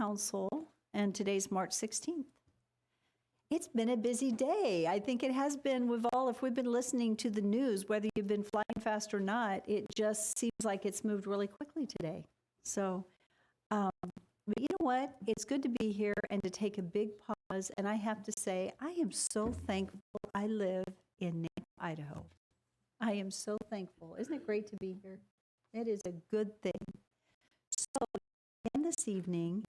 Council, and today's March 16th. It's been a busy day. I think it has been if we've been listening to the news, whether you've been flying fast or not, it just seems like it's moved really quickly today. So, but you know what? It's good to be here and to take a big pause. And I have to say, I am so thankful I live in Nampa, Idaho. I am so thankful. Isn't it great to be here? It is a good thing. So, and this evening,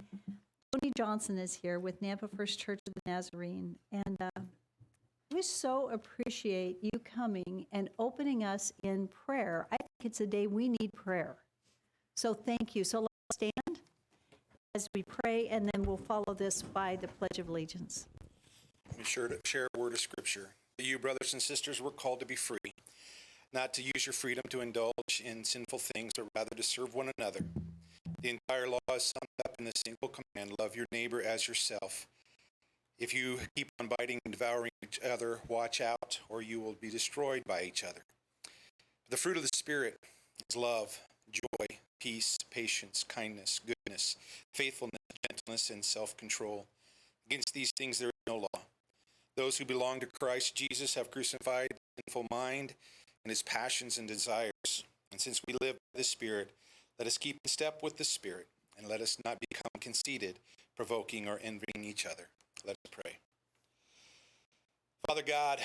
Tony Johnson is here with Nampa First Church of the Nazarene, and we so appreciate you coming and opening us in prayer. I think it's a day we need prayer. So thank you. So let's stand as we pray, and then we'll follow this by the Pledge of Allegiance. Be sure to share a word of scripture. You, brothers and sisters, were called to be free, not to use your freedom to indulge in sinful things, but rather to serve one another. The entire law is summed up in the single command: love your neighbor as yourself. If you keep on biting and devouring each other, watch out, or you will be destroyed by each other. The fruit of the Spirit is love, joy, peace, patience, kindness, goodness, faithfulness, gentleness, and self-control. Against these things there is no law. Those who belong to Christ Jesus have crucified the sinful mind and his passions and desires. And since we live by the Spirit, let us keep in step with the Spirit, and let us not become conceited, provoking, or envying each other. Let us pray. Father God,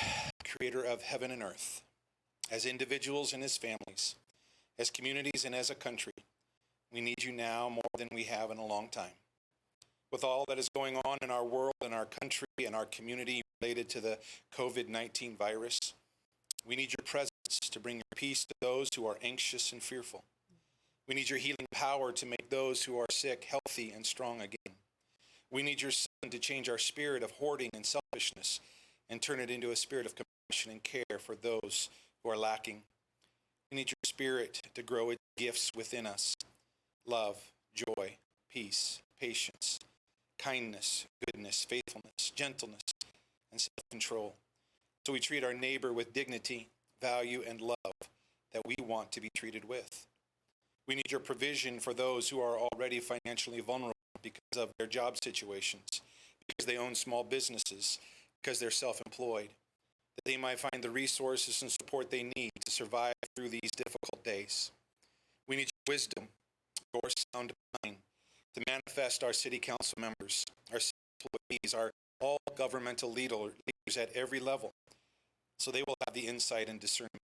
creator of heaven and earth, as individuals and as families, as communities and as a country, we need you now more than we have in a long time. With all that is going on in our world, in our country, and our community related to the COVID-19 virus, we need your presence to bring your peace to those who are anxious and fearful. We need your healing power to make those who are sick healthy and strong again. We need your Son to change our spirit of hoarding and selfishness and turn it into a spirit of compassion and care for those who are lacking. We need your Spirit to grow its gifts within us: love, joy, peace, patience, kindness, goodness, faithfulness, gentleness, and self-control. So we treat our neighbor with dignity, value, and love that we want to be treated with. We need your provision for those who are already financially vulnerable because of their job situations, because they own small businesses, because they're self-employed, that they might find the resources and support they need to survive through these difficult days. We need your wisdom, your sound mind, to manifest our city council members, our city employees, our all governmental leaders at every level, so they will have the insight and discernment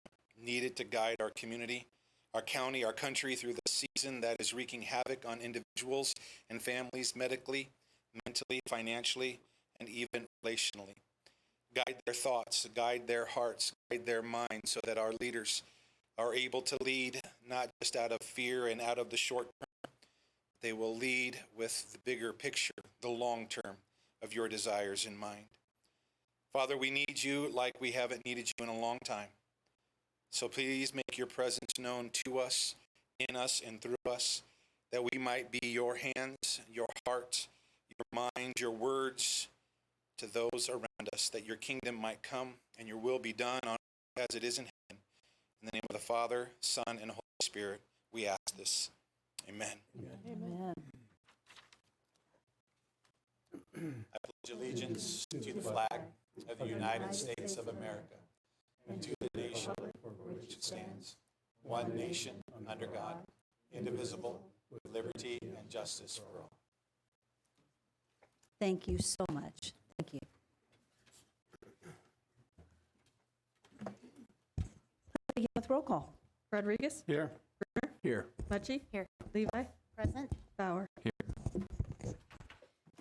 needed to guide our community, our county, our country through the season that is wreaking havoc on individuals and families medically, mentally, financially, and even relationally. Guide their thoughts, guide their hearts, guide their minds so that our leaders are able to lead not just out of fear and out of the short term. They will lead with the bigger picture, the long term of your desires in mind. Father, we need you like we haven't needed you in a long time. So please make your presence known to us, in us, and through us, that we might be your hands, your heart, your mind, your words to those around us, that your kingdom might come and your will be done on earth as it is in heaven. In the name of the Father, Son, and Holy Spirit, we ask this. Amen. Amen. I pledge allegiance to the flag of the United States of America and to the nation for which it stands, one nation under God, indivisible, with liberty and justice for all. Thank you so much. Thank you. Let's begin with roll call. Rodriguez? Here. Here. Mucci? Here. Levi? Present. Bauer?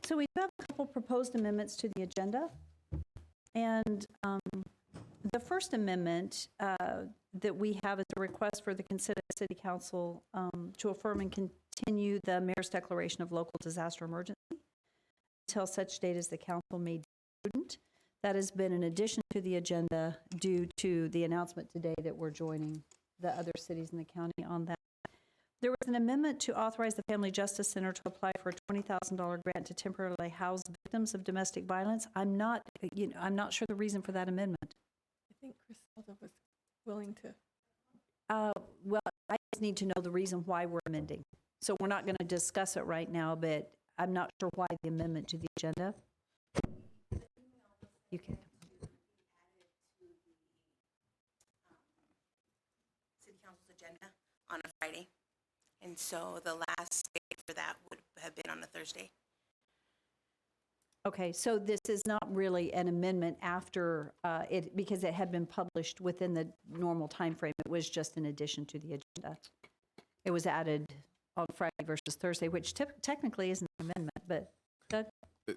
So we have a couple proposed amendments to the agenda. And the first amendment that we have is a request for the Consolidated City Council to affirm and continue the mayor's declaration of local disaster emergency until such date as the council may deem prudent. That has been an addition to the agenda due to the announcement today that we're joining the other cities in the county on that. There was an amendment to authorize the Family Justice Center to apply for a $20,000 grant to temporarily house victims of domestic violence. I'm not sure the reason for that amendment. I think Griselda was willing to. Well, I just need to know the reason why we're amending. So we're not going to discuss it right now, but I'm not sure why the amendment to the agenda. You can. City Council's agenda on a Friday. And so the last date for that would have been on a Thursday. Okay, so this is not really an amendment after it, because it had been published within the normal time frame. It was just an addition to the agenda. It was added on Friday versus Thursday, which technically isn't an amendment, but Doug?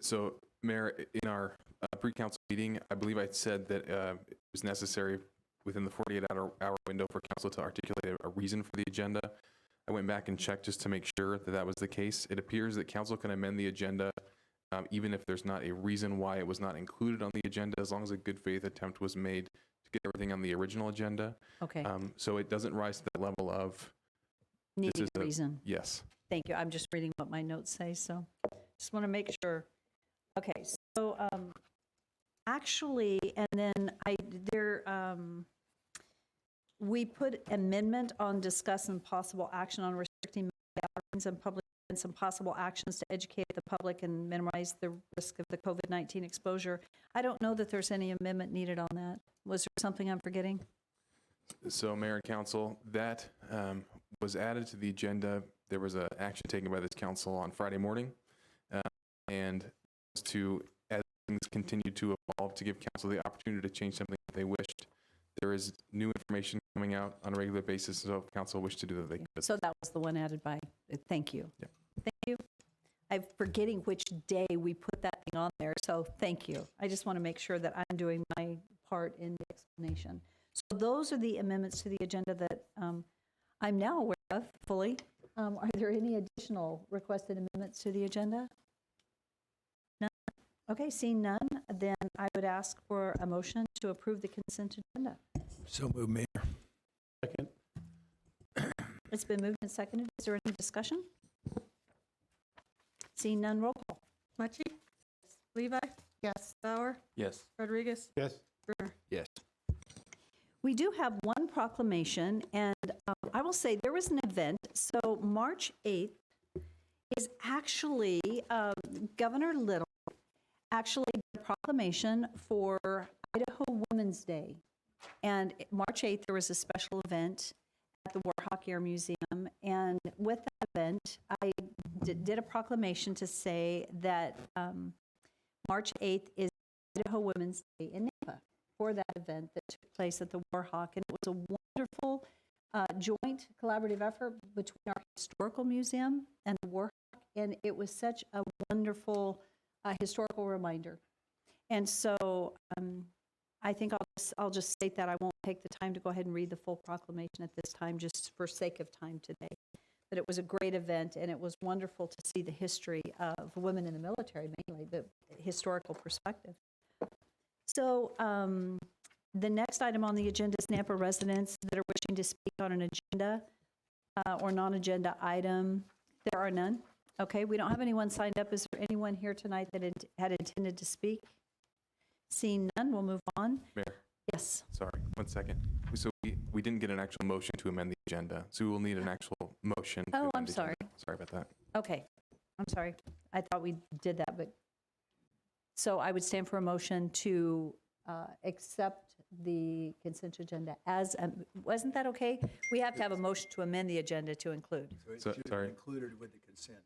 So, Mayor, in our pre-council meeting, I believe I said that it was necessary within the 48-hour window for council to articulate a reason for the agenda. I went back and checked just to make sure that that was the case. It appears that council can amend the agenda even if there's not a reason why it was not included on the agenda, as long as a good faith attempt was made to get everything on the original agenda. Okay, So it doesn't rise to the level of, needing is a a- reason. yes. Thank you. I'm just reading what my notes say, so just want to make sure. Okay, so actually, and then we put amendment on discuss and possible action on restricting gatherings and public events and possible actions to educate the public and minimize the risk of the COVID-19 exposure. I don't know that there's any amendment needed on that. Was there something I'm forgetting? So, Mayor and Council, that was added to the agenda. There was an action taken by this council on Friday morning, and to, as things continue to evolve, to give council the opportunity to change something if they wished. There is new information coming out on a regular basis, so if council wished to do that, they could. So that was the one added by, thank you. Yep. Thank you. I'm forgetting which day we put that thing on there, so thank you. I just want to make sure that I'm doing my part in the explanation. So those are the amendments to the agenda that I'm now aware of fully. Are there any additional requested amendments to the agenda? None? Okay, seeing none, then I would ask for a motion to approve the consent agenda. So moved, Mayor. Second. It's been moved and seconded. Is there any discussion? Seeing none, roll call. Mucci? Levi? Yes. Bauer? Yes. Rodriguez? Yes. Brunner? Yes. We do have one proclamation, and I will say there was an event. So March 8th is actually Governor Little actually did a proclamation for Idaho Women's Day. And March 8th, there was a special event at the Warhawk Air Museum. And with that event, I did a proclamation to say that March 8th is Idaho Women's Day in Nampa for that event that took place at the Warhawk. And it was a wonderful joint collaborative effort between our historical museum and the Warhawk. And it was such a wonderful historical reminder. And so I think I'll just state that. I won't take the time to go ahead and read the full proclamation at this time, just for sake of time today. But it was a great event, and it was wonderful to see the history of women in the military, mainly the historical perspective. So the next item on the agenda is Nampa residents that are wishing to speak on an agenda or non-agenda item. There are none. Okay, we don't have anyone signed up. Is there anyone here tonight that had intended to speak? Seeing none, we'll move on. Mayor, Yes. sorry, 1 second. So we didn't get an actual motion to amend the agenda, so we will need an actual motion. to Oh, amend I'm the sorry. agenda. Sorry about that. Okay, I'm sorry. I thought we did that, but, so I would stand for a motion to accept the consent agenda as, wasn't that okay? We have to have a motion to amend the agenda to include. So, sorry. Included with the consent.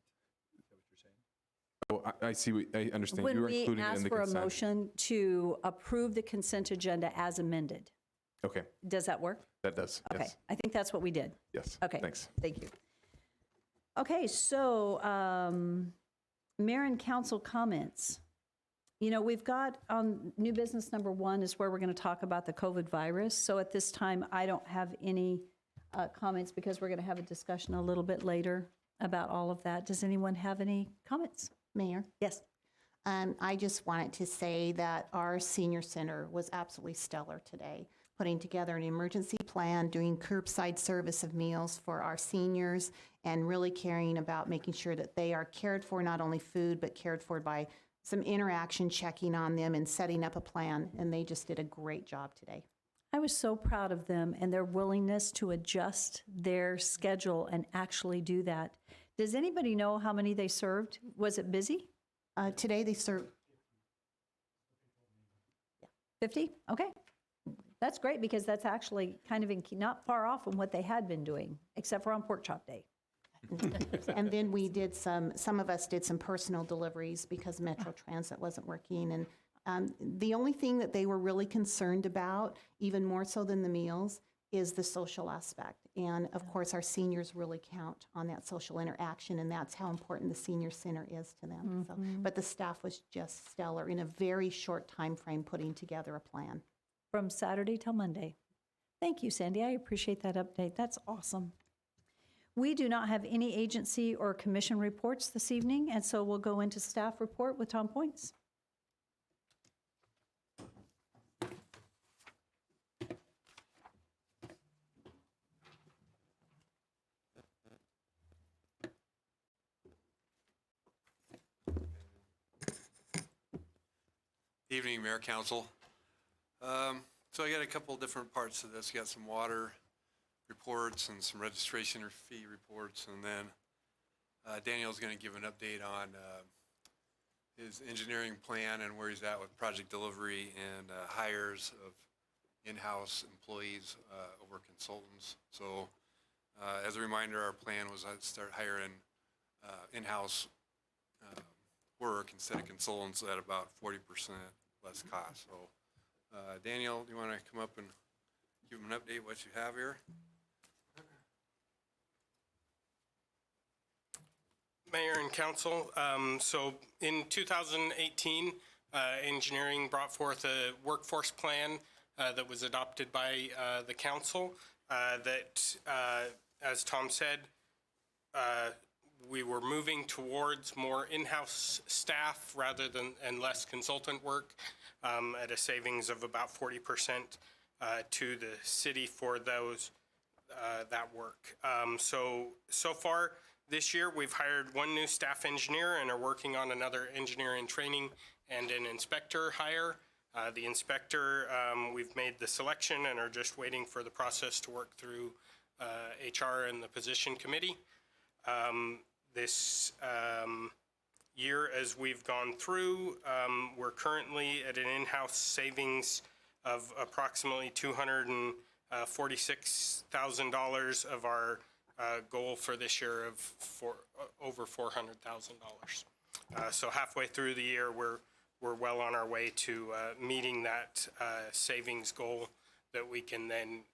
Is that what you're saying? Oh, I see, I understand. When You were we including it in ask the for a consent. motion to approve the consent agenda as amended, Okay, does that work? that does, Okay, yes. I think that's what we did. Yes, Okay. thanks. Thank you. Okay, so mayor and council comments. You know, we've got new business number 1 is where we're going to talk about the COVID virus. So at this time, I don't have any comments because we're going to have a discussion a little bit later about all of that. Does anyone have any comments? Mayor, Yes. I just wanted to say that our senior center was absolutely stellar today, putting together an emergency plan, doing curbside service of meals for our seniors, and really caring about making sure that they are cared for, not only food, but cared for by some interaction, checking on them and setting up a plan, and they just did a great job today. I was so proud of them and their willingness to adjust their schedule and actually do that. Does anybody know how many they served? Was it busy? Today they serve, 50? Okay. That's great because that's actually kind of not far off from what they had been doing, except for on Pork Chop Day. and then we did some of us did some personal deliveries because Metro Transit wasn't working. And the only thing that they were really concerned about, even more so than the meals, is the social aspect. And of course, our seniors really count on that social interaction, and that's how important the senior center is to them. So, but the staff was just stellar in a very short time frame putting together a plan. From Saturday till Monday. Thank you, Sandy. I appreciate that update. That's awesome. We do not have any agency or commission reports this evening, and so we'll go into staff report with Tom Points. Evening, Mayor, Council. So I got a couple different parts to this. Got some water reports and some registration or fee reports, and then Daniel's going to give an update on his engineering plan and where he's at with project delivery and hires of in-house employees over consultants. So as a reminder, our plan was to start hiring in-house work instead of consultants at about 40% less cost. So Daniel, do you want to come up and give them an update what you have here? Mayor and Council, so in 2018, engineering brought forth a workforce plan that was adopted by the council that, as Tom said, we were moving towards more in-house staff rather than and less consultant work at a savings of about 40% to the city for those that work. So far this year, we've hired one new staff engineer and are working on another engineer in training and an inspector hire. The inspector, we've made the selection and are just waiting for the process to work through HR and the position committee. This year, as we've gone through, we're currently at an in-house savings of approximately $246,000 of our goal for this year of over $400,000. So halfway through the year, we're well on our way to meeting that savings goal that we can then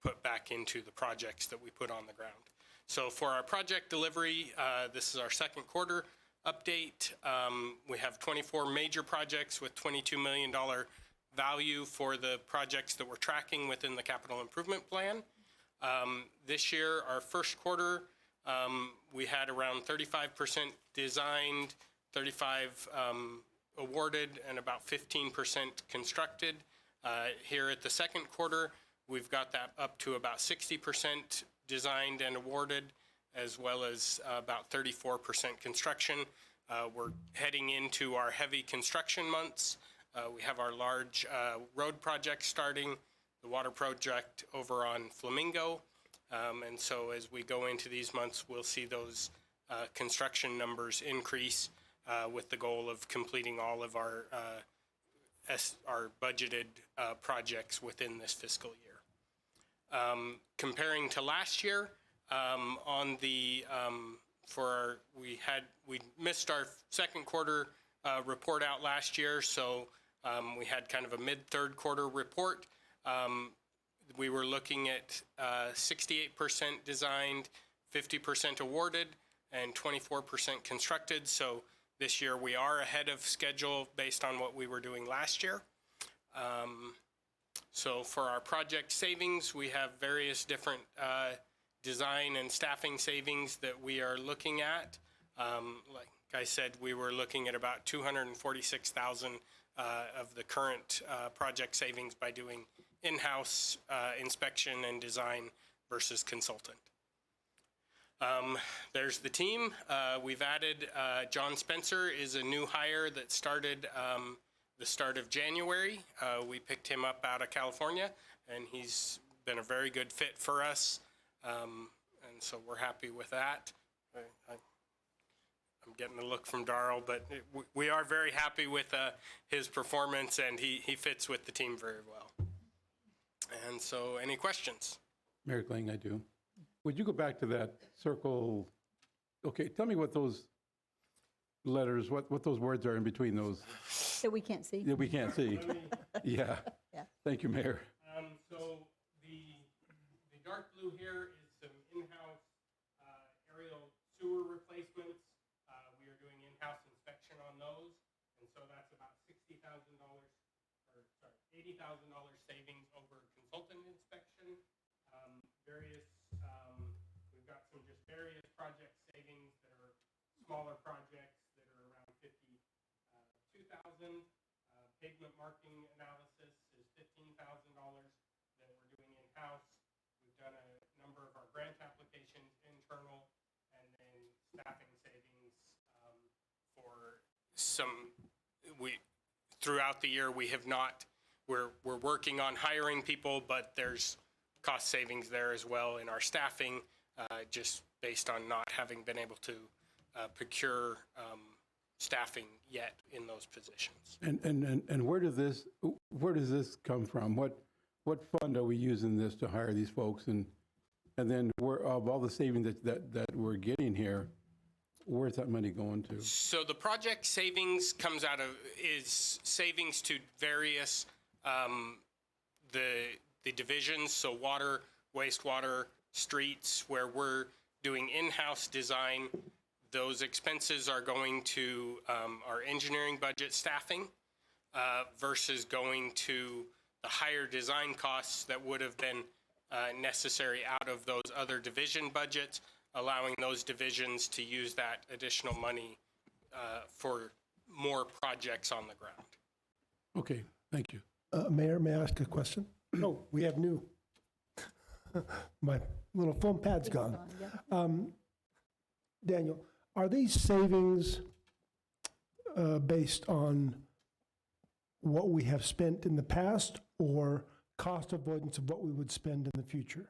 put back into the projects that we put on the ground. So for our project delivery, this is our second quarter update. We have 24 major projects with $22 million value for the projects that we're tracking within the capital improvement plan. This year, our first quarter, we had around 35% designed, 35 awarded, and about 15% constructed. Here at the second quarter, we've got that up to about 60% designed and awarded, as well as about 34% construction. We're heading into our heavy construction months. We have our large road project starting, the water project over on Flamingo. And so as we go into these months, we'll see those construction numbers increase with the goal of completing all of our budgeted projects within this fiscal year. Comparing to last year, we missed our second quarter report out last year, so we had kind of a mid-third quarter report. We were looking at 68% designed, 50% awarded, and 24% constructed. So this year we are ahead of schedule based on what we were doing last year. So for our project savings, we have various different design and staffing savings that we are looking at. Like I said, we were looking at about $246,000 of the current project savings by doing in-house inspection and design versus consultant. There's the team. We've added John Spencer is a new hire that started the start of January. We picked him up out of California, and he's been a very good fit for us. And so we're happy with that. I'm getting a look from Darrell, but we are very happy with his performance, and he fits with the team very well. And so, any questions? Mayor Kling, I do. Would you go back to that circle? Okay, tell me what those letters, what those words are in between those That we can't see. that we can't see. Yeah. Yeah. Thank you, Mayor. So the dark blue here is some in-house aerial sewer replacements. We are doing in-house inspection on those, and so that's about $60,000, or sorry, $80,000 savings over consultant inspection. We've got some just various project savings that are smaller projects that are around $52,000. Pavement marking analysis is $15,000 that we're doing in-house. We've done a number of our grant applications internal, and then staffing savings for some. Throughout the year we have not. We're working on hiring people, but there's cost savings there as well in our staffing, just based on not having been able to procure staffing yet in those positions. And where does this come from? What fund are we using this to hire these folks? And then where, of all the savings that we're getting here, where's that money going to? So the project savings is savings to various the divisions, so water, wastewater, streets, where we're doing in-house design. Those expenses are going to our engineering budget staffing versus going to the higher design costs that would have been necessary out of those other division budgets, allowing those divisions to use that additional money for more projects on the ground. Okay, thank you. Mayor, may I ask a question? No, we have new. My little foam pad's gone. Daniel, are these savings based on what we have spent in the past or cost avoidance of what we would spend in the future?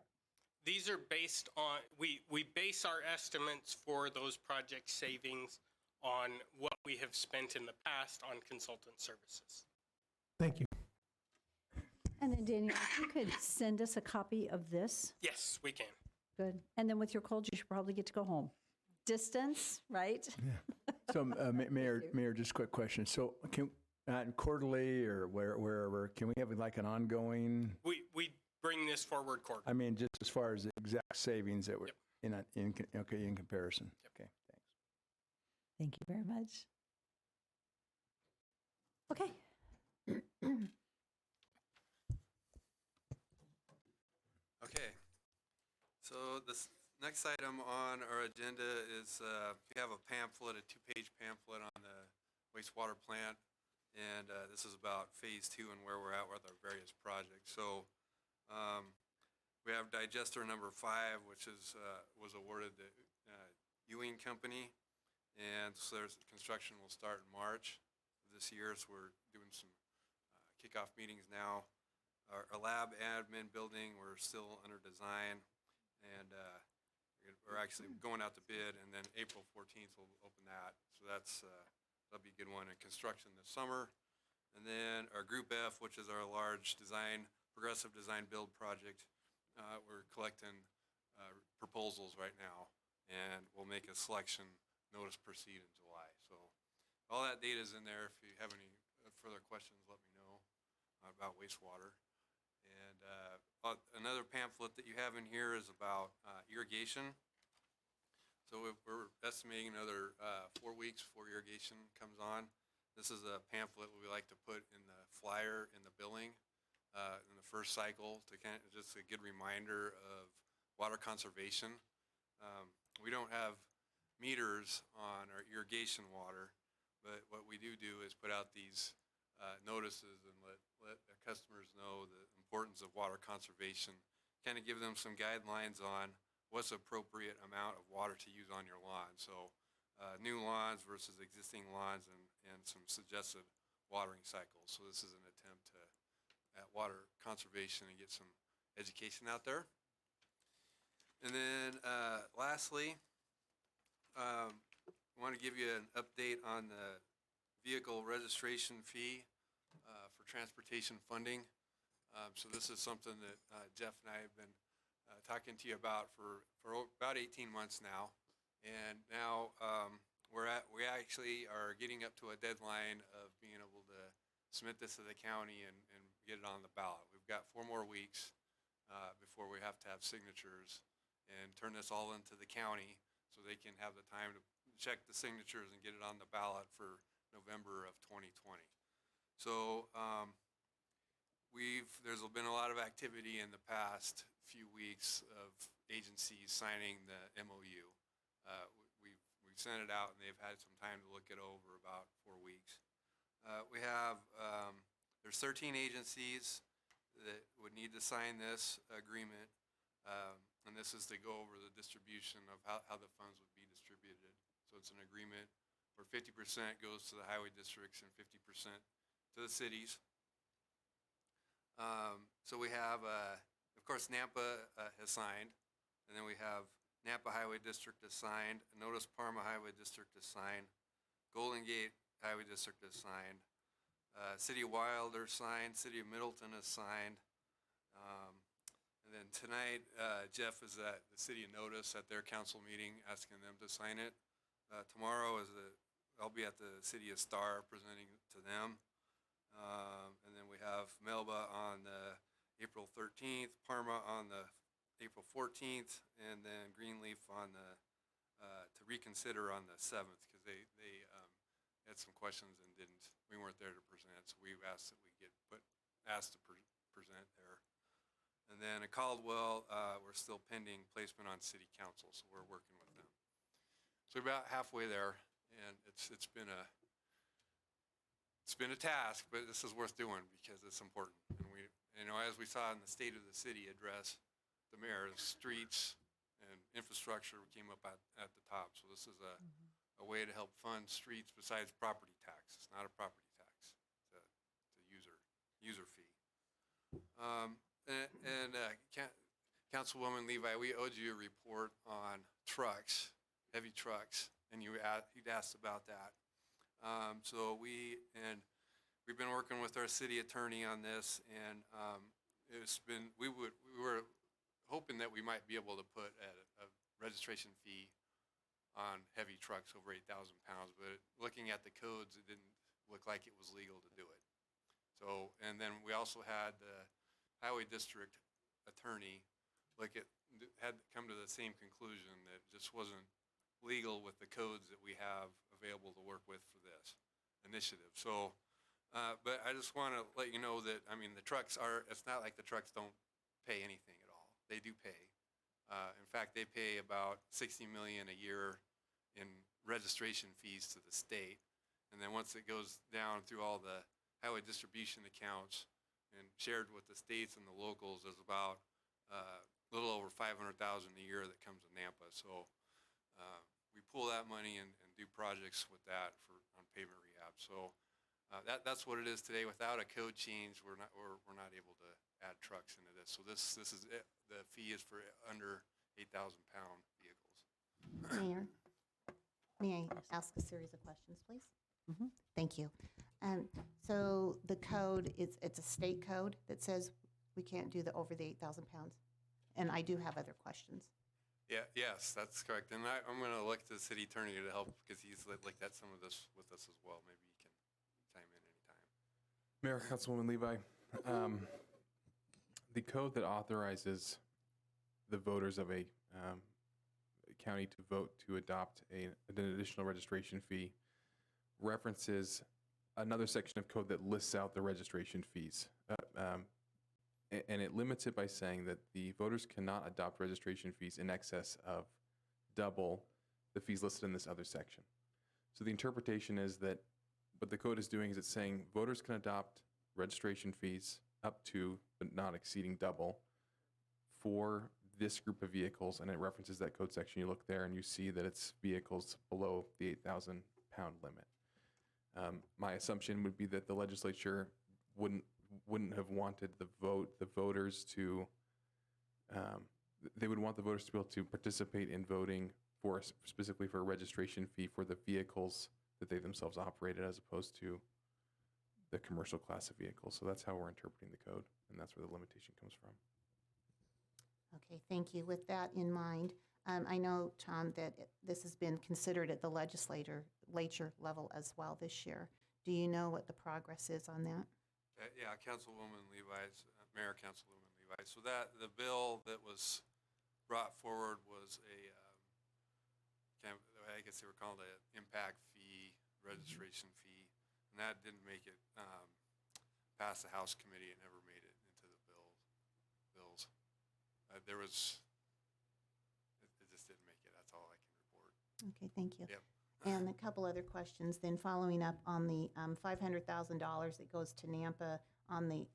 These are based on, we base our estimates for those project savings on what we have spent in the past on consultant services. Thank you. And then Daniel, if you could send us a copy of this. Yes, we can. Good. And then with your cold, you should probably get to go home. Distance, right? So, Mayor, just a quick question. So can, quarterly or wherever, can we have like an ongoing, We bring this forward quarterly. I mean, just as far as the exact savings that were in comparison? Okay, thanks. Thank you very much. Okay. Okay, so this next item on our agenda is we have a pamphlet, a 2-page pamphlet on the wastewater plant, and this is about phase 2 and where we're at with our various projects. So we have digester number 5, which is was awarded to Ewing Company, and so there's construction will start in March of this year. So we're doing some kickoff meetings now. Our lab admin building, we're still under design, and we're actually going out to bid, and then April 14th we'll open that. So that'll be a good one. And construction this summer, and then our Group F, which is our large progressive design build project. We're collecting proposals right now, and we'll make a selection notice proceed in July. So all that data is in there. If you have any further questions, let me know about wastewater. And another pamphlet that you have in here is about irrigation. So we're estimating another 4 weeks before irrigation comes on. This is a pamphlet we like to put in the flyer in the billing in the first cycle to kind of just a good reminder of water conservation. We don't have meters on our irrigation water, but what we do is put out these notices and let the customers know the importance of water conservation, kind of give them some guidelines on what's appropriate amount of water to use on your lawn. So new lawns versus existing lawns, and some suggested watering cycles. So this is an attempt at water conservation and get some education out there. And then lastly, I want to give you an update on the vehicle registration fee for transportation funding. So this is something that Jeff and I have been talking to you about for about 18 months now. And now we actually are getting up to a deadline of being able to submit this to the county and get it on the ballot. We've got 4 more weeks before we have to have signatures and turn this all into the county so they can have the time to check the signatures and get it on the ballot for November of 2020. So there's been a lot of activity in the past few weeks of agencies signing the MOU. We've sent it out and they've had some time to look it over, about 4 weeks. There's 13 agencies that would need to sign this agreement. And this is to go over the distribution of how the funds would be distributed. So it's an agreement where 50% goes to the highway districts and 50% to the cities. So we have, of course, Nampa has signed, and then we have Nampa Highway District has signed, Notice Parma Highway District has signed, Golden Gate Highway District has signed, City of Wilder signed, City of Middleton has signed. And then tonight, Jeff is at the City of Notice at their council meeting, asking them to sign it. Tomorrow I'll be at the City of Star presenting it to them. And then we have Melba on the April 13th, Parma on the April 14th, and then Greenleaf on the to reconsider on the 7th, because they had some questions and we weren't there to present, so we asked that we get asked to present there. And then at Caldwell, we're still pending placement on city council, so we're working with them. So we're about halfway there, and it's been a task, but this is worth doing because it's important. And as we saw in the State of the City address, the mayor, streets and infrastructure came up at the top. So this is a way to help fund streets besides property tax. It's not a property tax. It's a user fee. Councilwoman Levi, we owed you a report on trucks, heavy trucks, and you'd asked about that. So we've been working with our city attorney on this, and we were hoping that we might be able to put a registration fee on heavy trucks over 8,000 pounds, but looking at the codes, it didn't look like it was legal to do it. So, and then we also had the highway district attorney had come to the same conclusion that it just wasn't legal with the codes that we have available to work with for this initiative. So, but I just want to let you know that, the trucks it's not like the trucks don't pay anything at all. They do pay. In fact, they pay about $60 million a year in registration fees to the state. And then once it goes down through all the highway distribution accounts and shared with the states and the locals, there's about a little over $500,000 a year that comes to Nampa. So we pull that money and do projects with that on pavement rehab. So that's what it is today. Without a code change, we're not able to add trucks into this. So this is it. The fee is for under 8,000 pound vehicles. Mayor, may I ask a series of questions, please? Thank you. So the code, it's a state code that says we can't do over the 8,000 pounds. And I do have other questions. Yes, that's correct. And I'm going to look to the city attorney to help because he's looked at some of this with us as well. Maybe he can chime in anytime. Mayor, Councilwoman Levi, the code that authorizes the voters of a county to vote to adopt an additional registration fee references another section of code that lists out the registration fees. And it limits it by saying that the voters cannot adopt registration fees in excess of double the fees listed in this other section. So the interpretation is that what the code is doing is it's saying voters can adopt registration fees up to, but not exceeding double for this group of vehicles, and it references that code section. You look there and you see that it's vehicles below the 8,000 pound limit. My assumption would be that the legislature wouldn't have wanted the voters to, they would want the voters to be able to participate in voting specifically for a registration fee for the vehicles that they themselves operated as opposed to the commercial class of vehicles. So that's how we're interpreting the code, and that's where the limitation comes from. Okay, thank you. With that in mind, I know, Tom, that this has been considered at the legislature level as well this year. Do you know what the progress is on that? Yeah, Councilwoman Levi's, Mayor Councilwoman Levi. So the bill that was brought forward was I guess they were called an impact fee, registration fee, and that didn't make it past the House committee. It never made it into the bills. It just didn't make it. That's all I can report. Okay, thank you. Yep. And a couple other questions, then following up on the $500,000 that goes to Nampa on the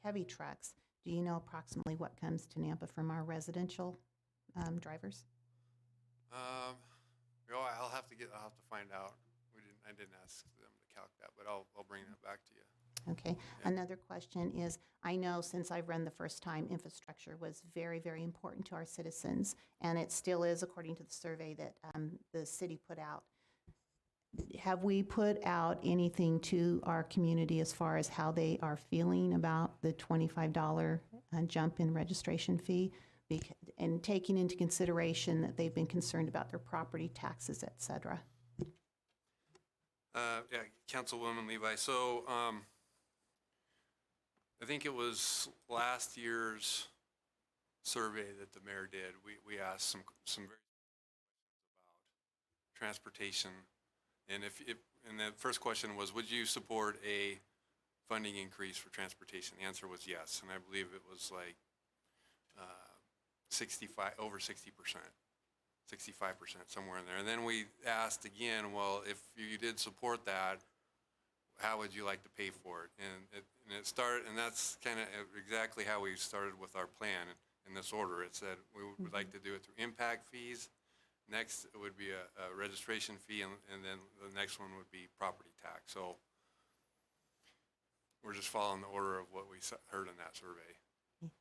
heavy trucks. Do you know approximately what comes to Nampa from our residential drivers? I'll have to find out. I didn't ask them to calc that, but I'll bring that back to you. Okay. Another question is, I know since I've run the first time, infrastructure was very, very important to our citizens, and it still is according to the survey that the city put out. Have we put out anything to our community as far as how they are feeling about the $25 jump in registration fee? And taking into consideration that they've been concerned about their property taxes, et cetera. Yeah, Councilwoman Levi. So I think it was last year's survey that the mayor did. We asked some very questions about transportation, and and the first question was, would you support a funding increase for transportation? The answer was yes, and I believe it was like over 60%, 65%, somewhere in there. And then we asked again, well, if you did support that, how would you like to pay for it? And it started, and that's kind of exactly how we started with our plan in this order. It said we would like to do it through impact fees. Next, it would be a registration fee, and then the next one would be property tax. So we're just following the order of what we heard in that survey.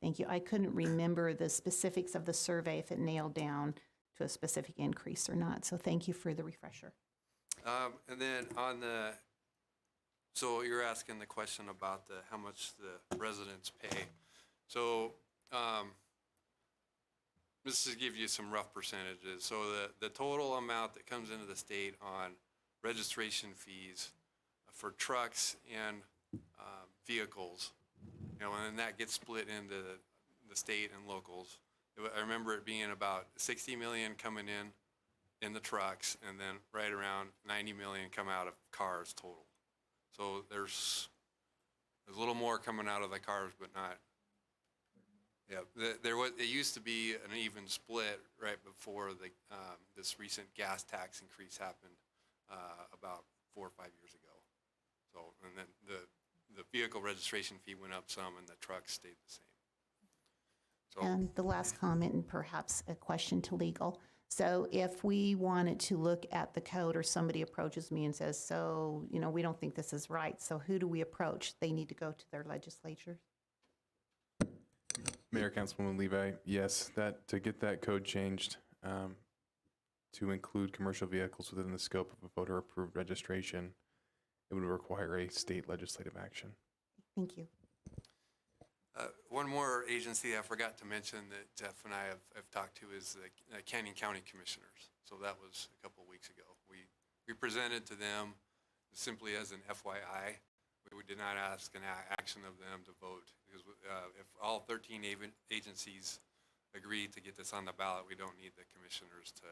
Thank you. I couldn't remember the specifics of the survey, if it nailed down to a specific increase or not. So thank you for the refresher. And then so you're asking the question about how much the residents pay. So just to give you some rough percentages. So the total amount that comes into the state on registration fees for trucks and vehicles, and that gets split into the state and locals. I remember it being about 60 million coming in the trucks, and then right around 90 million come out of cars total. So there's a little more coming out of the cars, but not. Yeah, it used to be an even split right before this recent gas tax increase happened about 4 or 5 years ago. So, and then the vehicle registration fee went up some, and the trucks stayed the same. So, And the last comment, and perhaps a question to legal. So if we wanted to look at the code, or somebody approaches me and says, so, we don't think this is right, so who do we approach? They need to go to their legislature? Mayor, Councilwoman Levi, yes, to get that code changed to include commercial vehicles within the scope of a voter-approved registration, it would require a state legislative action. Thank you. One more agency I forgot to mention that Jeff and I have talked to is the Canyon County Commissioners. So that was a couple of weeks ago. We presented to them simply as an FYI. We did not ask an action of them to vote, because if all 13 agencies agreed to get this on the ballot, we don't need the commissioners to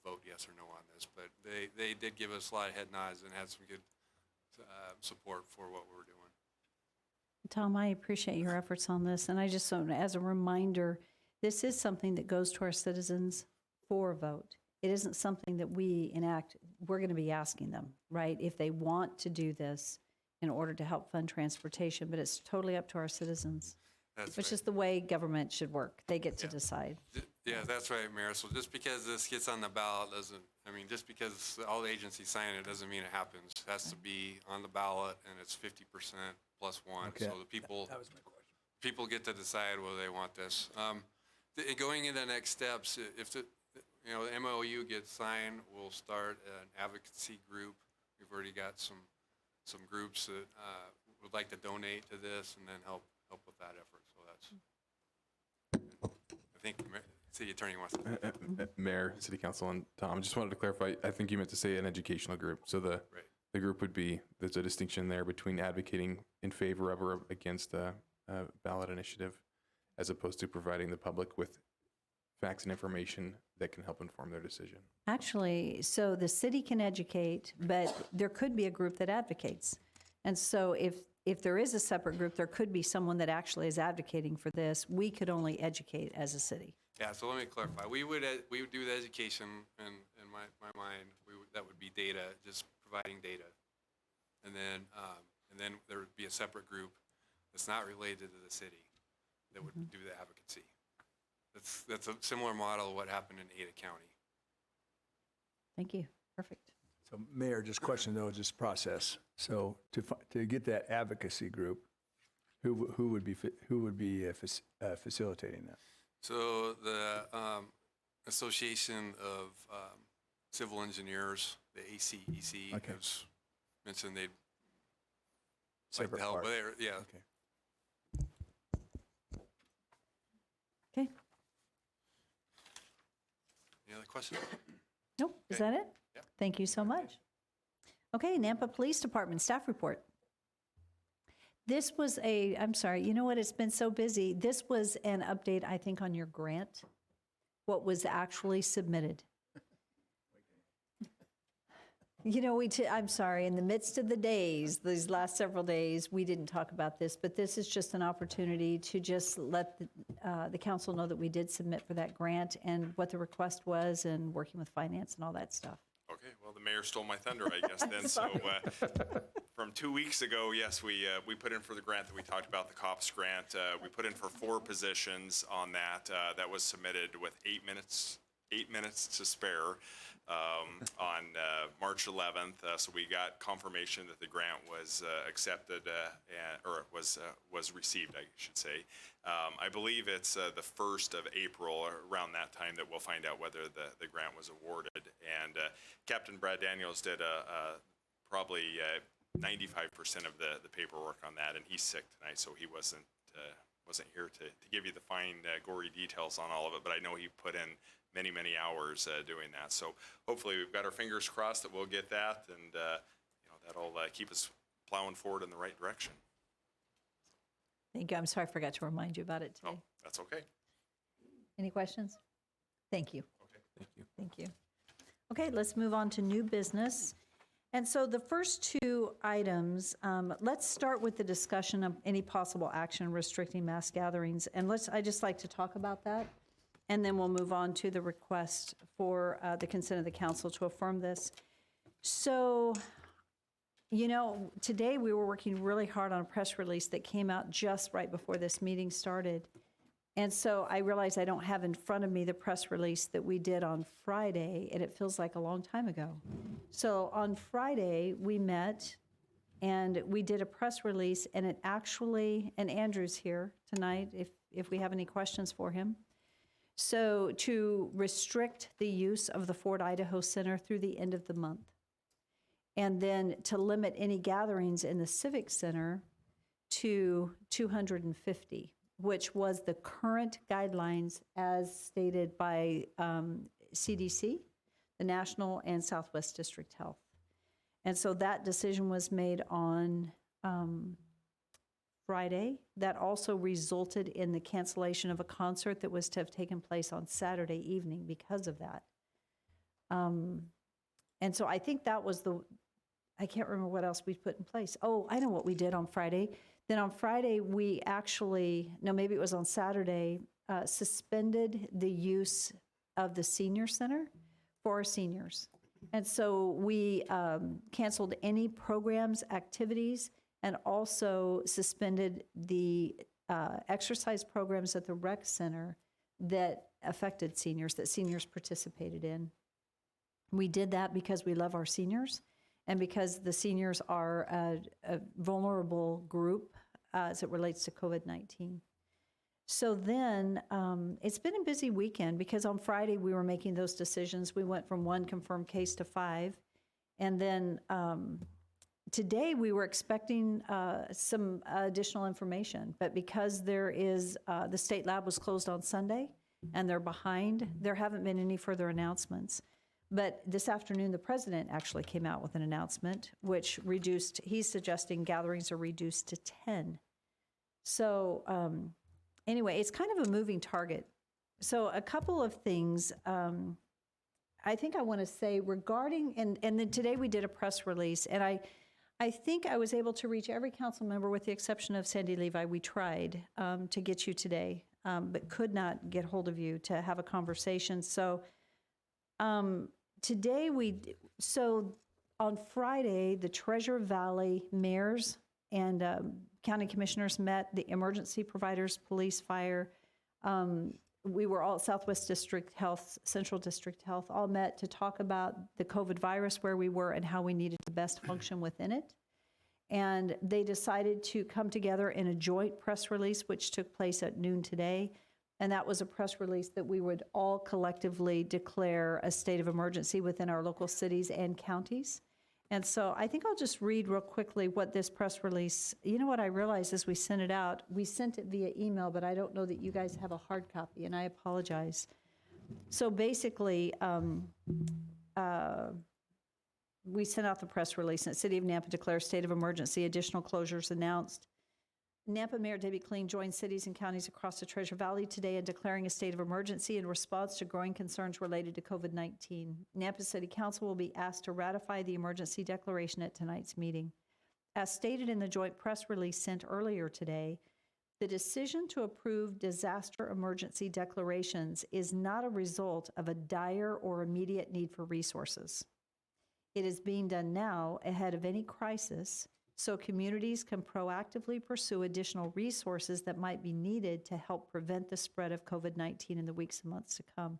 vote yes or no on this. But they did give us a lot of head nods and had some good support for what we're doing. Tom, I appreciate your efforts on this, and I just, as a reminder, this is something that goes to our citizens for a vote. It isn't something that we enact. We're going to be asking them, right, if they want to do this in order to help fund transportation, but it's totally up to our citizens, which is the way government should work. They get to decide. Yeah, that's right, Mayor. So just because this gets on the ballot just because all the agencies sign it doesn't mean it happens. It has to be on the ballot, and it's 50% plus one. Okay. So the people, That was my question. people get to decide whether they want this. Going into the next steps, if you know, the MOU gets signed, we'll start an advocacy group. We've already got some groups that would like to donate to this and then help with that effort. So that's, I think City Attorney wants to. Mayor, City Council, and Tom, just wanted to clarify, I think you meant to say an educational group. So the group would be, there's a distinction there between advocating in favor of or against a ballot initiative as opposed to providing the public with facts and information that can help inform their decision. Actually, so the city can educate, but there could be a group that advocates. And so if there is a separate group, there could be someone that actually is advocating for this. We could only educate as a city. Yeah, so let me clarify. We would do the education, and in my mind, that would be data, just providing data. And then there would be a separate group that's not related to the city that would do the advocacy. That's a similar model of what happened in Ada County. Thank you. Perfect. So Mayor, just question though, just process. So to get that advocacy group, who would be facilitating that? So the Association of Civil Engineers, the ACEC, has mentioned they'd like to help. Yeah. Okay. Okay. Any other questions? Nope. Is that it? Yeah. Thank you so much. Okay, Nampa Police Department staff report. This was I'm sorry, you know what? It's been so busy. This was an update, I think, on your grant, what was actually submitted. You know, I'm sorry, in the midst of the days, these last several days, we didn't talk about this, but this is just an opportunity to just let the council know that we did submit for that grant and what the request was and working with finance and all that stuff. Okay, well, the mayor stole my thunder, I guess, then. So from 2 weeks ago, yes, we put in for the grant that we talked about, the COPS grant. We put in for 4 positions on that. That was submitted with 8 minutes to spare on March 11th. So we got confirmation that the grant was accepted or was received, I should say. I believe it's the 1st of April, or around that time, that we'll find out whether the grant was awarded. And Captain Brad Daniels did probably 95% of the paperwork on that, and he's sick tonight, so he wasn't here to give you the fine, gory details on all of it. But I know he put in many hours doing that. So hopefully we've got our fingers crossed that we'll get that, and that'll keep us plowing forward in the right direction. Thank you. I'm sorry I forgot to remind you about it today. Oh, that's okay. Any questions? Thank you. Okay. Thank you. Thank you. Okay, let's move on to new business. And so the first 2 items, let's start with the discussion of any possible action restricting mass gatherings. And I'd just like to talk about that. And then we'll move on to the request for the consent of the council to affirm this. So, you know, today we were working really hard on a press release that came out just right before this meeting started. And so I realize I don't have in front of me the press release that we did on Friday, and it feels like a long time ago. So on Friday, we met and we did a press release, and it actually, and Andrew's here tonight if we have any questions for him. So to restrict the use of the Ford Idaho Center through the end of the month. And then to limit any gatherings in the Civic Center to 250, which was the current guidelines as stated by CDC, the National and Southwest District Health. And so that decision was made on Friday. That also resulted in the cancellation of a concert that was to have taken place on Saturday evening because of that. And so I think that was I can't remember what else we put in place. Oh, I know what we did on Friday. Then on Friday, we actually, no, maybe it was on Saturday, suspended the use of the senior center for our seniors. And so we canceled any programs, activities, and also suspended the exercise programs at the rec center that affected seniors, that seniors participated in. We did that because we love our seniors and because the seniors are a vulnerable group as it relates to COVID-19. So then it's been a busy weekend because on Friday we were making those decisions. We went from 1 confirmed case to 5. And then today we were expecting some additional information. But because there is, the state lab was closed on Sunday and they're behind, there haven't been any further announcements. But this afternoon, the president actually came out with an announcement, which reduced, he's suggesting gatherings are reduced to 10. So anyway, it's kind of a moving target. So a couple of things I think I want to say regarding, and then today we did a press release, and I think I was able to reach every council member with the exception of Sandy Levi. We tried to get you today, but could not get hold of you to have a conversation. So today so on Friday, the Treasure Valley mayors and county commissioners met, the emergency providers, police, fire. We were all, Southwest District Health, Central District Health, all met to talk about the COVID virus, where we were and how we needed to best function within it. And they decided to come together in a joint press release, which took place at noon today. And that was a press release that we would all collectively declare a state of emergency within our local cities and counties. And so I think I'll just read real quickly what this press release, you know what I realized as we sent it out, we sent it via email, but I don't know that you guys have a hard copy, and I apologize. So basically, we sent out the press release, and the City of Nampa declares state of emergency, additional closures announced. Nampa Mayor Debbie Kling joined cities and counties across the Treasure Valley today in declaring a state of emergency in response to growing concerns related to COVID-19. Nampa City Council will be asked to ratify the emergency declaration at tonight's meeting. As stated in the joint press release sent earlier today, the decision to approve disaster emergency declarations is not a result of a dire or immediate need for resources. It is being done now ahead of any crisis, so communities can proactively pursue additional resources that might be needed to help prevent the spread of COVID-19 in the weeks and months to come.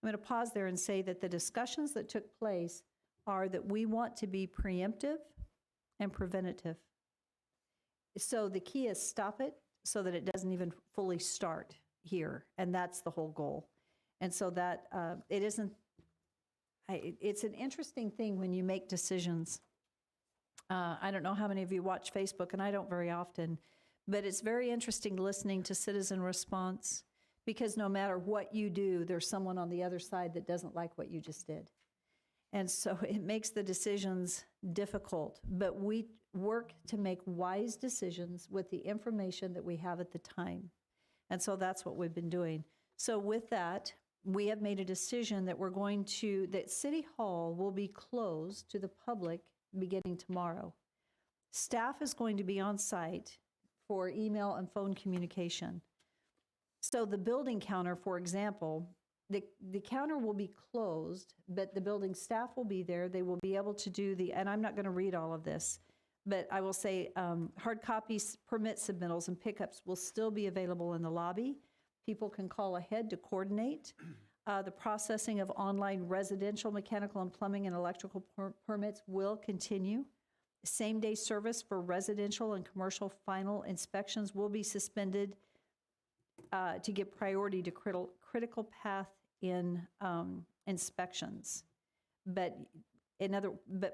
I'm going to pause there and say that the discussions that took place are that we want to be preemptive and preventative. So the key is stop it so that it doesn't even fully start here, and that's the whole goal. And so that it isn't, it's an interesting thing when you make decisions. I don't know how many of you watch Facebook, and I don't very often, but it's very interesting listening to citizen response, because no matter what you do, there's someone on the other side that doesn't like what you just did. And so it makes the decisions difficult, but we work to make wise decisions with the information that we have at the time. And so that's what we've been doing. So with that, we have made a decision that we're going to, that City Hall will be closed to the public beginning tomorrow. Staff is going to be on site for email and phone communication. So the building counter, for example, the counter will be closed, but the building staff will be there. They will be able to do and I'm not going to read all of this, but I will say hard copies, permit submittals, and pickups will still be available in the lobby. People can call ahead to coordinate. The processing of online residential, mechanical, and plumbing and electrical permits will continue. Same-day service for residential and commercial final inspections will be suspended to give priority to critical path in inspections. But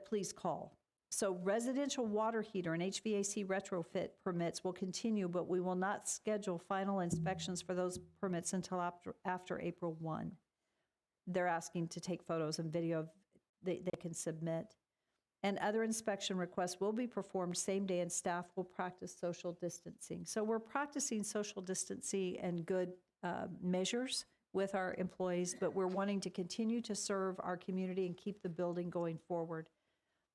please call. So residential water heater and HVAC retrofit permits will continue, but we will not schedule final inspections for those permits until after April 1. They're asking to take photos and video they can submit. And other inspection requests will be performed same day, and staff will practice social distancing. So we're practicing social distancing and good measures with our employees, but we're wanting to continue to serve our community and keep the building going forward.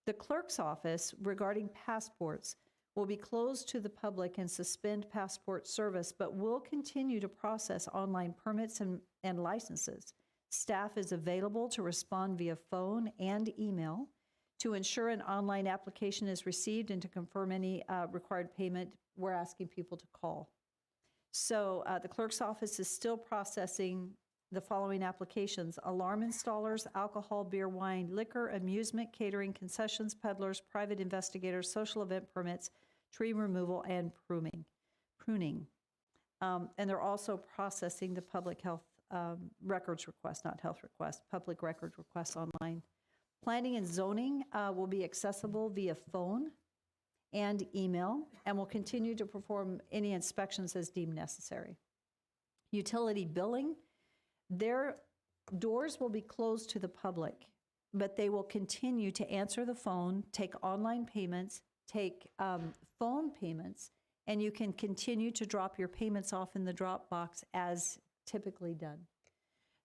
The clerk's office regarding passports will be closed to the public and suspend passport service, but will continue to process online permits and licenses. Staff is available to respond via phone and email. To ensure an online application is received and to confirm any required payment, we're asking people to call. So the clerk's office is still processing the following applications: alarm installers, alcohol, beer, wine, liquor, amusement, catering, concessions, peddlers, private investigators, social event permits, tree removal, and pruning. And they're also processing the public health records request, not health request, public record requests online. Planning and zoning will be accessible via phone and email, and will continue to perform any inspections as deemed necessary. Utility billing, their doors will be closed to the public, but they will continue to answer the phone, take online payments, take phone payments, and you can continue to drop your payments off in the drop box as typically done.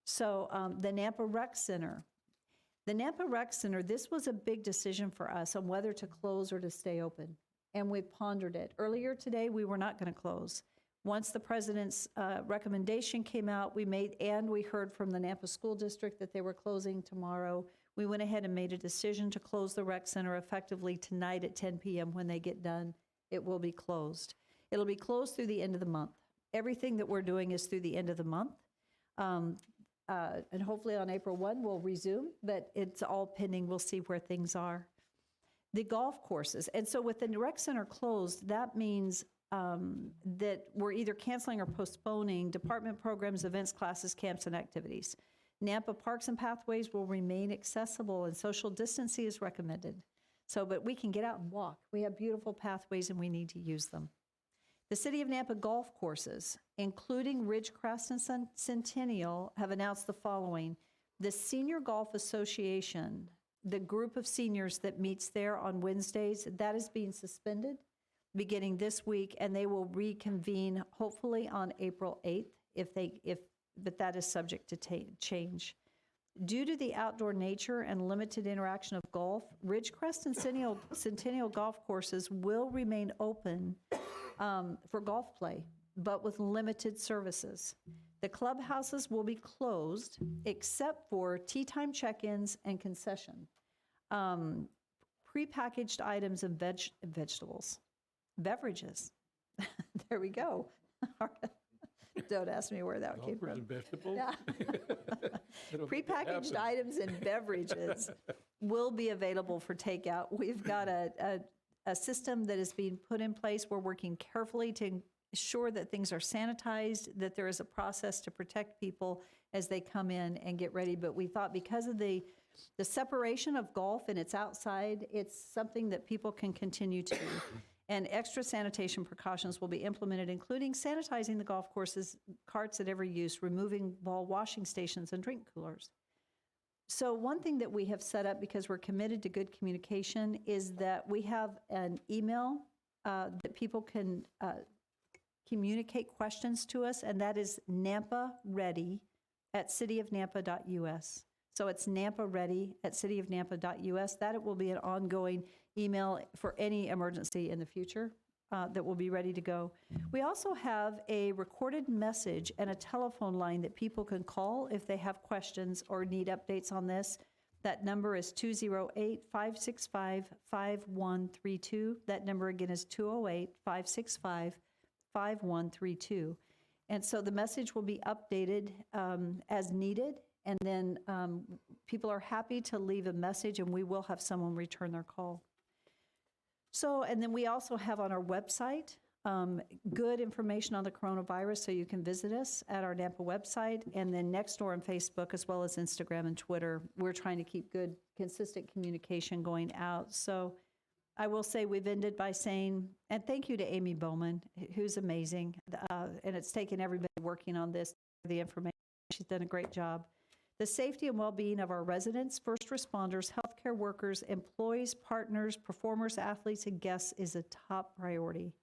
So the Nampa Rec Center. The Nampa Rec Center, this was a big decision for us on whether to close or to stay open, and we've pondered it. Earlier today, we were not going to close. Once the president's recommendation came out, we heard from the Nampa School District that they were closing tomorrow. We went ahead and made a decision to close the rec center effectively tonight at 10 p.m. When they get done, it will be closed. It'll be closed through the end of the month. Everything that we're doing is through the end of the month. And hopefully on April 1, we'll resume, but it's all pending. We'll see where things are. The golf courses. And so with the rec center closed, that means that we're either canceling or postponing department programs, events, classes, camps, and activities. Nampa Parks and Pathways will remain accessible, and social distancing is recommended. So, but we can get out and walk. We have beautiful pathways, and we need to use them. The City of Nampa golf courses, including Ridgecrest and Centennial, have announced the following. The Senior Golf Association, the group of seniors that meets there on Wednesdays, that is being suspended beginning this week, and they will reconvene hopefully on April 8th, but that is subject to change. Due to the outdoor nature and limited interaction of golf, Ridgecrest and Centennial golf courses will remain open for golf play, but with limited services. The clubhouses will be closed except for tea time check-ins and concession. Prepackaged items and vegetables. Beverages. There we go. Don't ask me where that came from. Vegetables? Yeah. Prepackaged items and beverages will be available for takeout. We've got a system that is being put in place. We're working carefully to ensure that things are sanitized, that there is a process to protect people as they come in and get ready. But we thought because of the separation of golf and it's outside, it's something that people can continue to do. And extra sanitation precautions will be implemented, including sanitizing the golf courses, carts at every use, removing ball washing stations and drink coolers. So one thing that we have set up, because we're committed to good communication, is that we have an email that people can communicate questions to us, and that is nampaready@cityofnampa.us. So it's nampaready@cityofnampa.us. That it will be an ongoing email for any emergency in the future that will be ready to go. We also have a recorded message and a telephone line that people can call if they have questions or need updates on this. That number is 208-565-5132. That number again is 208-565-5132. And so the message will be updated as needed. And then people are happy to leave a message, and we will have someone return their call. So, and then we also have on our website good information on the coronavirus, so you can visit us at our Nampa website, and then Nextdoor and Facebook, as well as Instagram and Twitter. We're trying to keep good, consistent communication going out. So I will say we've ended by saying, and thank you to Amy Bowman, who's amazing, and it's taken everybody working on this, the information. She's done a great job. The safety and well-being of our residents, first responders, healthcare workers, employees, partners, performers, athletes, and guests is a top priority.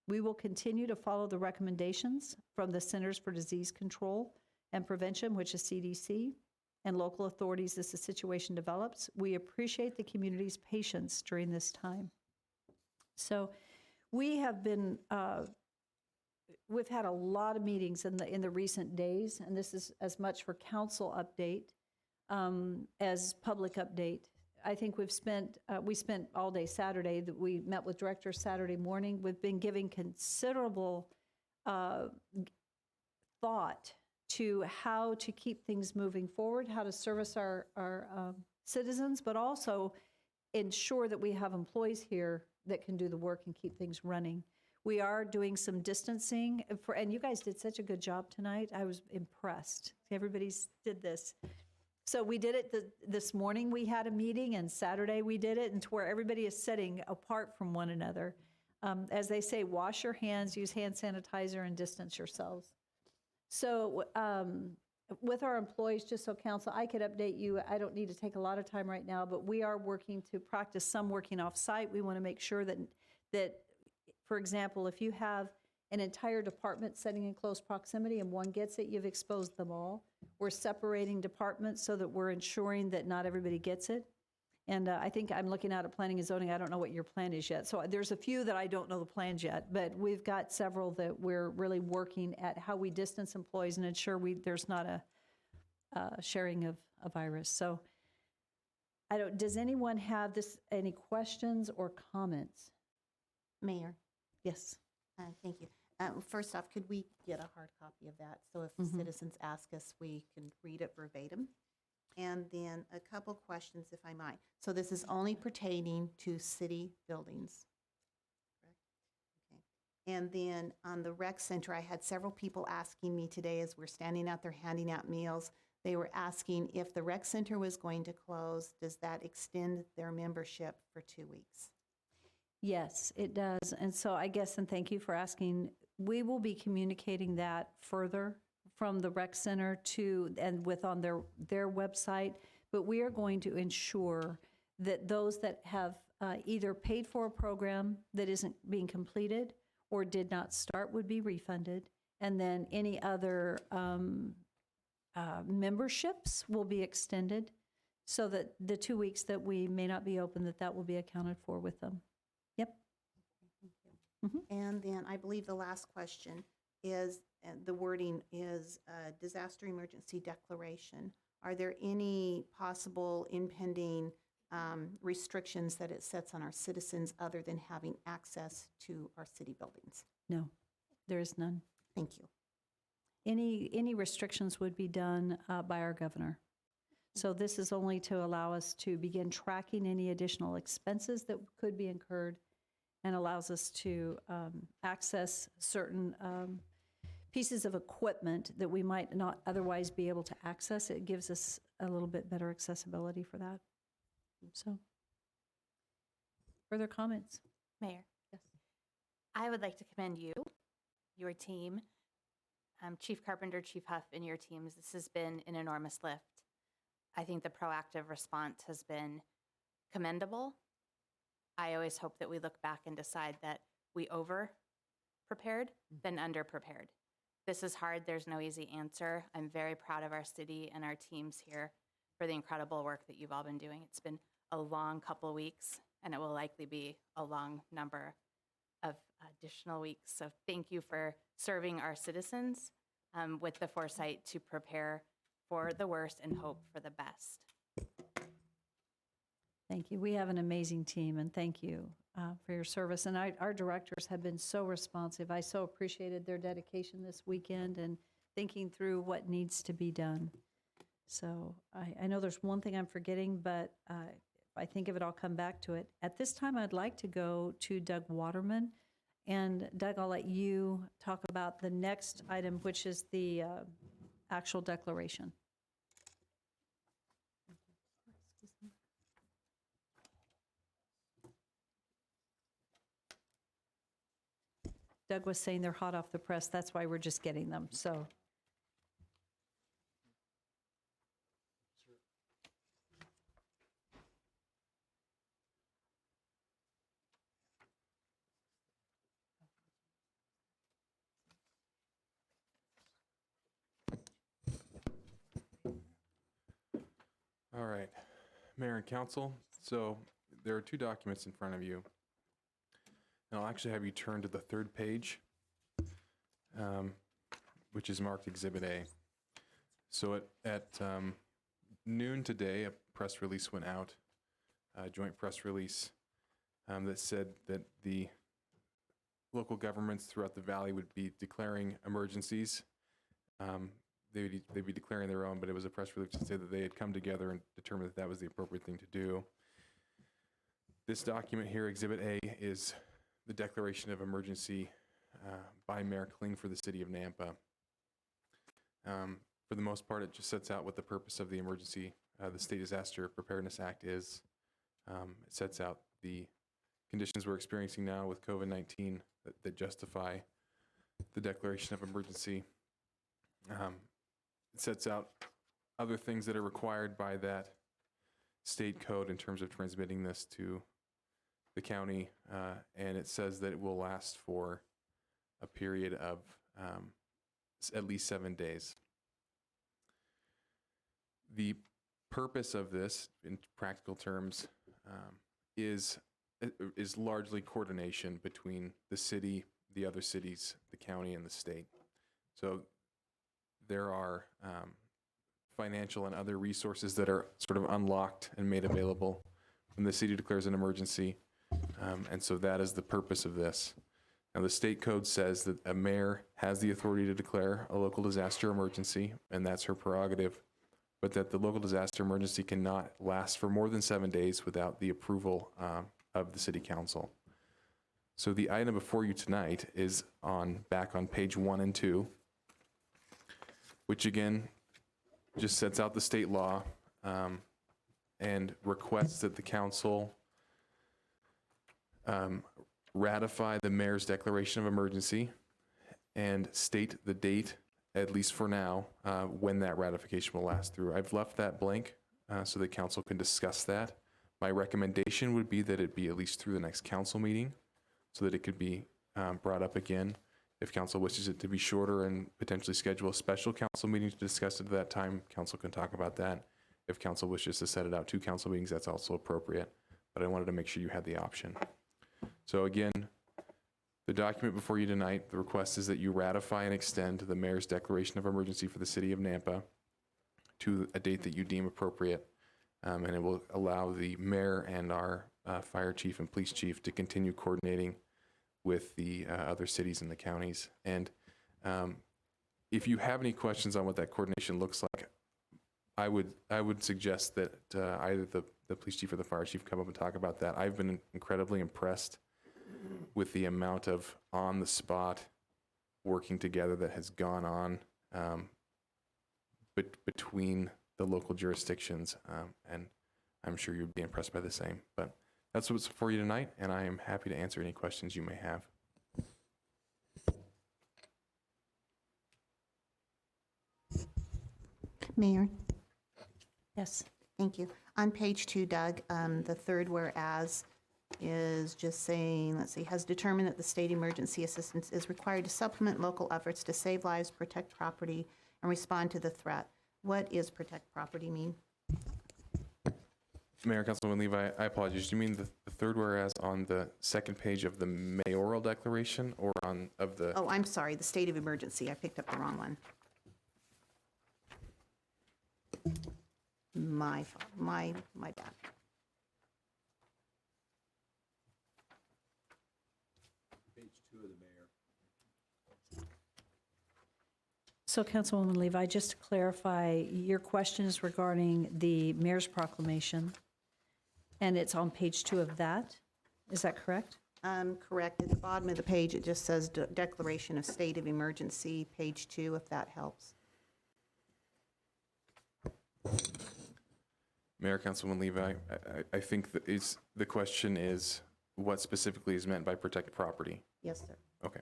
We will continue to follow the recommendations from the Centers for Disease Control and Prevention, which is CDC, and local authorities as the situation develops. We appreciate the community's patience during this time. So we have been we've had a lot of meetings in the recent days, and this is as much for council update as public update. I think we spent all day Saturday. That we met with directors Saturday morning. We've been giving considerable thought to how to keep things moving forward, how to service our citizens, but also ensure that we have employees here that can do the work and keep things running. We are doing some distancing, and you guys did such a good job tonight. I was impressed. Everybody's did this. So we did it this morning. We had a meeting, and Saturday we did it, and to where everybody is sitting apart from one another. As they say, wash your hands, use hand sanitizer, and distance yourselves. So with our employees, just so council, I could update you. I don't need to take a lot of time right now, but we are working to practice some working off-site. We want to make sure that, for example, if you have an entire department sitting in close proximity and one gets it, you've exposed them all. We're separating departments so that we're ensuring that not everybody gets it. And I think I'm looking out at planning and zoning. I don't know what your plan is yet. So there's a few that I don't know the plans yet, but we've got several that we're really working at how we distance employees and ensure there's not a sharing of a virus. So does anyone have any questions or comments? Mayor, Yes. thank you. First off, could we get a hard copy of that? So if citizens ask us, we can read it verbatim. And then a couple questions, if I might. So this is only pertaining to city buildings, correct? Okay. And then on the rec center, I had several people asking me today as we're standing out there handing out meals. They were asking if the rec center was going to close, does that extend their membership for 2 weeks? Yes, it does. And so I guess, and thank you for asking, we will be communicating that further from the rec center and on their website, but we are going to ensure that those that have either paid for a program that isn't being completed or did not start would be refunded, and then any other memberships will be extended so that the 2 weeks that we may not be open, that will be accounted for with them. Yep. And then I believe the last question is, the wording is disaster emergency declaration. Are there any possible impending restrictions that it sets on our citizens other than having access to our city buildings? No, there is none. Thank you. Any restrictions would be done by our governor. So this is only to allow us to begin tracking any additional expenses that could be incurred, and allows us to access certain pieces of equipment that we might not otherwise be able to access. It gives us a little bit better accessibility for that. So, further comments? Mayor. Yes. I would like to commend you, your team, Chief Carpenter, Chief Huff, and your teams. This has been an enormous lift. I think the proactive response has been commendable. I always hope that we look back and decide that we over-prepared than under-prepared. This is hard. There's no easy answer. I'm very proud of our city and our teams here for the incredible work that you've all been doing. It's been a long couple weeks, and it will likely be a long number of additional weeks. So thank you for serving our citizens with the foresight to prepare for the worst and hope for the best. Thank you. We have an amazing team, and thank you for your service. And our directors have been so responsive. I so appreciated their dedication this weekend and thinking through what needs to be done. So I know there's one thing I'm forgetting, but if I think of it, I'll come back to it. At this time, I'd like to go to Doug Waterman. And Doug, I'll let you talk about the next item, which is the actual declaration. Doug was saying they're hot off the press. That's why we're just getting them. So. All right, Mayor and Council. So there are two documents in front of you. And I'll actually have you turn to the third page, which is marked Exhibit A. So at noon today, a press release went out, a joint press release that said that the local governments throughout the valley would be declaring emergencies. They'd be declaring their own, but it was a press release to say that they had come together and determined that that was the appropriate thing to do. This document here, Exhibit A, is the declaration of emergency by Mayor Kling for the city of Nampa. For the most part, it just sets out what the purpose of the emergency, the State Disaster Preparedness Act is. It sets out the conditions we're experiencing now with COVID-19 that justify the declaration of emergency. It sets out other things that are required by that state code in terms of transmitting this to the county, and it says that it will last for a period of at least 7 days. The purpose of this, in practical terms, is largely coordination between the city, the other cities, the county, and the state. So there are financial and other resources that are sort of unlocked and made available when the city declares an emergency. And so that is the purpose of this. Now, the state code says that a mayor has the authority to declare a local disaster emergency, and that's her prerogative, but that the local disaster emergency cannot last for more than 7 days without the approval of the city council. So the item before you tonight is back on page 1 and 2, which again just sets out the state law and requests that the council ratify the mayor's declaration of emergency and state the date, at least for now, when that ratification will last through. I've left that blank so the council can discuss that. My recommendation would be that it be at least through the next council meeting so that it could be brought up again. If council wishes it to be shorter and potentially schedule a special council meeting to discuss it at that time, council can talk about that. If council wishes to set it out 2 council meetings, that's also appropriate. But I wanted to make sure you had the option. So again, the document before you tonight, the request is that you ratify and extend the mayor's declaration of emergency for the city of Nampa to a date that you deem appropriate. And it will allow the mayor and our fire chief and police chief to continue coordinating with the other cities and the counties. And if you have any questions on what that coordination looks like, I would suggest that either the police chief or the fire chief come up and talk about that. I've been incredibly impressed with the amount of on-the-spot working together that has gone on between the local jurisdictions, and I'm sure you'd be impressed by the same. But that's what's for you tonight, and I am happy to answer any questions you may have. Mayor? Yes. Thank you. On page 2, Doug, the third whereas is just saying, let's see, has determined that the state emergency assistance is required to supplement local efforts to save lives, protect property, and respond to the threat. What is protect property mean? Mayor, Councilman Levi, I apologize. Do you mean the third whereas on the second page of the mayoral declaration, or of the? Oh, I'm sorry, the state of emergency. I picked up the wrong one. My fault. My bad. So Councilwoman Levi, just to clarify, your question is regarding the mayor's proclamation, and it's on page 2 of that. Is that correct? Correct. At the bottom of the page, it just says Declaration of State of Emergency, page 2, if that helps. Mayor, Councilman Levi, I think that the question is what specifically is meant by protect property. Yes, sir. Okay.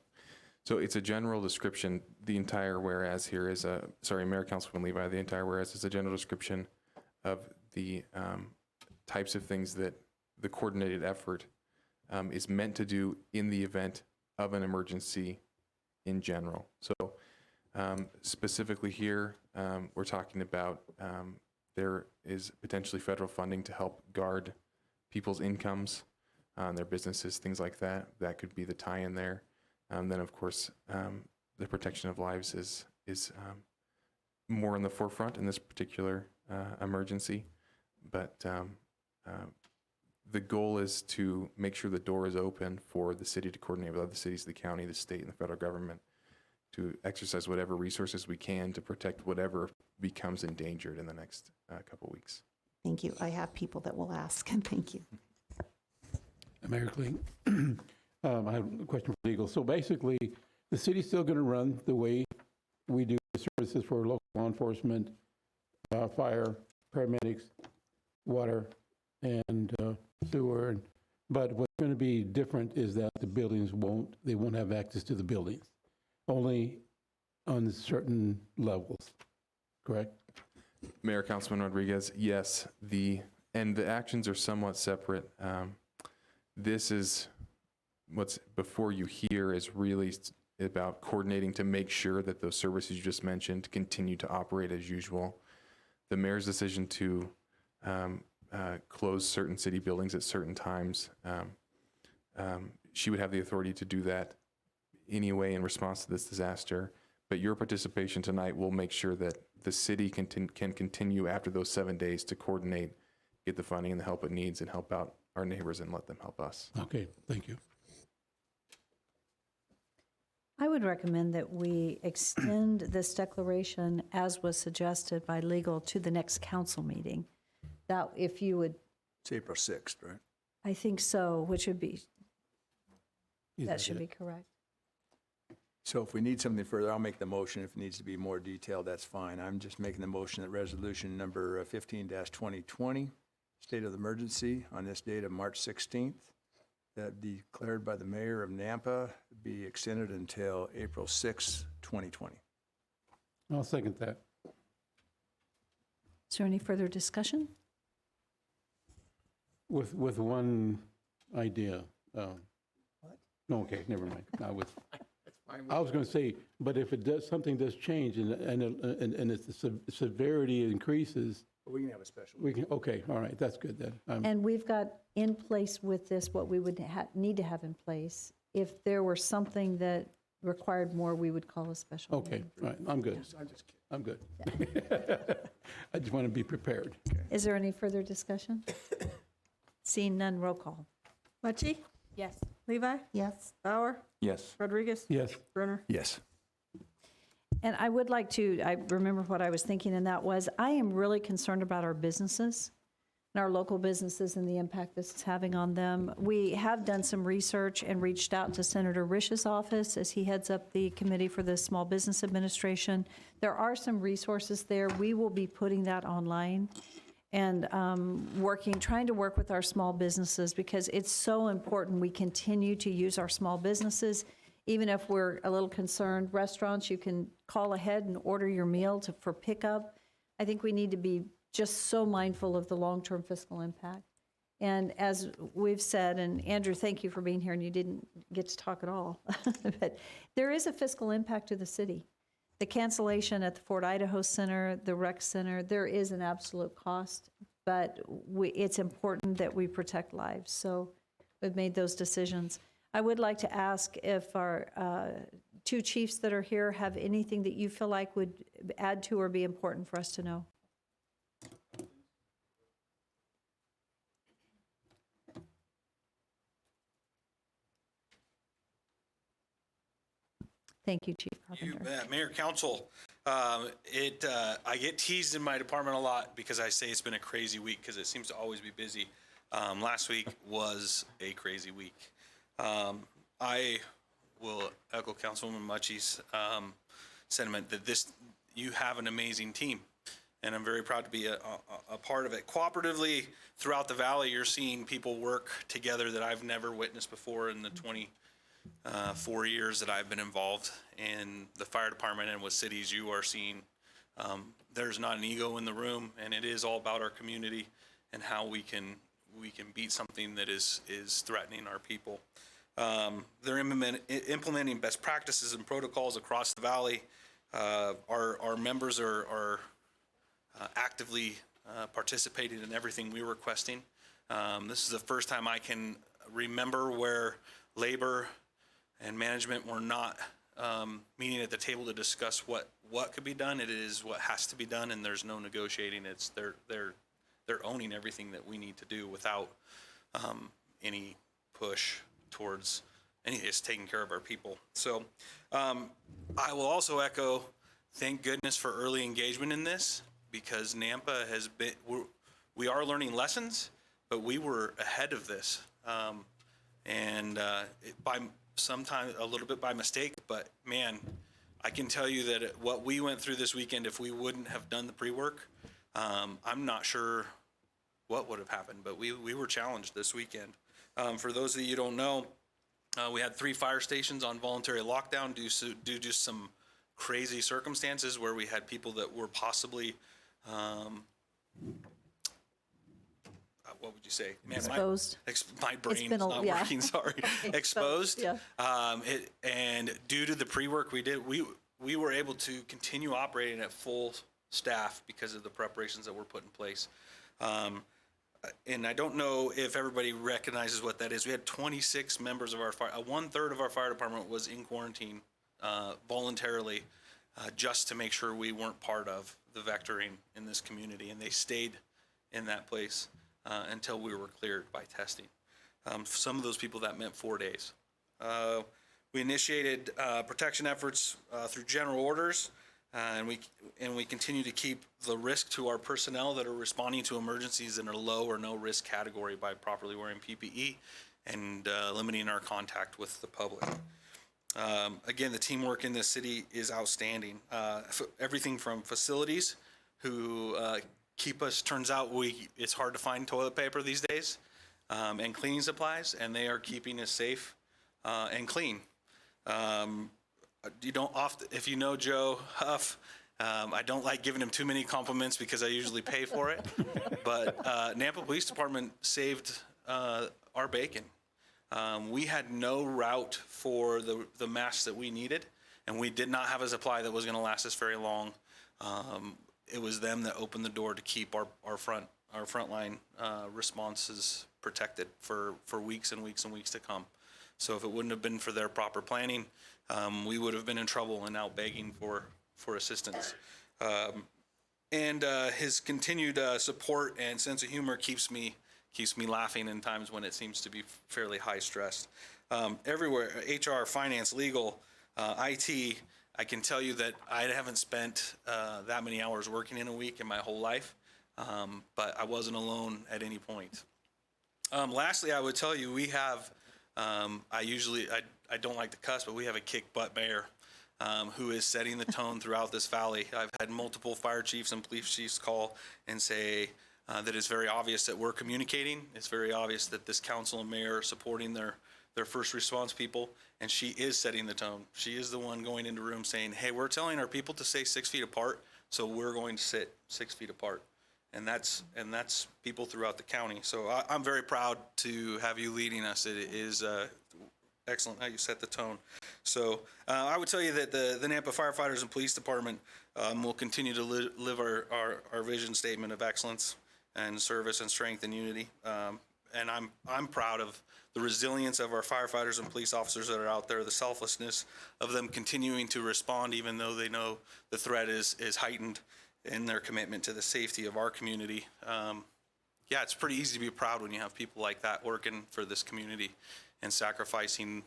So it's a general description. The entire whereas here is Mayor, Councilman Levi, the entire whereas is a general description of the types of things that the coordinated effort is meant to do in the event of an emergency in general. So specifically here, we're talking about there is potentially federal funding to help guard people's incomes, their businesses, things like that. That could be the tie-in there. Then, of course, the protection of lives is more in the forefront in this particular emergency. But the goal is to make sure the door is open for the city to coordinate with other cities, the county, the state, and the federal government to exercise whatever resources we can to protect whatever becomes endangered in the next couple weeks. Thank you. I have people that will ask, and thank you. Mayor Kling, I have a question for legal. So basically, the city's still going to run the way we do the services for local law enforcement, fire, paramedics, water, and sewer. But what's going to be different is that the buildings won't have access to the buildings, only on certain levels, correct? Mayor, Councilman Rodriguez, yes, the actions are somewhat separate. This is what's before you here is really about coordinating to make sure that those services you just mentioned continue to operate as usual. The mayor's decision to close certain city buildings at certain times, she would have the authority to do that anyway in response to this disaster. But your participation tonight will make sure that the city can continue after those 7 days to coordinate, get the funding and the help it needs, and help out our neighbors and let them help us. Okay, thank you. I would recommend that we extend this declaration, as was suggested by legal, to the next council meeting. That if you would, It's April 6th, right? I think so, which would be, Is that should be correct. So if we need something further, I'll make the motion. If it needs to be more detailed, that's fine. I'm just making the motion that resolution number 15-2020, state of emergency on this date of March 16th, that declared by the mayor of Nampa, be extended until April 6, 2020. I'll second that. Is there any further discussion? With one idea. No, okay, never mind. I was going to say, but if it does, something does change and it's the severity increases, We can have a special. we can, okay, all right, that's good then. And we've got in place with this what we would need to have in place. If there were something that required more, we would call a special Okay, meeting. all right, I'm good. I'm good. I just want to be prepared. Is there any further discussion? Seeing none, roll call. Mucci, Yes. Levi, Yes. Bauer, Yes. Rodriguez, Yes, Brunner. Yes. And I would like to, I remember what I was thinking, and that was, I am really concerned about our businesses and our local businesses and the impact this is having on them. We have done some research and reached out to Senator Rish's office as he heads up the Committee for the Small Business Administration. There are some resources there. We will be putting that online and trying to work with our small businesses, because it's so important we continue to use our small businesses. Even if we're a little concerned, restaurants, you can call ahead and order your meal for pickup. I think we need to be just so mindful of the long-term fiscal impact. And as we've said, and Andrew, thank you for being here, and you didn't get to talk at all, but there is a fiscal impact to the city. The cancellation at the Fort Idaho Center, the rec center, there is an absolute cost, but it's important that we protect lives. So we've made those decisions. I would like to ask if our two chiefs that are here have anything that you feel like would add to or be important for us to know. Thank you, Chief You Carpenter. bet. Mayor, Council, I get teased in my department a lot because I say it's been a crazy week because it seems to always be busy. Last week was a crazy week. I will echo Councilwoman Mucci's sentiment that you have an amazing team, and I'm very proud to be a part of it. Cooperatively throughout the valley, you're seeing people work together that I've never witnessed before in the 24 years that I've been involved in the fire department and with cities. You are seeing there's not an ego in the room, and it is all about our community and how we can beat something that is threatening our people. They're implementing best practices and protocols across the valley. Our members are actively participating in everything we're requesting. This is the first time I can remember where labor and management were not meeting at the table to discuss what could be done. It is what has to be done, and there's no negotiating. It's they're owning everything that we need to do without any push towards it's taking care of our people. So I will also echo, thank goodness for early engagement in this, because Nampa has been, we are learning lessons, but we were ahead of this. and by sometimes a little bit by mistake, but man, I can tell you that what we went through this weekend, if we wouldn't have done the pre-work, I'm not sure what would have happened, but we were challenged this weekend. For those of you who don't know, we had 3 fire stations on voluntary lockdown due to some crazy circumstances where we had people that were possibly, what would you say? Man, Exposed. My brain's been not yeah. working, sorry. Exposed. Yeah. And due to the pre-work we did, we were able to continue operating at full staff because of the preparations that were put in place. And I don't know if everybody recognizes what that is. We had 26 members of our fire, 1/3 of our fire department was in quarantine voluntarily, just to make sure we weren't part of the vectoring in this community. And they stayed in that place until we were cleared by testing. Some of those people, that meant 4 days. We initiated protection efforts through general orders, and we continue to keep the risk to our personnel that are responding to emergencies in a low or no risk category by properly wearing PPE and limiting our contact with the public. Again, the teamwork in this city is outstanding. Everything from facilities who keep us, turns out it's hard to find toilet paper these days, and cleaning supplies, and they are keeping us safe and clean. You don't often, if you know Joe Huff, I don't like giving him too many compliments because I usually pay for it, but Nampa Police Department saved our bacon. We had no route for the masks that we needed, and we did not have a supply that was going to last us very long. It was them that opened the door to keep our frontline responses protected for weeks and weeks and weeks to come. So if it wouldn't have been for their proper planning, we would have been in trouble and out begging for assistance. And his continued support and sense of humor keeps me laughing in times when it seems to be fairly high stressed. Everywhere, HR, finance, legal, IT, I can tell you that I haven't spent that many hours working in a week in my whole life, but I wasn't alone at any point. Lastly, I would tell you we have, I don't like to cuss, but we have a kick butt mayor who is setting the tone throughout this valley. I've had multiple fire chiefs and police chiefs call and say that it's very obvious that we're communicating. It's very obvious that this council and mayor are supporting their first response people, and she is setting the tone. She is the one going into rooms saying, hey, we're telling our people to stay 6 feet apart, so we're going to sit 6 feet apart. And that's people throughout the county. So I'm very proud to have you leading us. It is excellent how you set the tone. So I would tell you that the Nampa Firefighters and Police Department will continue to live our vision statement of excellence and service and strength and unity. And I'm proud of the resilience of our firefighters and police officers that are out there, the selflessness of them continuing to respond even though they know the threat is heightened, in their commitment to the safety of our community. Yeah, it's pretty easy to be proud when you have people like that working for this community and sacrificing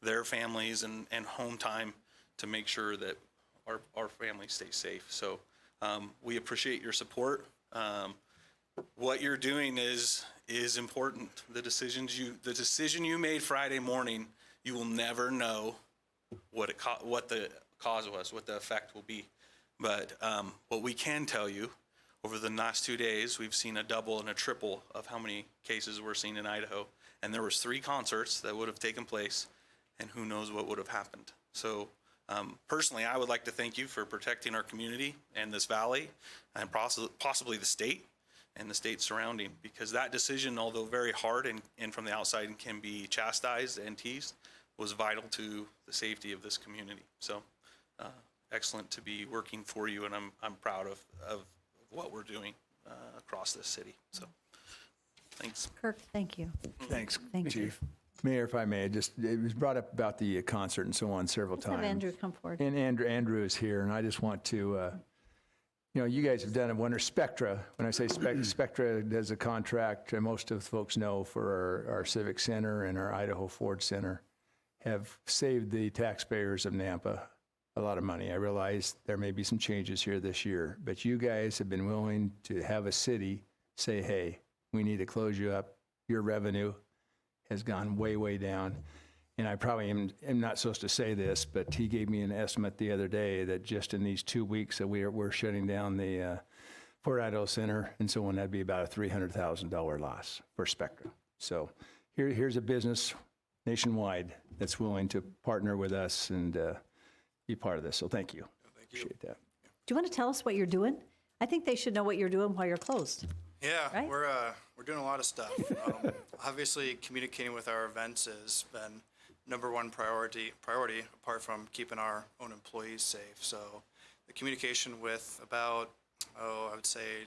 their families and home time to make sure that our families stay safe. So we appreciate your support. What you're doing is important. The decision you made Friday morning, you will never know what the cause was, what the effect will be. But what we can tell you, over the last 2 days, we've seen a double and a triple of how many cases we're seeing in Idaho. And there was 3 concerts that would have taken place, and who knows what would have happened. So personally, I would like to thank you for protecting our community and this valley, and possibly the state and the state surrounding, because that decision, although very hard and from the outside can be chastised and teased, was vital to the safety of this community. So excellent to be working for you, and I'm proud of what we're doing across this city. So thanks. Kirk, thank you. Thanks, Thank you. Chief. Mayor, if I may, it was brought up about the concert and so on several Let's times. have Andrew come forward. And Andrew is here, and I just want to, you guys have done a wonder. Spectra, when I say Spectra does a contract, most of the folks know, for our Civic Center and our Idaho Ford Center, have saved the taxpayers of Nampa a lot of money. I realize there may be some changes here this year, but you guys have been willing to have a city say, hey, we need to close you up, your revenue, has gone way, way down. And I probably am not supposed to say this, but he gave me an estimate the other day that just in these 2 weeks that we're shutting down the Fort Idaho Center and so on, that'd be about a $300,000 loss for Spectra. So here's a business nationwide that's willing to partner with us and be part of this. So thank you. Appreciate that. Do you want to tell us what you're doing? I think they should know what you're doing while you're closed. Yeah, Right? we're doing a lot of stuff. Obviously, communicating with our events has been number one priority apart from keeping our own employees safe. So the communication with about, I would say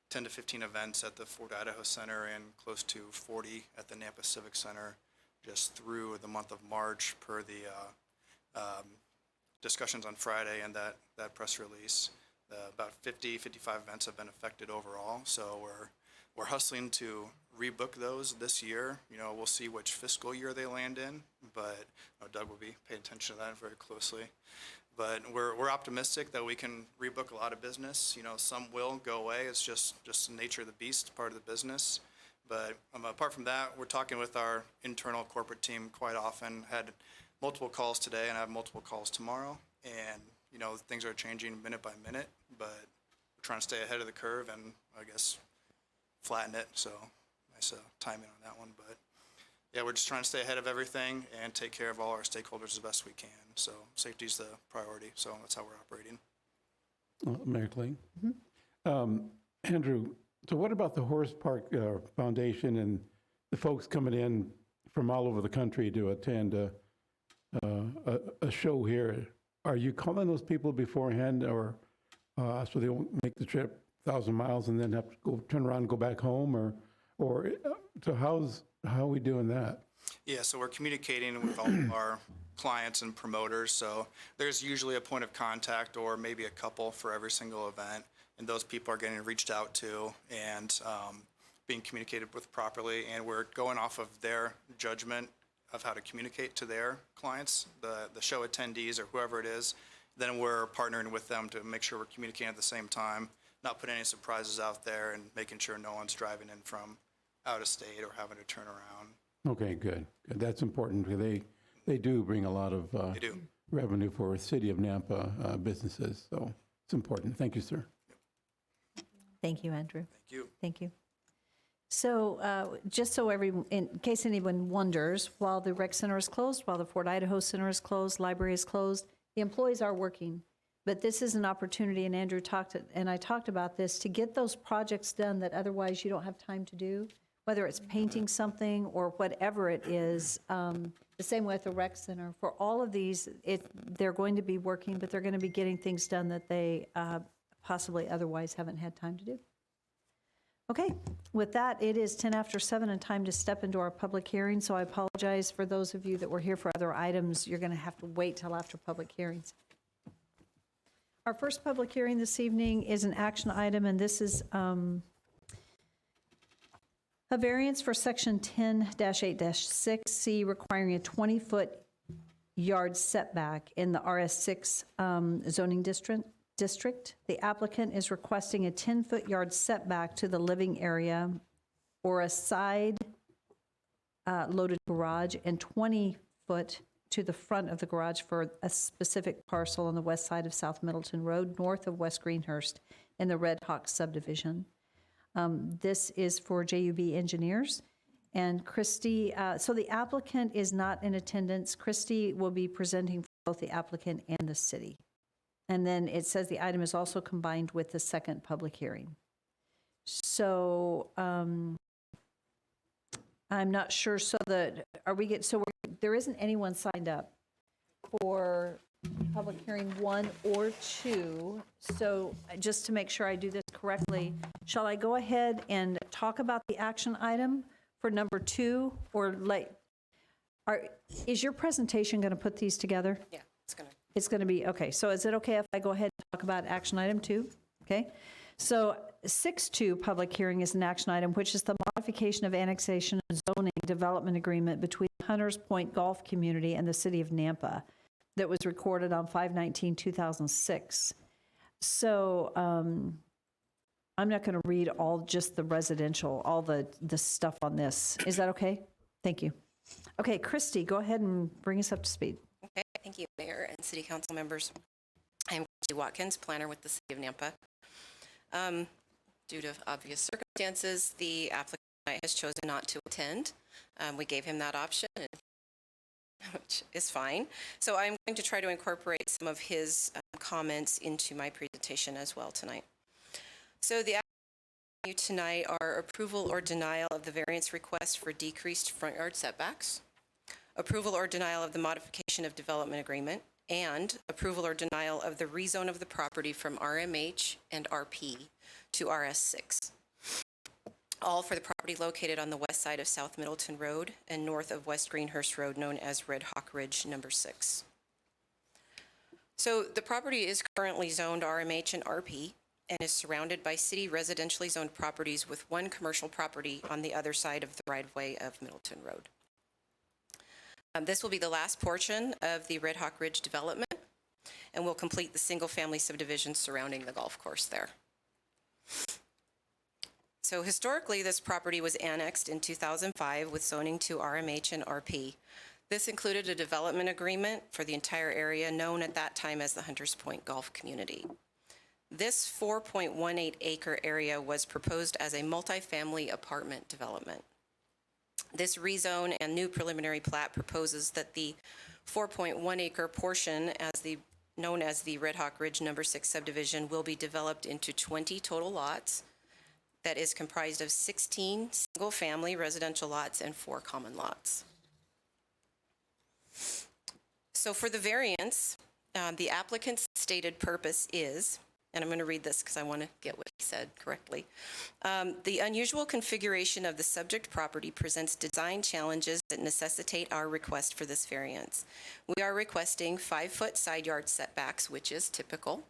10 to 15 events at the Fort Idaho Center and close to 40 at the Nampa Civic Center just through the month of March per the discussions on Friday and that press release. About 55 events have been affected overall. So we're hustling to rebook those this year. You know, we'll see which fiscal year they land in, but Doug will be paying attention to that very closely. But we're optimistic that we can rebook a lot of business. You know, some will go away. It's just the nature of the beast, part of the business. But apart from that, we're talking with our internal corporate team quite often. Had multiple calls today and I have multiple calls tomorrow. And, you know, things are changing minute by minute, but we're trying to stay ahead of the curve and I guess flatten it. So nice timing on that one. But yeah, we're just trying to stay ahead of everything and take care of all our stakeholders as best we can. So safety's the priority. So that's how we're operating. Mayor Kling? Andrew, so what about the Horace Park Foundation and the folks coming in from all over the country to attend a show here? Are you calling those people beforehand or so they won't make the trip 1,000 miles and then have to go turn around and go back home? Or so how are we doing that? Yeah, so we're communicating with all of our clients and promoters. So there's usually a point of contact or maybe a couple for every single event. And those people are getting reached out to and being communicated with properly. And we're going off of their judgment of how to communicate to their clients, the show attendees or whoever it is. Then we're partnering with them to make sure we're communicating at the same time, not putting any surprises out there and making sure no one's driving in from out of state or having to turn around. Okay, good. That's important because they do bring a lot of revenue for City of Nampa businesses. So it's important. Thank you, sir. Thank you, Andrew. Thank you. Thank you. So just so in case anyone wonders, while the rec center is closed, while the Fort Idaho Center is closed, library is closed, the employees are working. But this is an opportunity, and Andrew I talked about this, to get those projects done that otherwise you don't have time to do, whether it's painting something or whatever it is. The same way at the rec center. For all of these, they're going to be working, but they're going to be getting things done that they possibly otherwise haven't had time to do. Okay, with that, it is 10 after 7 and time to step into our public hearing. So I apologize for those of you that were here for other items. You're going to have to wait till after public hearings. Our first public hearing this evening is an action item, and this is a variance for section 10-8-6C requiring a 20-foot yard setback in the RS6 zoning district. The applicant is requesting a 10-foot yard setback to the living area or a side loaded garage and 20 foot to the front of the garage for a specific parcel on the west side of South Middleton Road, north of West Greenhurst in the Red Hawk subdivision. This is for JUB Engineers. And Christy, so the applicant is not in attendance. Christy will be presenting for both the applicant and the city. And then it says the item is also combined with the second public hearing. So I'm not sure. So there isn't anyone signed up for public hearing 1 or 2. So just to make sure I do this correctly, shall I go ahead and talk about the action item for number 2 or is your presentation going to put these together? Yeah, it's going to. It's going to be, okay, so is it okay if I go ahead and talk about action item 2? Okay, so 6.2 public hearing is an action item, which is the modification of annexation and zoning development agreement between Hunters Point Golf Community and the city of Nampa that was recorded on 5/19/2006. So I'm not going to read just the residential, all the stuff on this. Is that okay? Thank you. Okay, Christy, go ahead and bring us up to speed. Okay, thank you, Mayor and City Council members. I'm Christy Watkins, planner with the City of Nampa. Due to obvious circumstances, the applicant has chosen not to attend. We gave him that option, which is fine. So I'm going to try to incorporate some of his comments into my presentation as well tonight. So the you tonight are approval or denial of the variance request for decreased front yard setbacks, approval or denial of the modification of development agreement, and approval or denial of the rezone of the property from RMH and RP to RS6. All for the property located on the west side of South Middleton Road and north of West Greenhurst Road, known as Red Hawk Ridge number 6. So the property is currently zoned RMH and RP and is surrounded by city residentially zoned properties with one commercial property on the other side of the right-of-way of Middleton Road. This will be the last portion of the Red Hawk Ridge development and will complete the single-family subdivision surrounding the golf course there. So historically, this property was annexed in 2005 with zoning to RMH and RP. This included a development agreement for the entire area known at that time as the Hunters Point Golf Community. This 4.18 acre area was proposed as a multifamily apartment development. This rezone and new preliminary plat proposes that the 4.1 acre portion known as the Red Hawk Ridge number 6 subdivision will be developed into 20 total lots that is comprised of 16 single-family residential lots and 4 common lots. So for the variance, the applicant's stated purpose is, and I'm going to read this because I want to get what he said correctly. The unusual configuration of the subject property presents design challenges that necessitate our request for this variance. We are requesting 5-foot side yard setbacks, which is typical,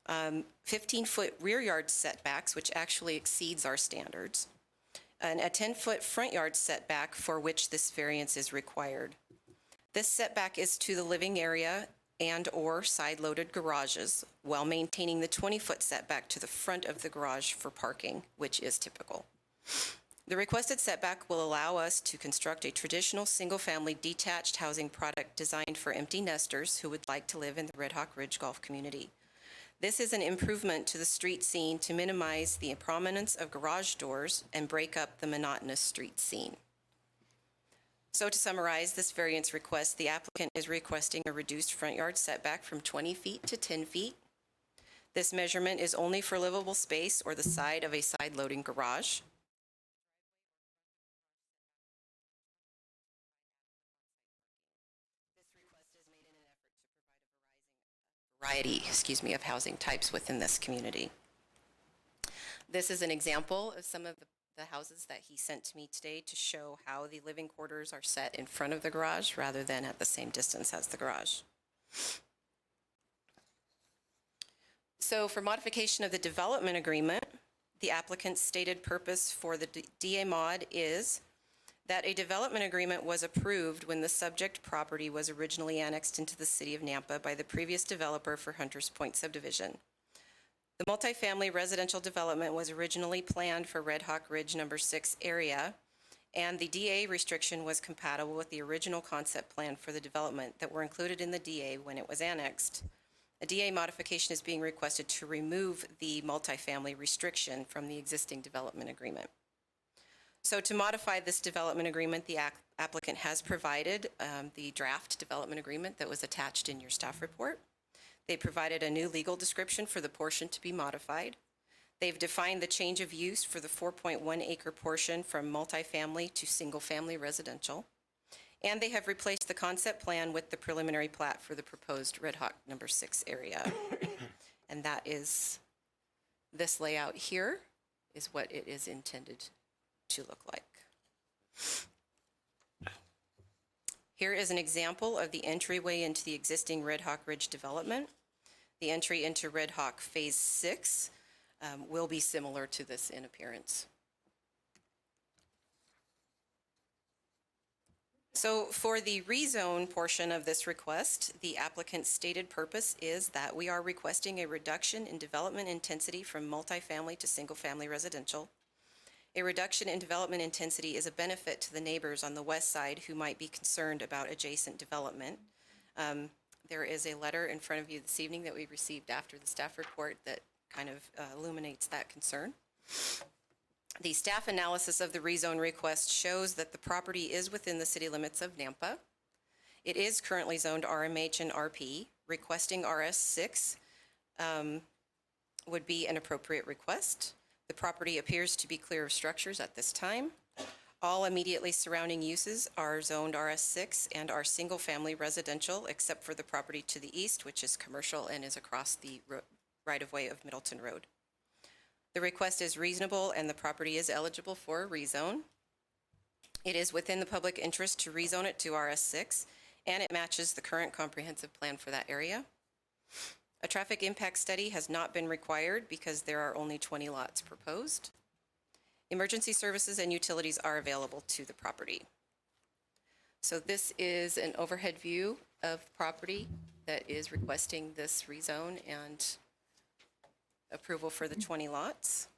15-foot rear yard setbacks, which actually exceeds our standards, and a 10-foot front yard setback for which this variance is required. This setback is to the living area and/or side-loaded garages while maintaining the 20-foot setback to the front of the garage for parking, which is typical. The requested setback will allow us to construct a traditional single-family detached housing product designed for empty nesters who would like to live in the Red Hawk Ridge Golf Community. This is an improvement to the street scene to minimize the prominence of garage doors and break up the monotonous street scene. So to summarize this variance request, the applicant is requesting a reduced front yard setback from 20 feet to 10 feet. This measurement is only for livable space or the side of a side-loading garage. This request is made in an effort to provide a variety, of housing types within this community. This is an example of some of the houses that he sent to me today to show how the living quarters are set in front of the garage rather than at the same distance as the garage. So for modification of the development agreement, the applicant's stated purpose for the DA mod is that a development agreement was approved when the subject property was originally annexed into the city of Nampa by the previous developer for Hunters Point subdivision. The multifamily residential development was originally planned for Red Hawk Ridge number 6 area, and the DA restriction was compatible with the original concept plan for the development that were included in the DA when it was annexed. A DA modification is being requested to remove the multifamily restriction from the existing development agreement. So to modify this development agreement, the applicant has provided the draft development agreement that was attached in your staff report. They provided a new legal description for the portion to be modified. They've defined the change of use for the 4.1 acre portion from multifamily to single-family residential. And they have replaced the concept plan with the preliminary plat for the proposed Red Hawk number 6 area. And that is, this layout here is what it is intended to look like. Here is an example of the entryway into the existing Red Hawk Ridge development. The entry into Red Hawk Phase 6 will be similar to this in appearance. So for the rezone portion of this request, the applicant's stated purpose is that we are requesting a reduction in development intensity from multifamily to single-family residential, A reduction in development intensity is a benefit to the neighbors on the west side who might be concerned about adjacent development. There is a letter in front of you this evening that we received after the staff report that kind of illuminates that concern. The staff analysis of the rezone request shows that the property is within the city limits of Nampa. It is currently zoned RMH and RP. Requesting RS6 would be an appropriate request. The property appears to be clear of structures at this time. All immediately surrounding uses are zoned RS6 and are single-family residential, except for the property to the east, which is commercial and is across the right-of-way of Middleton Road. The request is reasonable and the property is eligible for a rezone. It is within the public interest to rezone it to RS6, and it matches the current comprehensive plan for that area. A traffic impact study has not been required because there are only 20 lots proposed. Emergency services and utilities are available to the property. So this is an overhead view of property that is requesting this rezone and approval for the 20 lots.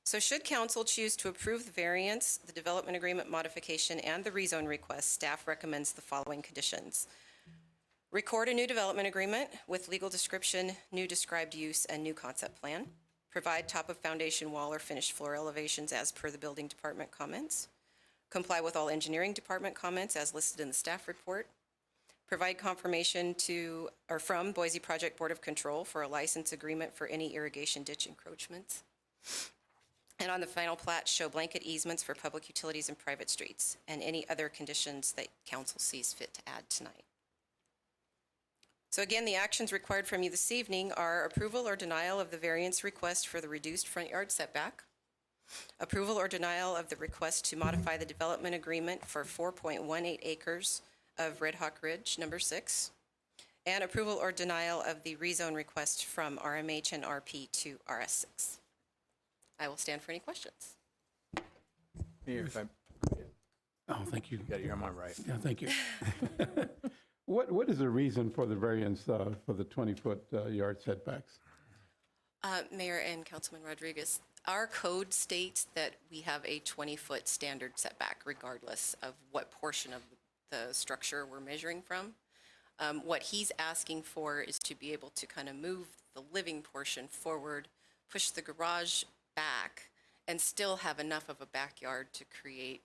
So should council choose to approve the variance, the development agreement modification, and the rezone request, staff recommends the following conditions. Record a new development agreement with legal description, new described use, and new concept plan. Provide top of foundation wall or finished floor elevations as per the building department comments. Comply with all engineering department comments as listed in the staff report. Provide confirmation to or from Boise Project Board of Control for a license agreement for any irrigation ditch encroachments. And on the final plat, show blanket easements for public utilities and private streets and any other conditions that council sees fit to add tonight. So again, the actions required from you this evening are approval or denial of the variance request for the reduced front yard setback, approval or denial of the request to modify the development agreement for 4.18 acres of Red Hawk Ridge number 6, and approval or denial of the rezone request from RMH and RP to RS6. I will stand for any questions. Mayor, if I'm, Oh, thank you. yeah, you're on my right. Yeah, thank you. What is the reason for the variance for the 20-foot yard setbacks? Mayor and Councilman Rodriguez, our code states that we have a 20-foot standard setback regardless of what portion of the structure we're measuring from. What he's asking for is to be able to kind of move the living portion forward, push the garage back, and still have enough of a backyard to create,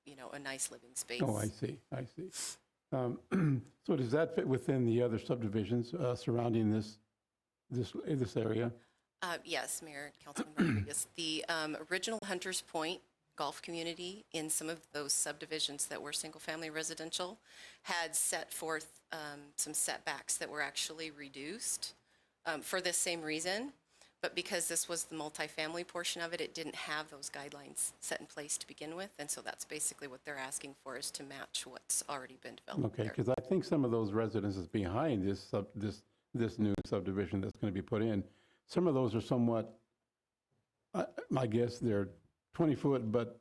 you know, a nice living space. Oh, I see. So does that fit within the other subdivisions surrounding this area? Yes, Mayor, Councilman Rodriguez. The original Hunters Point golf community in some of those subdivisions that were single-family residential had set forth some setbacks that were actually reduced for this same reason. But because this was the multifamily portion of it, it didn't have those guidelines set in place to begin with. And so that's basically what they're asking for, is to match what's already been developed Okay, there. because I think some of those residences behind this new subdivision that's going to be put in, some of those are somewhat, I guess they're 20-foot, but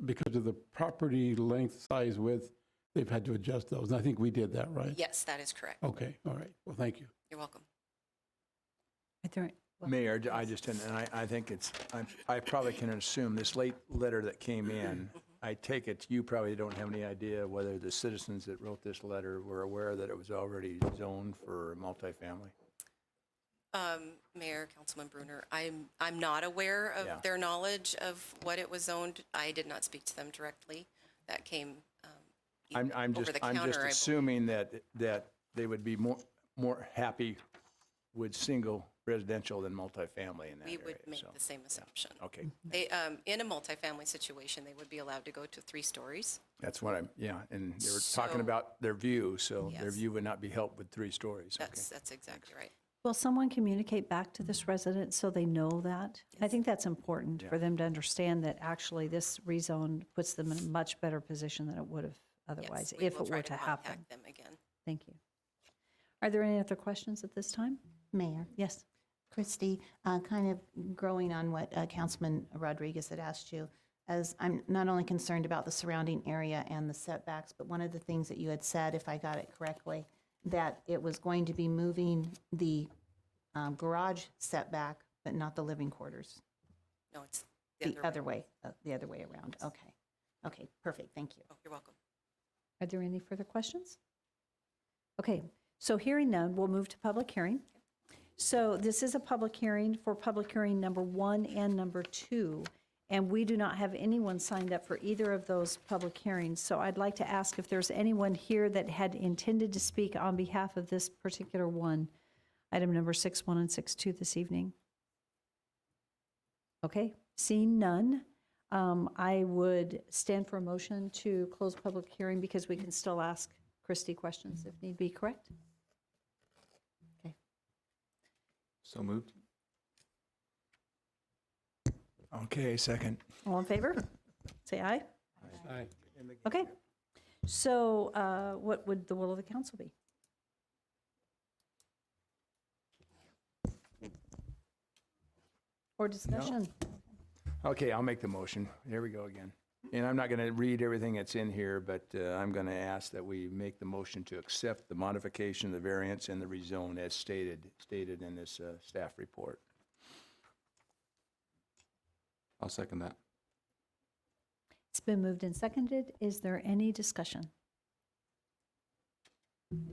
because of the property length, size, width, they've had to adjust those. And I think we did that, right? Yes, that is correct. Okay, all right. Well, thank you. You're welcome. Mayor, I just, and I think it's, I probably can assume this late letter that came in, I take it you probably don't have any idea whether the citizens that wrote this letter were aware that it was already zoned for multifamily? Mayor, Councilman Bruner, I'm not aware of their knowledge of what it was zoned. I did not speak to them directly. That came I'm over the just counter. assuming that they would be more happy with single residential than multifamily in that We area. would make so, the same assumption. Okay, They, in a multifamily situation, they would be allowed to go to 3 stories. that's what and they were talking So- about their view, so their Yes. view would not be helped with 3 stories. Okay. That's exactly right. Will someone communicate back to this resident so they know that? I think that's important for them to understand that actually this rezone puts them in a much better position than it would have otherwise, Yes, we if will it try were to contact happen. them again. Thank you. Are there any other questions at this time? Mayor. Yes. Christy, kind of growing on what Councilman Rodriguez had asked you, as I'm not only concerned about the surrounding area and the setbacks, but one of the things that you had said, if I got it correctly, that it was going to be moving the garage setback but not the living quarters. No, it's The other way around. Okay. Okay, perfect. Thank you. Oh, you're welcome. Are there any further questions? Okay, so hearing none, we'll move to public hearing. So this is a public hearing for public hearing number 1 and number 2, and we do not have anyone signed up for either of those public hearings. So I'd like to ask if there's anyone here that had intended to speak on behalf of this particular one, item number 6.1 and 6.2 this evening. Okay, seeing none, I would stand for a motion to close public hearing because we can still ask Christie questions if need be, correct? Okay. So moved. Okay, second. All in favor? Say aye. Aye. Okay. So what would the will of the council be? Or discussion? Okay, I'll make the motion. Here we go again. And I'm not going to read everything that's in here, but I'm going to ask that we make the motion to accept the modification, the variance, and the rezone as stated in this staff report. I'll second that. It's been moved and seconded. Is there any discussion?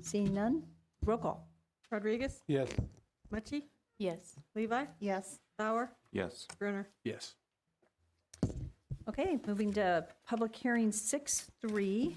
Seeing none, roll call. Rodriguez? Yes. Mucci? Yes. Levi? Yes. Bauer? Yes. Brunner? Yes. Okay, moving to public hearing 6.3.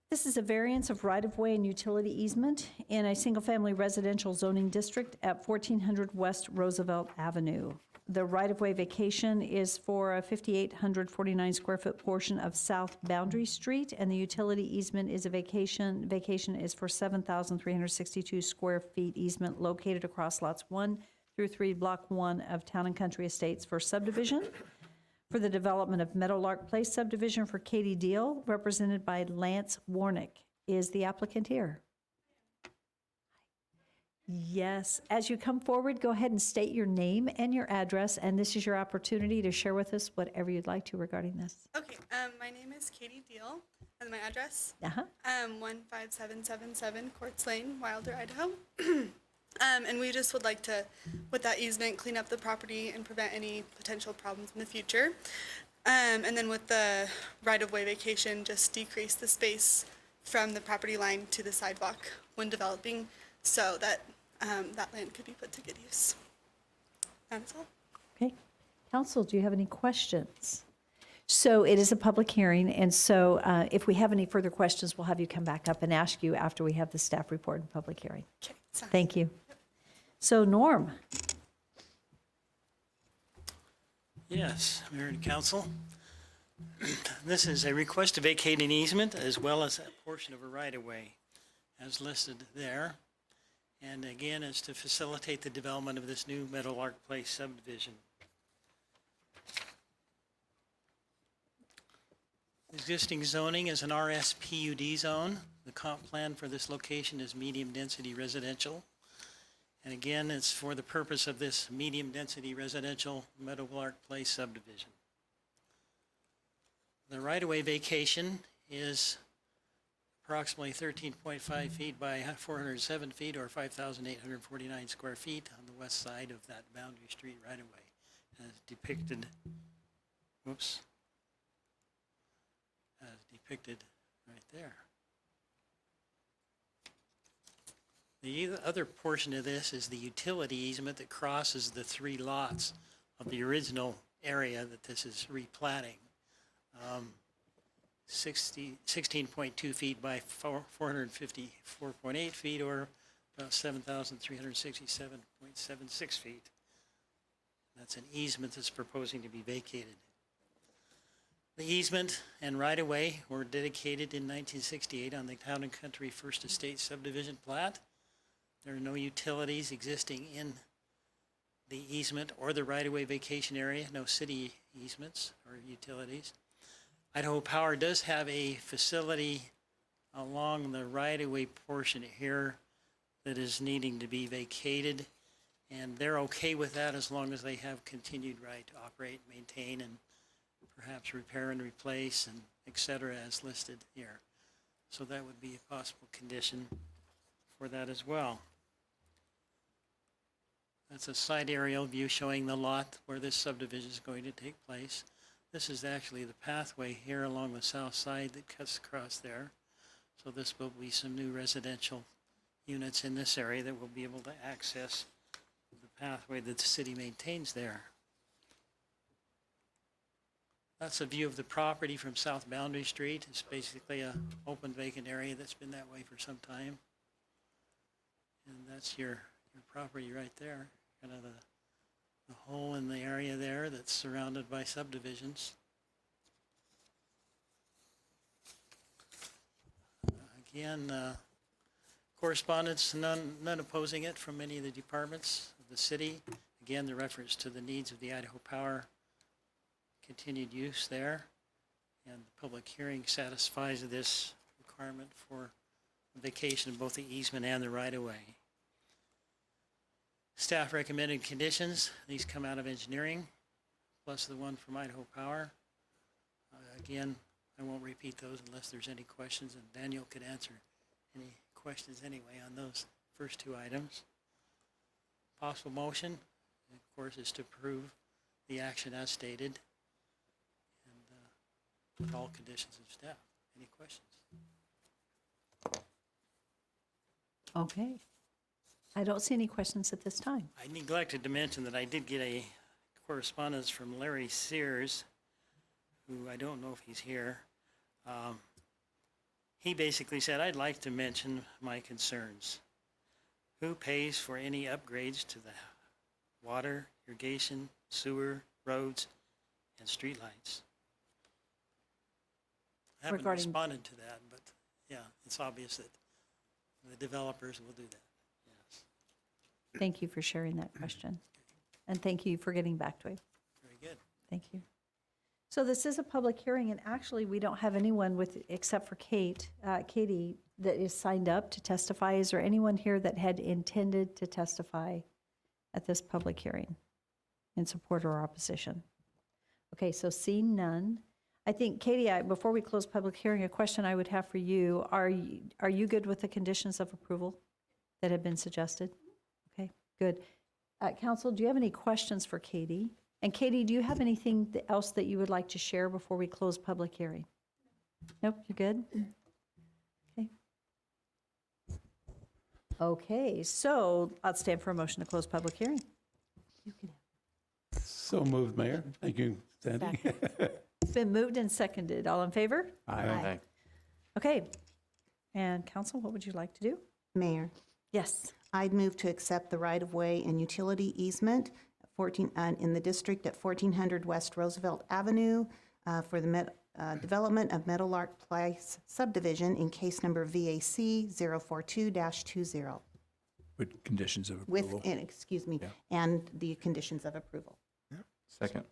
This is a variance of right-of-way and utility easement in a single-family residential zoning district at 1400 West Roosevelt Avenue. The right-of-way vacation is for a 5,849 square foot portion of South Boundary Street, and the utility easement is a vacation is for 7,362 square feet easement located across lots 1 through 3, Block 1 of Town and Country Estates for subdivision. For the development of Meadowlark Place subdivision for Katie Deal, represented by Lance Warnick. Is the applicant here? Yes. As you come forward, go ahead and state your name and your address, and this is your opportunity to share with us whatever you'd like to regarding this. Okay, my name is Katie Deal, and my address, Uh-huh. 15777 Courts Lane, Wilder, Idaho. And we just would like to, with that easement, clean up the property and prevent any potential problems in the future. And then with the right-of-way vacation, just decrease the space from the property line to the sidewalk when developing, so that that land could be put to good use. That's all. Okay. Council, do you have any questions? So it is a public hearing, and so if we have any further questions, we'll have you come back up and ask you after we have the staff report and public hearing. Okay, Thank you. So Norm. Yes, Mayor and Council. This is a request to vacate an easement as well as a portion of a right-of-way as listed there. And again, it's to facilitate the development of this new Meadowlark Place subdivision. Existing zoning is an RSPUD zone. The comp plan for this location is medium-density residential. And again, it's for the purpose of this medium-density residential Meadowlark Place subdivision. The right-of-way vacation is approximately 13.5 feet by 407 feet, or 5,849 square feet on the west side of that Boundary Street right-of-way, as depicted, whoops, as depicted right there. The other portion of this is the utility easement that crosses the 3 lots of the original area that this is replatting. 16.2 feet by 454.8 feet, or about 7,367.76 feet. That's an easement that's proposing to be vacated. The easement and right-of-way were dedicated in 1968 on the Town and Country First Estate subdivision plat. There are no utilities existing in the easement or the right-of-way vacation area, no city easements or utilities. Idaho Power does have a facility along the right-of-way portion here that is needing to be vacated, and they're okay with that as long as they have continued right to operate, maintain, and perhaps repair and replace, and et cetera, as listed here. So that would be a possible condition for that as well. That's a side aerial view showing the lot where this subdivision is going to take place. This is actually the pathway here along the south side that cuts across there. So this will be some new residential units in this area that will be able to access the pathway that the city maintains there. That's a view of the property from South Boundary Street. It's basically a open vacant area that's been that way for some time. And that's your property right there, kind of the hole in the area there that's surrounded by subdivisions. Again, correspondence, none opposing it from any of the departments of the city. Again, the reference to the needs of the Idaho Power continued use there. And the public hearing satisfies this requirement for vacation of both the easement and the right-of-way. Staff recommended conditions. These come out of engineering, plus the one from Idaho Power. Again, I won't repeat those unless there's any questions, and Daniel could answer any questions anyway on those first two items. Possible motion, of course, is to approve the action as stated, and with all conditions of staff. Any questions? Okay. I don't see any questions at this time. I neglected to mention that I did get a correspondence from Larry Sears, who I don't know if he's here. He basically said, I'd like to mention my concerns. Who pays for any upgrades to the water, irrigation, sewer, roads, and streetlights? I haven't Regarding- responded to that, but yeah, it's obvious that the developers will do that. Yes. Thank you for sharing that question. And thank you for getting back to him. Very good. Thank you. So this is a public hearing, and actually, we don't have anyone with, except for Katie, that is signed up to testify. Is there anyone here that had intended to testify at this public hearing in support or opposition? Okay, so seeing none. I think, Katie, before we close public hearing, a question I would have for you. Are you good with the conditions of approval that have been suggested? Okay, good. Council, do you have any questions for Katie? And Katie, do you have anything else that you would like to share before we close public hearing? Nope, you're good? Okay. Okay, so I'll stand for a motion to close public hearing. You can. So moved, Mayor. Thank you, Sandy. It's been moved and seconded. All in favor? Aye. Okay. And council, what would you like to do? Mayor, Yes. I'd move to accept the right-of-way and utility easement in the district at 1400 West Roosevelt Avenue for the development of Meadowlark Place subdivision in case number VAC 042-20. With conditions of With, approval. and, excuse me, and the conditions of approval. Second.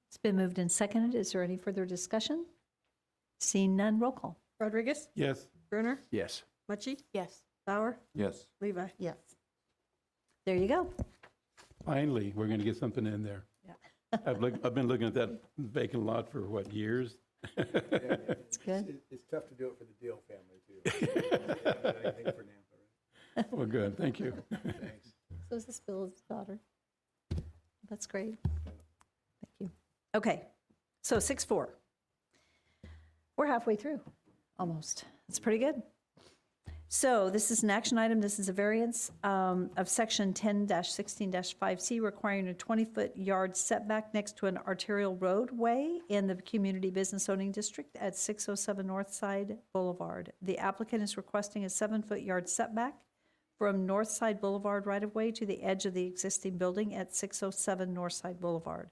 It's been moved and seconded. Is there any further discussion? Seeing none, roll call. Rodriguez? Yes. Brunner? Yes. Mucci? Yes. Bauer? Yes. Levi? Yes. There you go. Finally, we're going to get something in there. Yeah. I've been looking at that vacant lot for, what, years? It's good. It's tough to do it for the Deal family, too. Anything for Nampa, right? Well, good, thank you. Thanks. So is this Bill's daughter. That's great. Thank you. Okay, so 6-4. We're halfway through, almost. That's pretty good. So this is an action item. This is a variance of section 10-16-5C requiring a 20-foot yard setback next to an arterial roadway in the community business zoning district at 607 Northside Boulevard. The applicant is requesting a 7-foot yard setback from Northside Boulevard right-of-way to the edge of the existing building at 607 Northside Boulevard.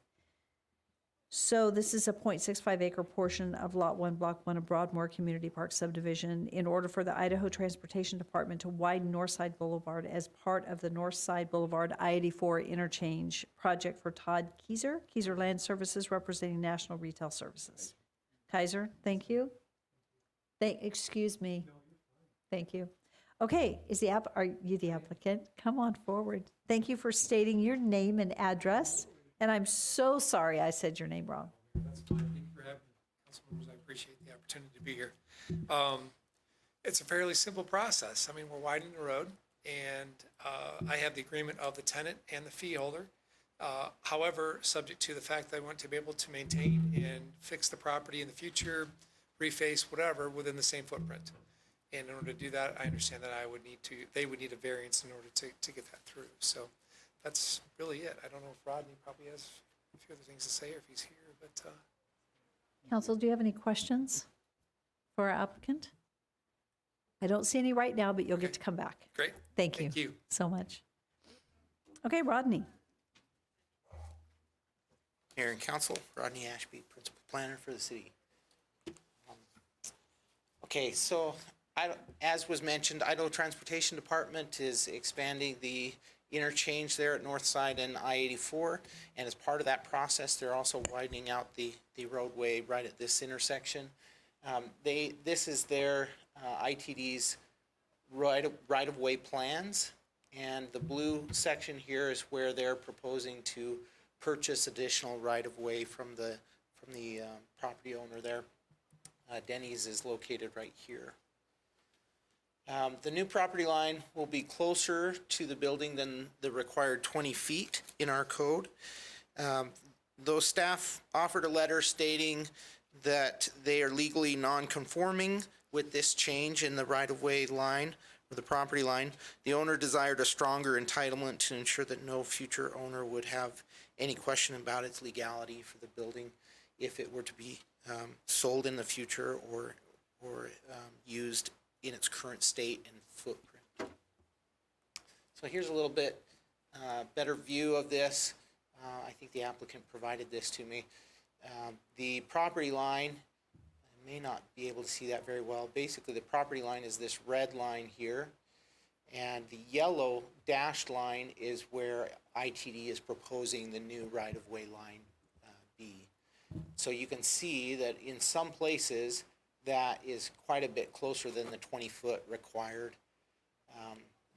So this is a 0.65 acre portion of Lot 1, Block 1 of Broadmoor Community Park subdivision in order for the Idaho Transportation Department to widen Northside Boulevard as part of the Northside Boulevard I-84 interchange project for Todd Kaiser, Kaiser Land Services representing National Retail Services. Kaiser, thank you. Excuse me. Thank you. Okay, are you the applicant? Come on forward. Thank you for stating your name and address. And I'm so sorry I said your name wrong. That's fine. Thank you for having me, council members. I appreciate the opportunity to be here. It's a fairly simple process. I mean, we're widening the road. and I have the agreement of the tenant and the fee holder. However, subject to the fact that I want to be able to maintain and fix the property in the future, reface, whatever, within the same footprint. And in order to do that, I understand that they would need a variance in order to get that through. So that's really it. I don't know if Rodney probably has a few other things to say or if he's here, but Council, do you have any questions for our applicant? I don't see any right now, but you'll get to come back. great. Thank you. Thank you. So much. Okay, Rodney. Mayor and Council, Rodney Ashby, Principal Planner for the city. Okay, so as was mentioned, Idaho Transportation Department is expanding the interchange there at North Side and I-84, and as part of that process, they're also widening out the roadway right at this intersection. This is their ITD's right-of-way plans, and the blue section here is where they're proposing to purchase additional right-of-way from the property owner there. Denny's is located right here. The new property line will be closer to the building than the required 20 feet in our code. Though staff offered a letter stating that they are legally non-conforming with this change in the right-of-way line, or the property line, the owner desired a stronger entitlement to ensure that no future owner would have any question about its legality for the building if it were to be sold in the future or used in its current state and footprint. So here's a little bit better view of this. I think the applicant provided this to me. The property line, I may not be able to see that very well. Basically, the property line is this red line here, and the yellow dashed line is where ITD is proposing the new right-of-way line be. So you can see that in some places, that is quite a bit closer than the 20-foot required.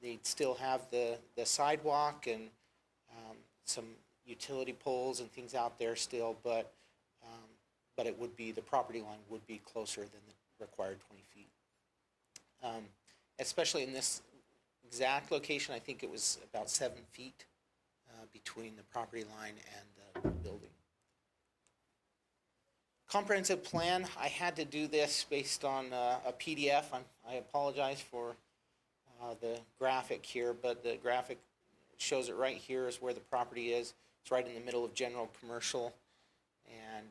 They'd still have the sidewalk and some utility poles and things out there still, but it would be, the property line would be closer than the required 20 feet. Especially in this exact location, I think it was about 7 feet between the property line and the building. Comprehensive plan, I had to do this based on a PDF. I apologize for the graphic here, but the graphic shows it right here is where the property is. It's right in the middle of general commercial, and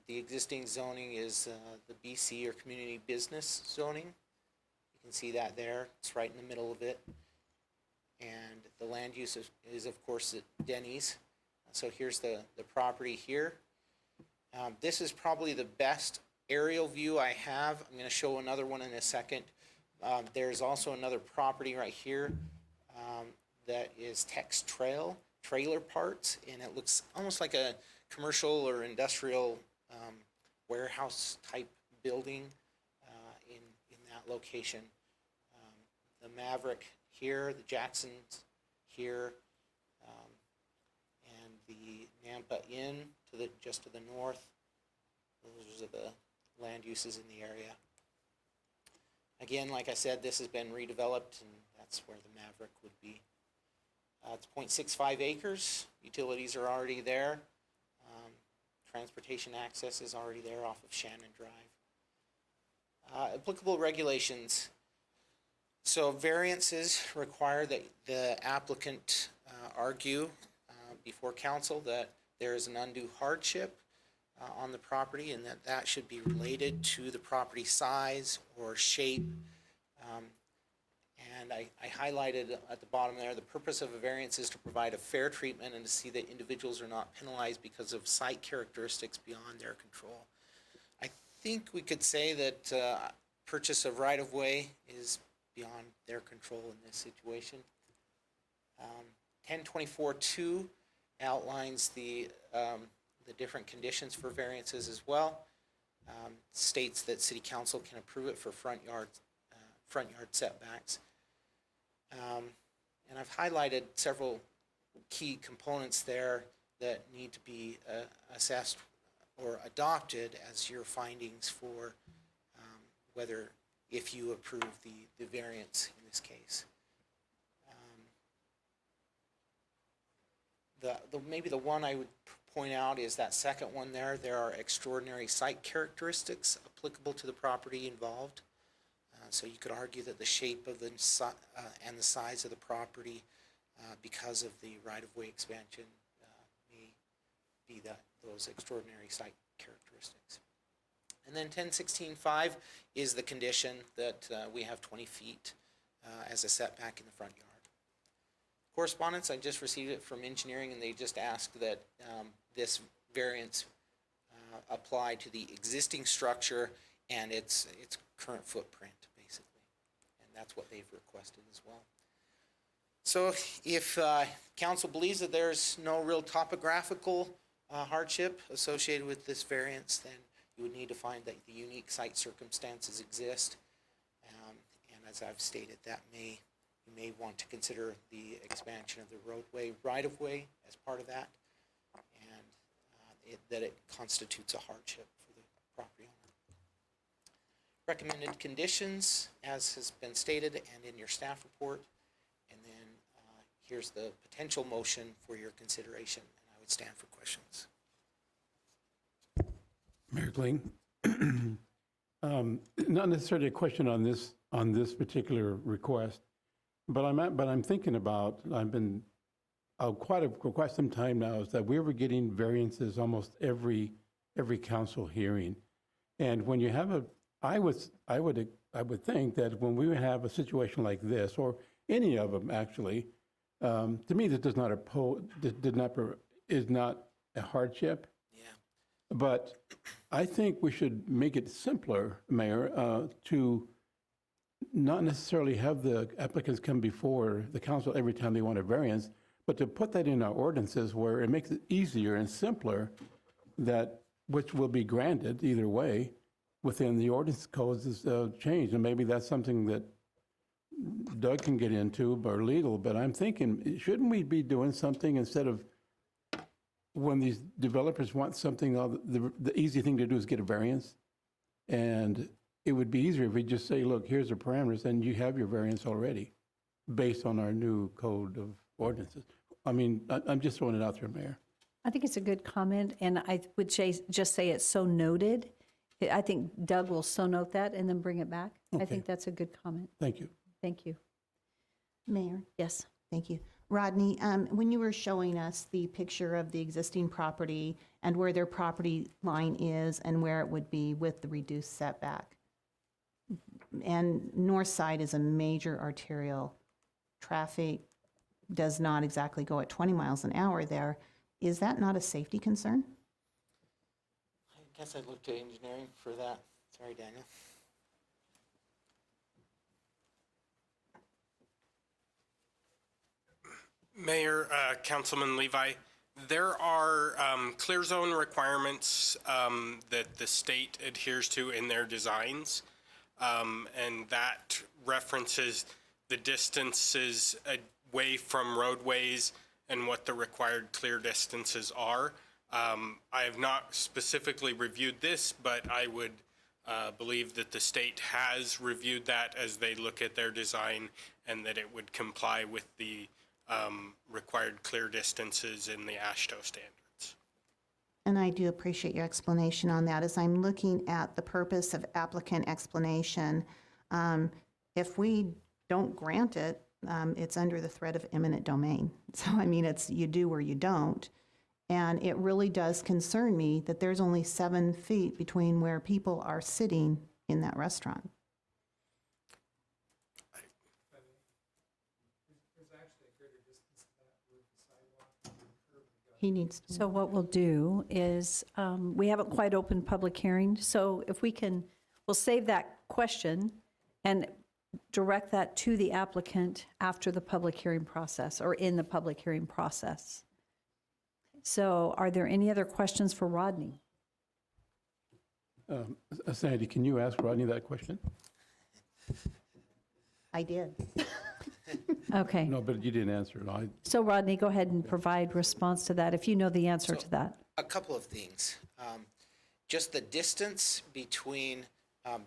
the existing zoning is the BC or community business zoning. You can see that there. It's right in the middle of it. And the land use is of course, at Denny's. So here's the property here. This is probably the best aerial view I have. I'm going to show another one in a second. There's also another property right here that is Tex Trailer Parts, and it looks almost like a commercial or industrial warehouse type building in that location. The Maverick here, the Jacksons here, and the Nampa Inn just to the north. Those are the land uses in the area. Again, like I said, this has been redeveloped, and that's where the Maverick would be. It's 0.65 acres. Utilities are already there. Transportation access is already there off of Shannon Drive. Applicable regulations. So variances require that the applicant argue before council that there is an undue hardship on the property and that should be related to the property size or shape. And I highlighted at the bottom there, the purpose of a variance is to provide a fair treatment and to see that individuals are not penalized because of site characteristics beyond their control. I think we could say that purchase of right-of-way is beyond their control in this situation. 1024-2 outlines the different conditions for variances as well. States that City Council can approve it for front yard setbacks. And I've highlighted several key components there that need to be assessed or adopted as your findings for whether if you approve the variance in this case. maybe the one I would point out is that second one there. There are extraordinary site characteristics applicable to the property involved. So you could argue that the shape of and the size of the property, because of the right-of-way expansion, may be those extraordinary site characteristics. And then 1016.5 is the condition that we have 20 feet as a setback in the front yard. Correspondence, I just received it from engineering, and they just asked that this variance apply to the existing structure and its current footprint, basically. And that's what they've requested as well. So if council believes that there's no real topographical hardship associated with this variance, then you would need to find that the unique site circumstances exist. And as I've stated, you may want to consider the expansion of the roadway right-of-way as part of that, and that it constitutes a hardship for the property owner. Recommended conditions, as has been stated and in your staff report, and then here's the potential motion for your consideration, and I would stand for questions. Mayor Kling, not necessarily a question on this particular request, but I'm thinking about, I've been quite some time now, is that we were getting variances almost every council hearing, and when you have I would think that when we have a situation like this, or any of them actually, to me this is not a hardship. But I think we should make it simpler, Mayor, to not necessarily have the applicants come before the council every time they want a variance, but to put that in our ordinances where it makes it easier and simpler, that which will be granted either way within the ordinance codes is changed. And maybe that's something that Doug can get into, or legal, but I'm thinking, shouldn't we be doing something instead of, when these developers want something, the easy thing to do is get a variance. And it would be easier if we just say, look, here's the parameters, and you have your variance already based on our new code of ordinances. I mean, I'm just throwing it out there, Mayor. I think it's a good comment, and I would just say it's so noted. I think Doug will so note that and then bring it back. I think that's a good comment. Thank you. Thank you. Mayor? Yes. Thank you. Rodney, when you were showing us the picture of the existing property and where their property line is and where it would be with the reduced setback, and north side is a major arterial, traffic does not exactly go at 20 miles an hour there, is that not a safety concern? I guess I'd look to engineering for that. Sorry, Daniel. Mayor, Councilman Levi, there are clear zone requirements that the state adheres to in their designs, and that references the distances away from roadways and what the required clear distances are. I have not specifically reviewed this, but I would believe that the state has reviewed that as they look at their design, and that it would comply with the required clear distances in the AASHTO standards. And I do appreciate your explanation on that. As I'm looking at the purpose of applicant explanation, if we don't grant it, it's under the threat of eminent domain. So, I mean, it's you do or you don't. And it really does concern me that there's only 7 feet between where people are sitting in that restaurant. He needs to. So what we'll do is, we haven't quite opened public hearing, so if we can, we'll save that question and direct that to the applicant after the public hearing process, or in the public hearing process. So are there any other questions for Rodney? Sandy, can you ask Rodney that question? I did. Okay. No, but you didn't answer it. So Rodney, go ahead and provide response to that, if you know the answer to that. A couple of things. Just the distance between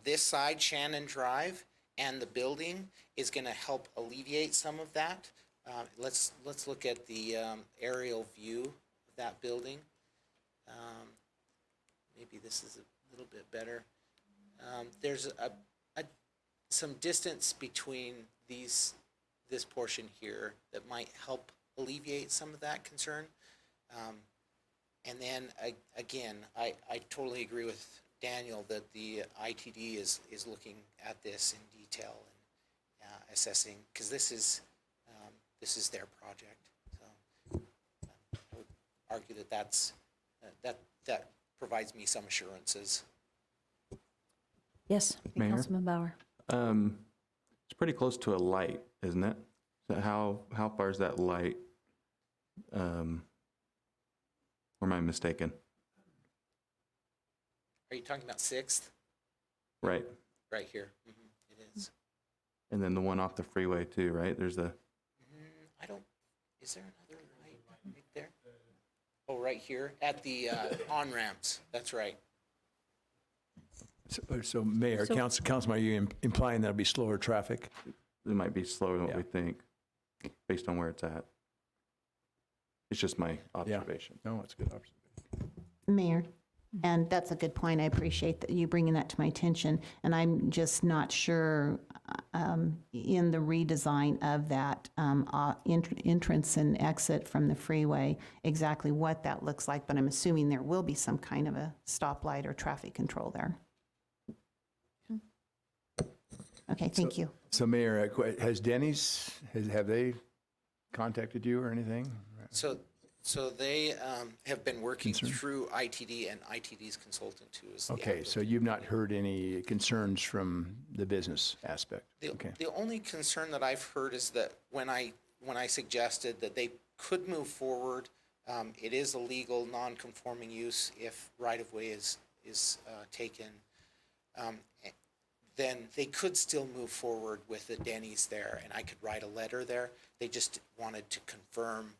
this side, Shannon Drive, and the building is going to help alleviate some of that. let's look at the aerial view of that building. Maybe this is a little bit better. There's some distance between this portion here that might help alleviate some of that concern. And then again, I totally agree with Daniel that the ITD is looking at this in detail and assessing, because this is their project. So I would argue that provides me some assurances. Yes, Mayor? Councilman Bauer. It's pretty close to a light, isn't it? So how far is that light? Or am I mistaken? Are you talking about 6th? Right. Right here. It is. And then the one off the freeway too, right? There's the, Is there another light right there? Oh, right here at the on-ramps. That's right. So Mayor, Councilman, are you implying that'll be slower traffic? it might be slower than what we think, based on where it's at. It's just my observation. No, it's a good observation. Mayor, and that's a good point. I appreciate that you bringing that to my attention. And I'm just not sure in the redesign of that entrance and exit from the freeway exactly what that looks like, but I'm assuming there will be some kind of a stoplight or traffic control there. Okay, thank you. So Mayor, has Denny's, have they contacted you or anything? So they have been working through ITD, and ITD's consultant too is the Okay, so you've not heard any concerns from the business aspect? Okay. The only concern that I've heard is that when I suggested that they could move forward, it is a legal non-conforming use if right-of-way is taken. Then they could still move forward with the Denny's there, and I could write a letter there. They just wanted to confirm,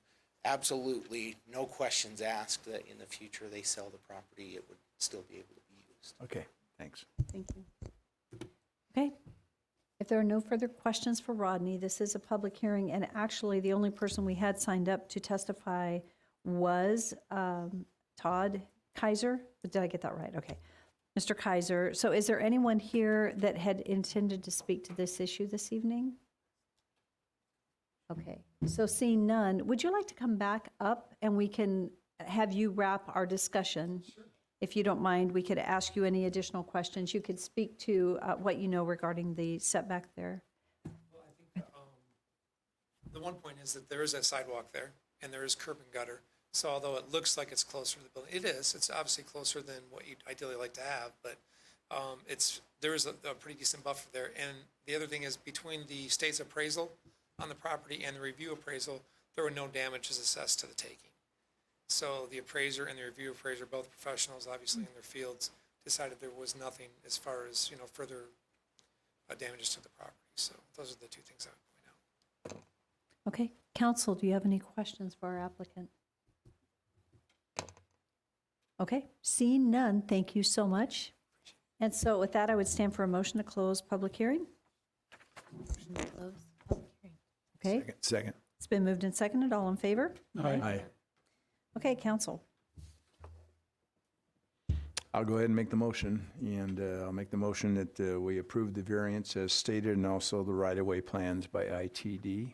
absolutely, no questions asked, that in the future they sell the property, it would still be able to be used. Okay, thanks. Thank you. Okay. If there are no further questions for Rodney, this is a public hearing, and actually, the only person we had signed up to testify was Todd Kaiser. Did I get that right? Okay. Mr. Kaiser, so is there anyone here that had intended to speak to this issue this evening? Okay, so seeing none, would you like to come back up and we can have you wrap our discussion? Sure. If you don't mind, we could ask you any additional questions. You could speak to what you know regarding the setback there. Well, I think the one point is that there is a sidewalk there, and there is curb and gutter. So although it looks like it's closer to the building, it is. It's obviously closer than what you'd ideally like to have, but there is a pretty decent buffer there. And the other thing is, between the state's appraisal on the property and the review appraisal, there were no damages assessed to the taking. So the appraiser and the review appraiser, both professionals, obviously in their fields, decided there was nothing as far as further damages to the property. So those are the two things I would point out. Okay, counsel, do you have any questions for our applicant? Okay, seeing none, thank you so much. And so with that, I would stand for a motion to close public hearing. Okay. Second. It's been moved and seconded. All in favor? Aye. Okay, counsel. I'll go ahead and make the motion, and I'll make the motion that we approve the variance as stated, and also the right-of-way plans by ITD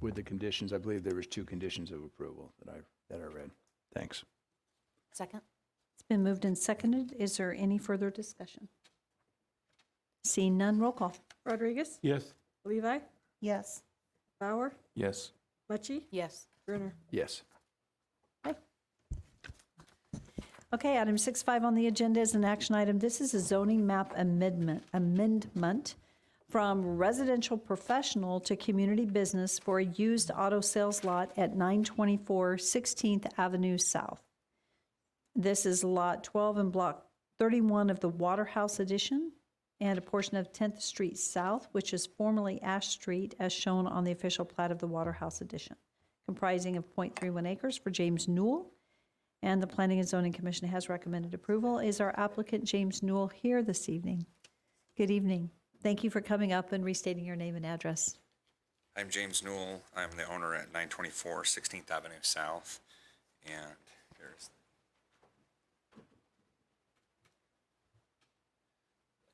with the conditions. I believe there was 2 conditions of approval that I read. Thanks. Second. It's been moved and seconded. Is there any further discussion? Seeing none, roll call. Rodriguez? Yes. Levi? Yes. Bauer? Yes. Mucci? Yes. Brunner? Yes. Okay, item 6.5 on the agenda is an action item. This is a zoning map amendment from residential professional to community business for a used auto sales lot at 924 16th Avenue South. This is Lot 12 and Block 31 of the Waterhouse Edition and a portion of 10th Street South, which is formerly Ash Street, as shown on the official plat of the Waterhouse Edition, comprising of 0.31 acres for James Newell. And the Planning and Zoning Commission has recommended approval. Is our applicant James Newell here this evening? Good evening. Thank you for coming up and restating your name and address. I'm James Newell. I'm the owner at 924 16th Avenue South. And here's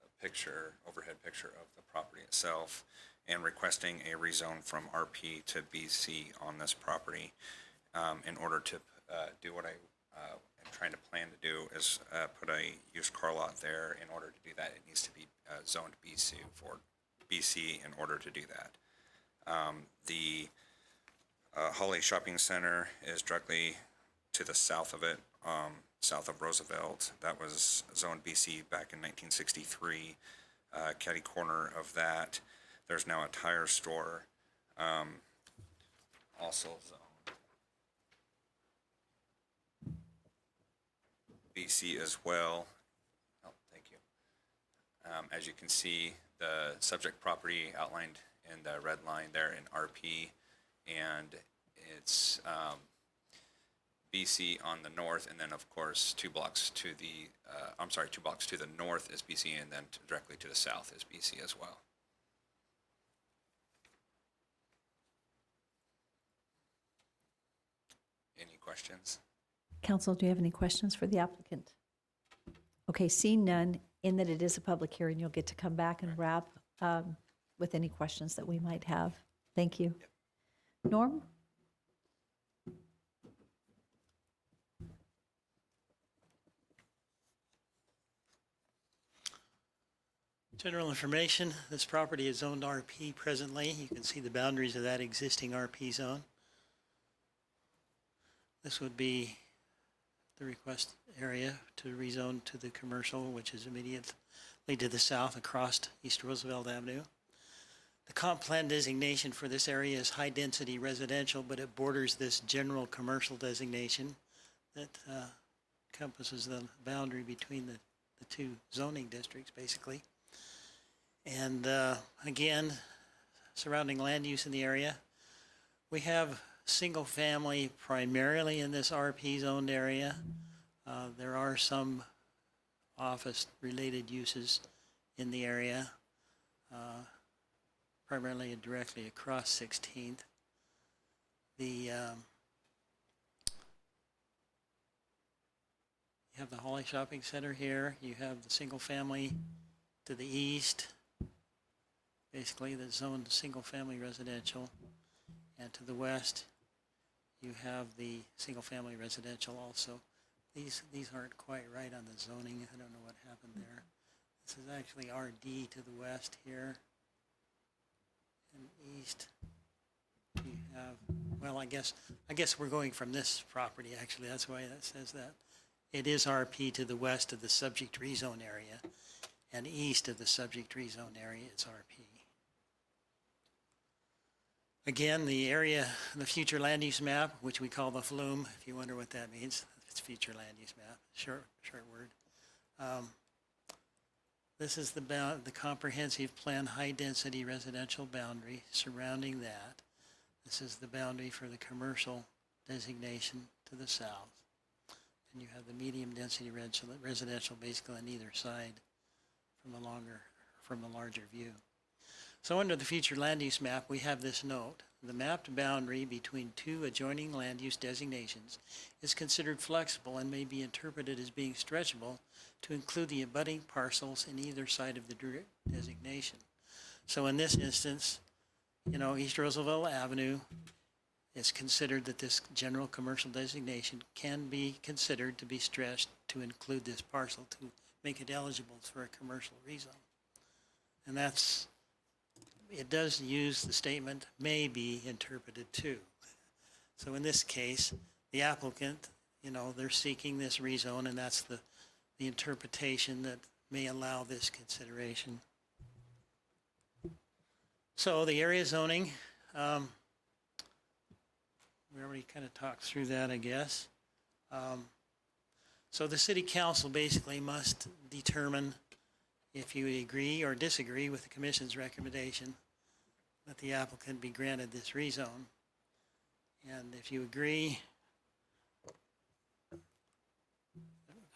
a picture, overhead picture of the property itself, and requesting a rezone from RP to BC on this property. In order to do what I am trying to plan to do is put a used car lot there. In order to do that, it needs to be zoned BC in order to do that. The Holly Shopping Center is directly to the south of it, south of Roosevelt. That was zoned BC back in 1963. Catty corner of that, there's now a tire store, also zoned BC as well. Oh, thank you. As you can see, the subject property outlined in the red line there in RP, and it's BC on the north, and then of course 2 blocks to the, 2 blocks to the north is BC, and then directly to the south is BC as well. Any questions? Council, do you have any questions for the applicant? Okay, seeing none, in that it is a public hearing, you'll get to come back and wrap with any questions that we might have. Thank you. Norm? General information, this property is zoned RP presently. You can see the boundaries of that existing RP zone. This would be the request area to rezone to the commercial, which is immediately to the south across East Roosevelt Avenue. The comp plan designation for this area is high-density residential, but it borders this general commercial designation that encompasses the boundary between the two zoning districts, basically. And again, surrounding land use in the area, we have single family primarily in this RP zoned area. There are some office related uses in the area, primarily and directly across 16th. You have the Holly Shopping Center here. You have the single family to the east, basically the zoned single family residential, and to the west you have the single family residential also. These aren't quite right on the zoning. I don't know what happened there. This is actually RD to the west here. And east you have, well, I guess we're going from this property actually. That's why that says that. It is RP to the west of the subject rezone area, and east of the subject rezone area it's RP. Again, the area, the future land use map, which we call the FLUME, if you wonder what that means, it's future land use map, short word. This is the comprehensive plan high-density residential boundary surrounding that. This is the boundary for the commercial designation to the south. And you have the medium-density residential basically on either side from the larger view. So under the future land use map, we have this note. The mapped boundary between two adjoining land use designations is considered flexible and may be interpreted as being stretchable to include the abutting parcels in either side of the designation. So in this instance, East Roosevelt Avenue is considered that this general commercial designation can be considered to be stretched to include this parcel to make it eligible for a commercial rezone. And it does use the statement may be interpreted to. So in this case, the applicant, they're seeking this rezone, and that's the interpretation that may allow this consideration. So the area zoning, we already kind of talked through that, I guess. So the city council basically must determine if you agree or disagree with the commission's recommendation that the applicant be granted this rezone. And if you agree, let's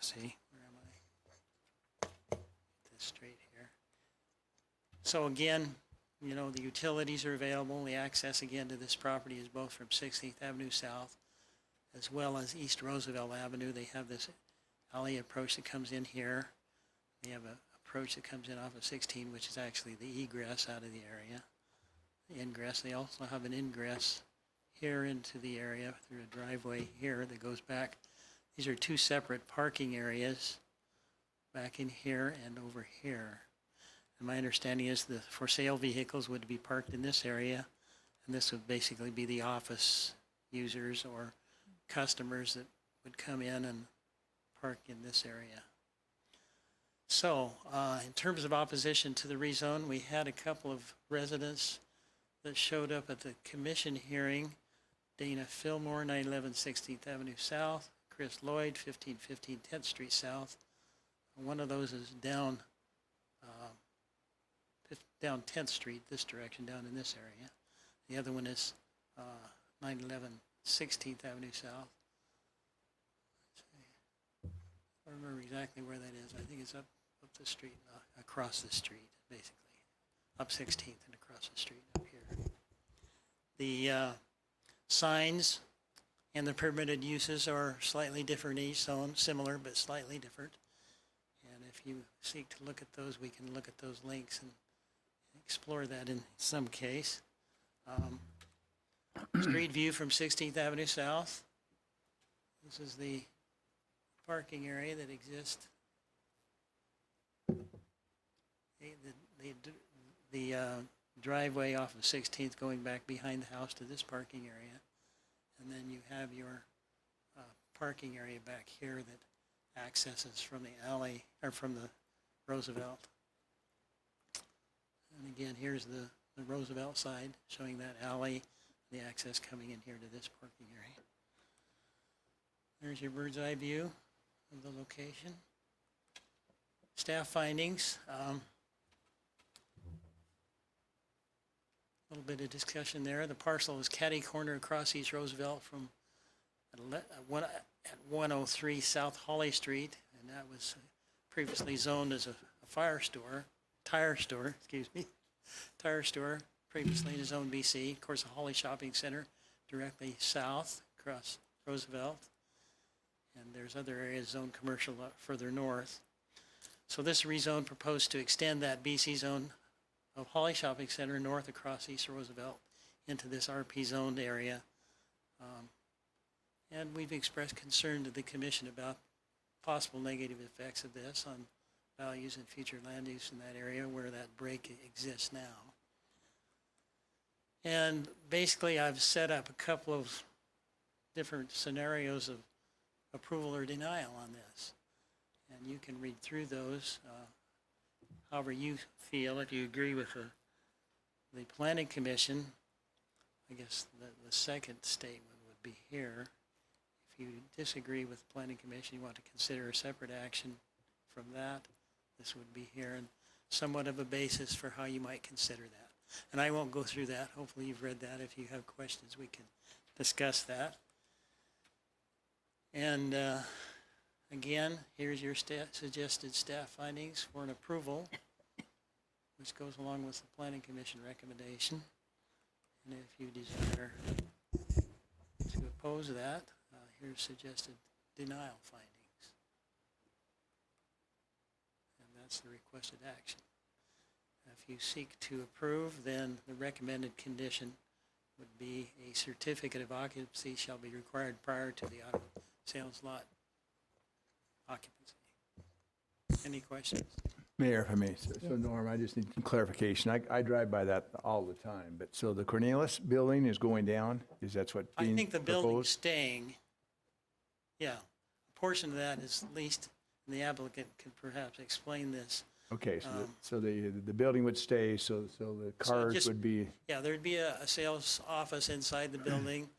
see, where am I? Get this straight here. So again, you know, the utilities are available. The access again to this property is both from 16th Avenue South as well as East Roosevelt Avenue. They have this alley approach that comes in here. They have an approach that comes in off of 16, which is actually the egress out of the area. The ingress, they also have an ingress here into the area through a driveway here that goes back. These are two separate parking areas back in here and over here. And my understanding is the for sale vehicles would be parked in this area, and this would basically be the office users or customers that would come in and park in this area. So, in terms of opposition to the rezone, we had a couple of residents that showed up at the commission hearing. Dana Fillmore, 911 16th Avenue South, Chris Lloyd, 1515 10th Street South. One of those is down 10th Street, this direction, down in this area. The other one is 911 16th Avenue South. I don't remember exactly where that is. I think it's up the street, across the street, basically. Up 16th and across the street up here. The signs and the permitted uses are slightly different in each zone, similar but slightly different. And if you seek to look at those, we can look at those links and explore that in some case. Street view from 16th Avenue South. This is the parking area that exists. The driveway off of 16th going back behind the house to this parking area. And then you have your parking area back here that accesses from the alley, or from the Roosevelt. And again, here's the Roosevelt side, showing that alley, the access coming in here to this parking area. There's your bird's eye view of the location. Staff findings. A little bit of discussion there. The parcel is catty corner across East Roosevelt from at 103 South Holly Street, and that was previously zoned as a tire store, previously in Zone BC. Of course, the Holly Shopping Center directly south across Roosevelt, and there's other areas zoned commercial further north. So this rezone proposed to extend that BC zone of Holly Shopping Center north across East Roosevelt into this RP zoned area. And we've expressed concern to the commission about possible negative effects of this on values and future land use in that area where that break exists now. And basically I've set up a couple of different scenarios of approval or denial on this. And you can read through those however you feel. If you agree with the Planning Commission, I guess the second statement would be here. If you disagree with the Planning Commission, you want to consider a separate action from that, this would be here, and somewhat of a basis for how you might consider that. And I won't go through that. Hopefully you've read that. If you have questions, we can discuss that. And again, here's your suggested staff findings for an approval, which goes along with the Planning Commission recommendation. And if you desire to oppose that, here's suggested denial findings. And that's the requested action. If you seek to approve, then the recommended condition would be a certificate of occupancy shall be required prior to the auto sales lot occupancy. Any questions? Mayor, if I may. So Norm, I just need some clarification. I drive by that all the time, but so the Cornelis building is going down? Is that what being I think the building's proposed? staying. Yeah, a portion of that is leased, and the applicant can perhaps explain this. Okay, so the building would stay, so the cars just- would be, Yeah, there'd be a sales office inside the building,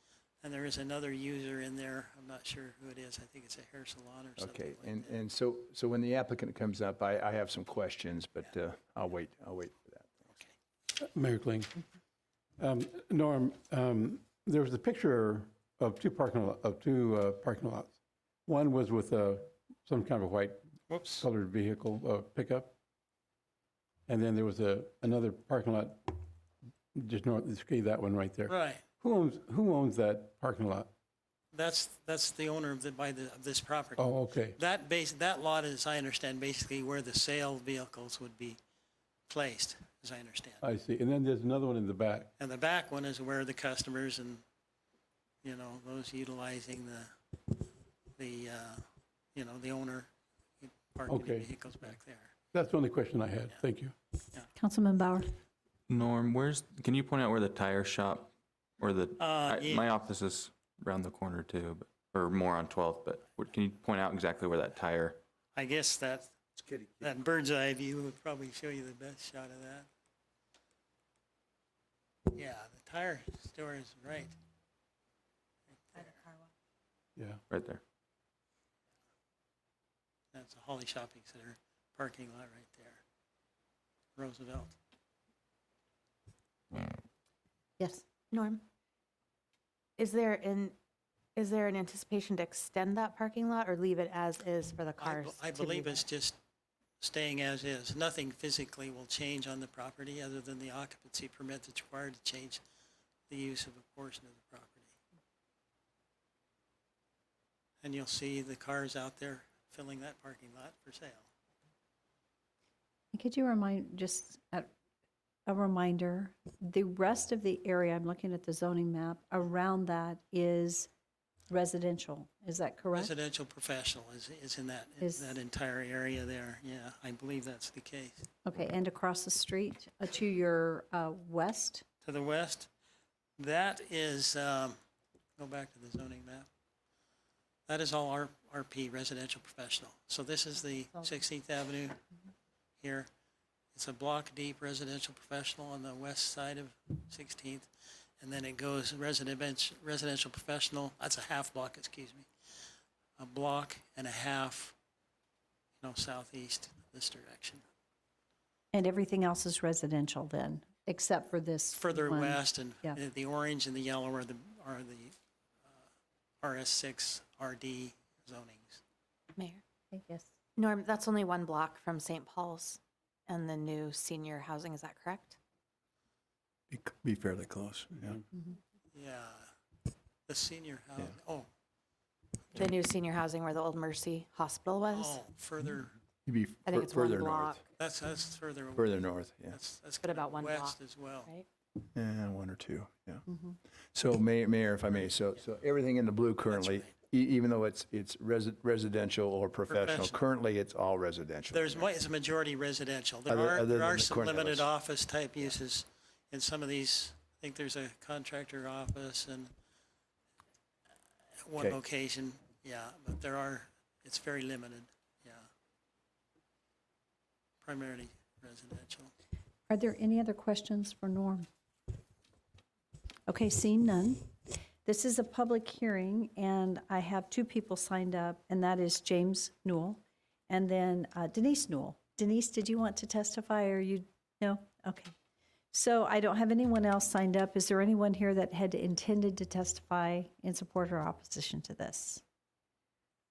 and there is another user in there. I'm not sure who it is. I think it's a hair salon or something okay. like that. And so when the applicant comes up, I have some questions, but I'll wait for that. Mayor Kling. Norm, there was a picture of two parking lots. One was with some kind of a white colored vehicle pickup. And then there was another parking lot just north, okay, that one right there. Right. Who owns that parking lot? That's the owner of of this property. Oh, okay. That lot, as I understand, basically where the sale vehicles would be placed, as I understand. I see. And then there's another one in the back. And the back one is where the customers and, you know, those utilizing the owner parking the Okay. vehicles back there. That's the only question I had. Thank you. Councilman Bauer? Norm, can you point out where the tire shop, or Yeah. my office is around the corner too, or more on 12th, but can you point out exactly where that tire? I guess that bird's eye view would probably show you the best shot of that. Yeah, the tire store is right. Yeah. Right there. That's a Holly Shopping Center parking lot right there. Roosevelt. Yes. Norm, is there an anticipation to extend that parking lot or leave it as is for the cars? I to believe be it's just staying as is. Nothing physically will change on the property other than the occupancy permit that's required to change the use of a portion of the property. And you'll see the cars out there filling that parking lot for sale. Could you a reminder, the rest of the area, I'm looking at the zoning map, around that is residential, is that correct? Residential professional is in that entire area there. Yeah, I believe that's the case. Okay, and across the street to your west? To the west, that is, go back to the zoning map. That is all RP, residential professional. So this is the 16th Avenue here. It's a block deep residential professional on the west side of 16th. And then it goes residential professional, that's a half block, excuse me. A block and a half, southeast this direction. And everything else is residential then, except for this Further one? west, and Yeah. the orange and the yellow are the RS6 RD zonings. Mayor? Yes. Norm, that's only one block from St. Paul's and the new senior housing, is that correct? Be fairly close, yeah. Yeah, the senior housing, The new senior housing where the old Mercy Hospital was? Further. You'd be I think it's one further block. north. That's further. Further north, yeah. That's But about one west block, as well. right? Yeah, one or two, yeah. Mm-hmm. So Mayor, if I may, so everything in the blue currently, even though it's residential or professional, Professional. currently it's all residential. It's a majority residential. There Other than are the some Cornelius. limited office type uses in some of these. I think there's a contractor office and one Okay. location, yeah, but it's very limited, yeah. Primarily residential. Are there any other questions for Norm? Okay, seeing none. This is a public hearing, and I have two people signed up, and that is James Newell and then Denise Newell. Denise, did you want to testify, or you, no? Okay. So I don't have anyone else signed up. Is there anyone here that had intended to testify in support or opposition to this?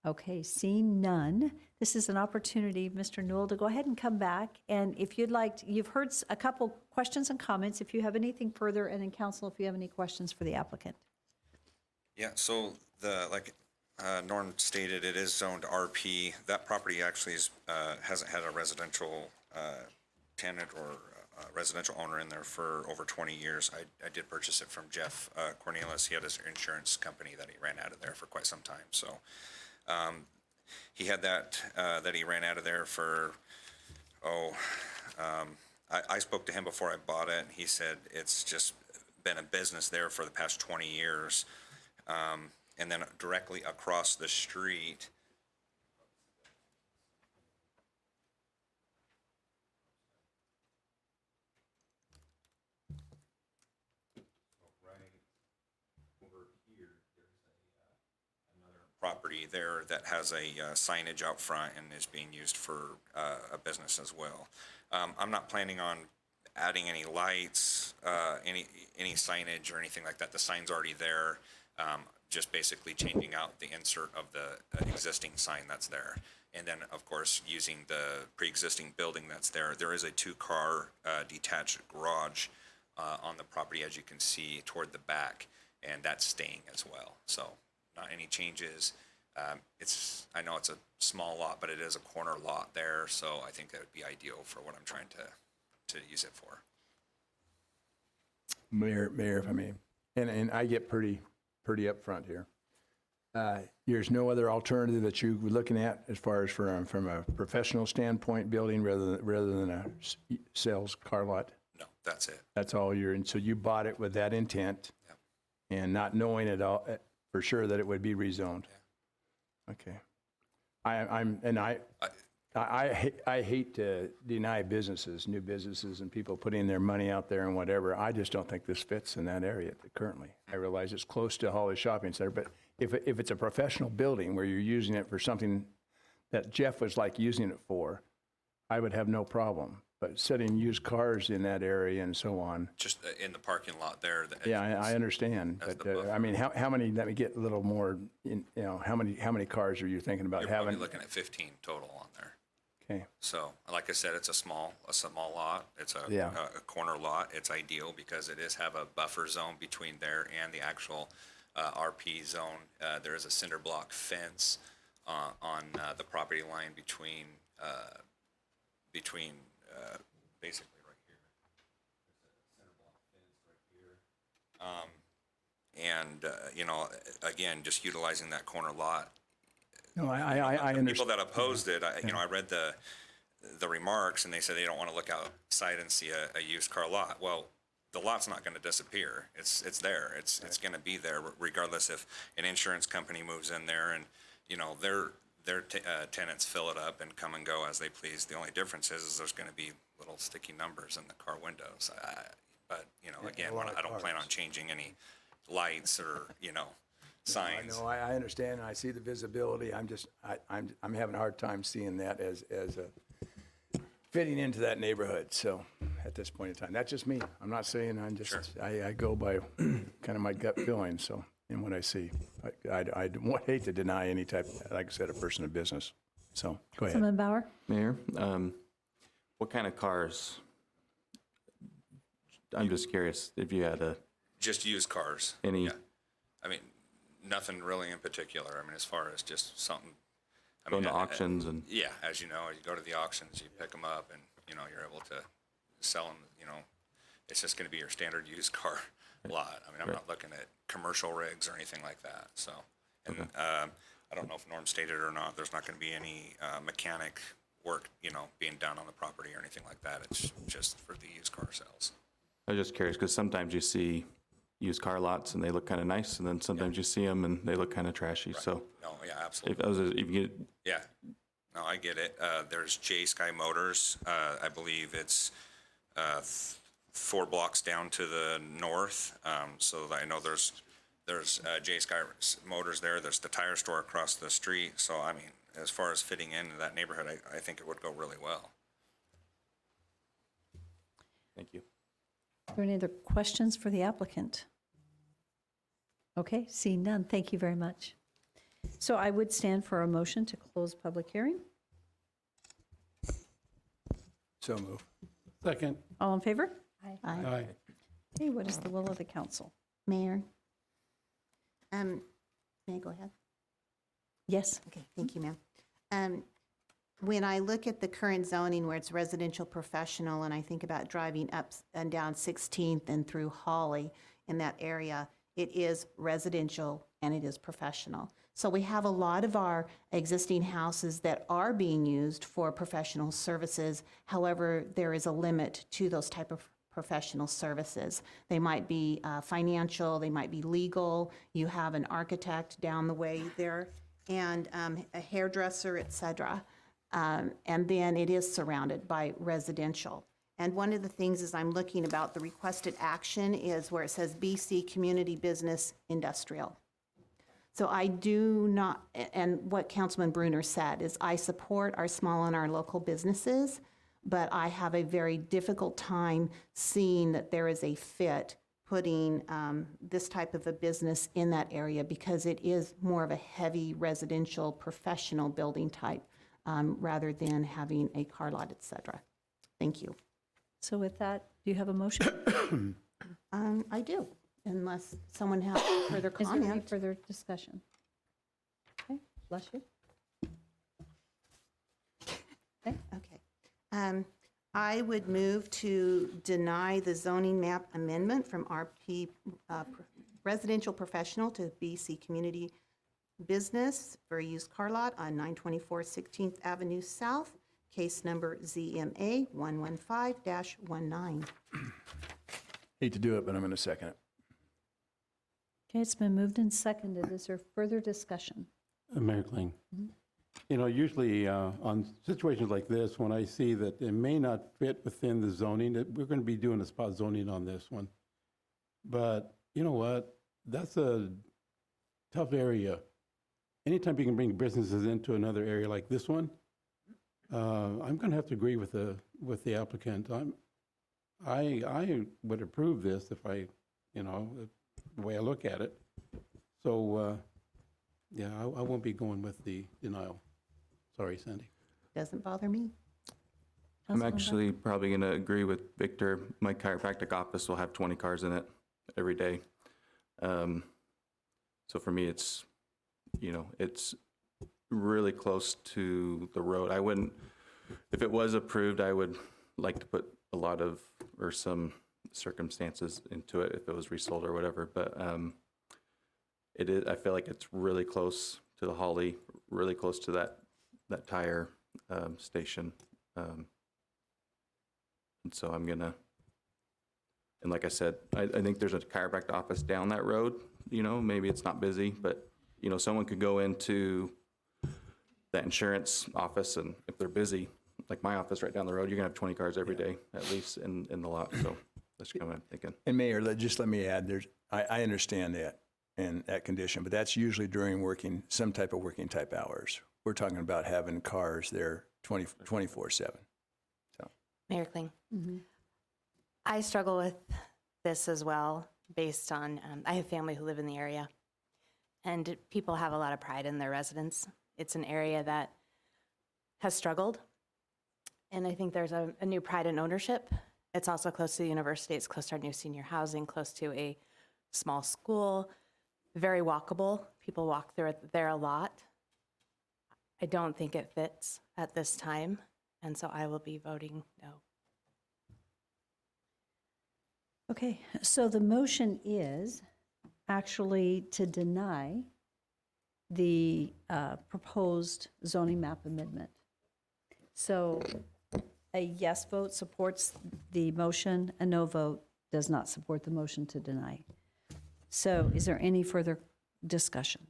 Okay, seeing none, this is an opportunity, Mr. Newell, to go ahead and come back. And if you'd like, you've heard a couple questions and comments. If you have anything further, and in council, if you have any questions for the applicant. Yeah, so like Norm stated, it is zoned RP. That property actually hasn't had a residential tenant or residential owner in there for over 20 years. I did purchase it from Jeff Cornelius. He had his insurance company that he ran out of there for quite some time. So he had that he ran out of there for, I spoke to him before I bought it, and he said it's just been a business there for the past 20 years. And then directly across the street, property there that has a signage out front and is being used for a business as well. I'm not planning on adding any lights, any signage or anything like that. The sign's already there. Just basically changing out the insert of the existing sign that's there. And then, of course, using the pre-existing building that's there. There is a 2-car detached garage on the property, as you can see toward the back, and that's staying as well. So not any changes. I know it's a small lot, but it is a corner lot there, so I think that would be ideal for what I'm trying to use it for. Mayor, if I may, and I get pretty upfront here. There's no other alternative that you were looking at as far as from a professional standpoint, building rather than a sales car lot? No, that's it. That's all and so you bought it with that intent and not knowing it all for sure that it would be rezoned? Okay. I hate to deny businesses, new businesses and people putting their money out there and whatever. I just don't think this fits in that area currently. I realize it's close to Holly Shopping Center, but if it's a professional building where you're using it for something that Jeff was like using it for, I would have no problem. But setting used cars in that area and so on. Just in the parking lot there. Yeah, I understand. But I mean, how many, let me get a little more, how many cars are you thinking about You're having? probably looking at 15 total on there. Okay. So, like I said, it's a small lot. It's Yeah. a corner lot. It's ideal because it is have a buffer zone between there and the actual RP zone. There is a cinder block fence on the property line between basically right here. There's a cinder block fence right here. And again, just utilizing that corner lot. No, I understand. People that opposed it, I read the remarks, and they said they don't want to look outside and see a used car lot. Well, the lot's not going to disappear. It's there. It's going to be there regardless if an insurance company moves in there and their tenants fill it up and come and go as they please. The only difference is there's going to be little sticky numbers in the car windows. But again, I don't plan on changing any lights or signs. No, I understand, and I see the visibility. I'm having a hard time seeing that as fitting into that neighborhood. So at this point in time, that's just me. I'm not saying I go by kind of my gut feeling. So in what I see, I hate to deny any type, like I said, a person of business. So go ahead. Councilman Bauer? Mayor, what kind of cars? I'm just curious if you had Just used cars. any. Yeah. I mean, nothing really in particular. I mean, as far as just something. Going to auctions and. Yeah, as you know, you go to the auctions, you pick them up, and you're able to sell them. It's just going to be your standard used car lot. I mean, I'm not looking at commercial rigs or anything like that. So, and I don't know if Norm stated or not. There's not going to be any mechanic work, being done on the property or anything like that. It's just for the used car sales. I was just curious because sometimes you see used car lots and they look kind of nice, and then sometimes you see them and they look kind of trashy. Right. So. No, yeah, absolutely. If you get. Yeah, no, I get it. There's J Sky Motors. I believe it's 4 blocks down to the north. So I know there's J Sky Motors there. There's the tire store across the street. So I mean, as far as fitting into that neighborhood, I think it would go really well. Thank you. Are there any other questions for the applicant? Okay, seeing none, thank you very much. So I would stand for a motion to close public hearing. So move. Second. All in favor? Aye. Okay, what is the will of the council? Mayor? May I go ahead? Yes. Okay, thank you, ma'am. When I look at the current zoning where it's residential professional, and I think about driving up and down 16th and through Holly in that area, it is residential and it is professional. So we have a lot of our existing houses that are being used for professional services. However, there is a limit to those type of professional services. They might be financial, they might be legal. You have an architect down the way there, and a hairdresser, et cetera. And then it is surrounded by residential. And one of the things is I'm looking about the requested action is where it says BC Community Business Industrial. So I do not, and what Councilman Bruner said is I support our small and our local businesses, but I have a very difficult time seeing that there is a fit putting this type of a business in that area because it is more of a heavy residential professional building type rather than having a car lot, et cetera. Thank you. So with that, do you have a motion? I do, unless someone has further Is there any comment. further discussion? Okay, bless you. Okay. I would move to deny the zoning map amendment from RP Residential Professional to BC Community Business for a used car lot on 924 16th Avenue South, case number ZMA 115-19. Hate to do it, but I'm going to second it. Okay, it's been moved and seconded. Is there further discussion? Mayor Kling, you know, usually on situations like this, when I see that it may not fit within the zoning, that we're going to be doing a spot zoning on this one. But you know what? That's a tough area. Anytime you can bring businesses into another area like this one, I'm going to have to agree with the applicant. I would approve this if I, you know, the way I look at it. So, yeah, I won't be going with the denial. Sorry, Sandy. Doesn't bother me. I'm actually probably going to agree with Victor. My chiropractic office will have 20 cars in it every day. So for me, it's, you know, it's really close to the road. I wouldn't, if it was approved, I would like to put a lot of, or some circumstances into it if it was resold or whatever, but it is, I feel like it's really close to the Holly, really close to that tire station. And so I'm gonna, and like I said, I think there's a chiropractic office down that road, you know, maybe it's not busy, but you know, someone could go into that insurance office, and if they're busy, like my office right down the road, you're gonna have 20 cars every day, at least in the lot, so that's kind of what I'm thinking. And Mayor, just let me add, I understand that and that condition, but that's usually during some type of working type hours. We're talking about having cars there 24/7. So. Mayor Kling. I struggle with this as well, based on, I have family who live in the area, and people have a lot of pride in their residence. It's an area that has struggled, and I think there's a new pride in ownership. It's also close to the university, it's close to our new senior housing, close to a small school, very walkable. People walk through it there a lot. I don't think it fits at this time, and so I will be voting no. Okay, so the motion is actually to deny the proposed zoning map amendment. So a yes vote supports the motion, a no vote does not support the motion to deny. So is there any further discussion?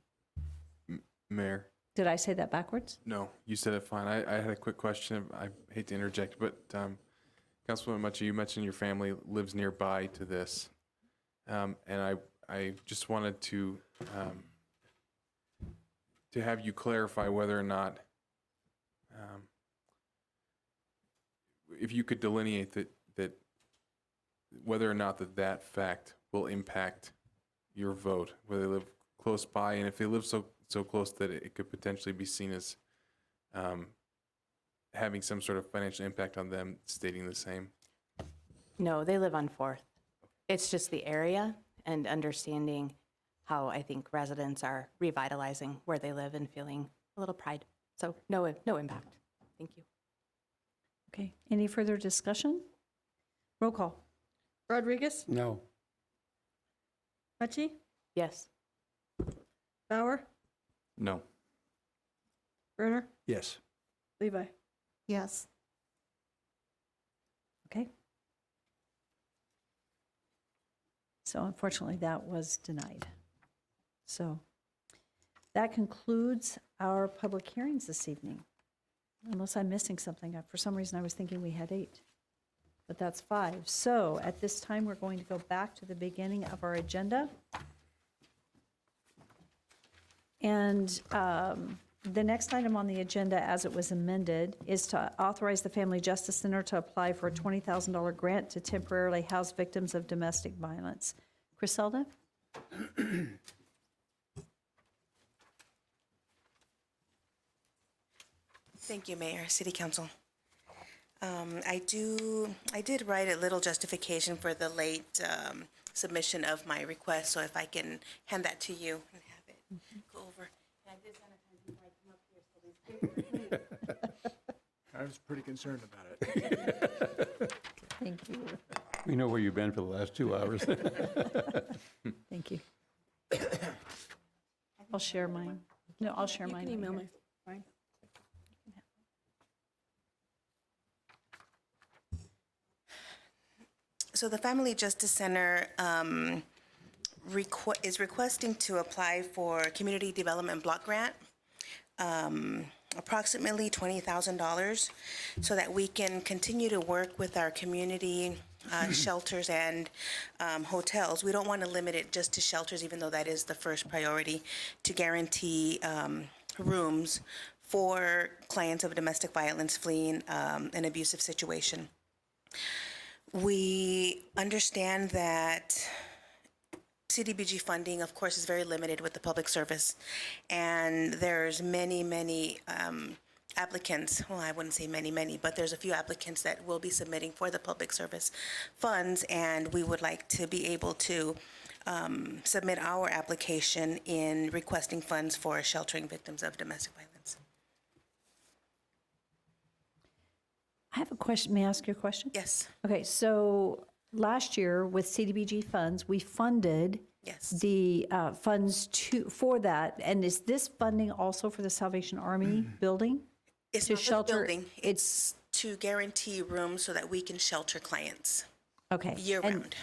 Mayor? Did I say that backwards? No, you said it fine. I had a quick question. I hate to interject, but Councilwoman Mutchie, you mentioned your family lives nearby to this. And I just wanted to have you clarify whether or not, if you could delineate that whether or not that fact will impact your vote, whether they live close by, and if they live so close that it could potentially be seen as having some sort of financial impact on them, stating the same. No, they live on 4th. It's just the area and understanding how I think residents are revitalizing where they live and feeling a little pride. So no impact. Thank you. Okay, any further discussion? Roll call. Rodriguez? No. Mucci? Yes. Bauer? No. Brunner? Yes. Levi? Yes. Okay. So unfortunately, that was denied. So that concludes our public hearings this evening. Unless I'm missing something. For some reason, I was thinking we had 8, but that's 5. So at this time, we're going to go back to the beginning of our agenda. And the next item on the agenda, as it was amended, is to authorize the Family Justice Center to apply for a $20,000 grant to temporarily house victims of domestic violence. Griselda? Thank you, Mayor, City Council. I did write a little justification for the late submission of my request, so if I can hand that to you and have it go over. And I did sanitize before I come up here, so these papers. I was pretty concerned about it. Thank you. We know where you've been for the last 2 hours. Thank you. I'll share mine. No, I'll share mine. You can email later. me. Fine. So the Family Justice Center is requesting to apply for a Community Development Block Grant, approximately $20,000, so that we can continue to work with our community shelters and hotels. We don't want to limit it just to shelters, even though that is the first priority, to guarantee rooms for clients of domestic violence fleeing an abusive situation. We understand that CDBG funding, of course, is very limited with the public service, and there's many applicants. Well, I wouldn't say many, but there's a few applicants that will be submitting for the public service funds, and we would like to be able to submit our application in requesting funds for sheltering victims of domestic violence. I have a question. May I ask you a question? Yes. Okay, so last year with CDBG funds, we funded the funds for that. And is this funding also for the Salvation Army building? It's to not for the shelter? building. It's to guarantee rooms so that we can shelter clients Okay. year And round.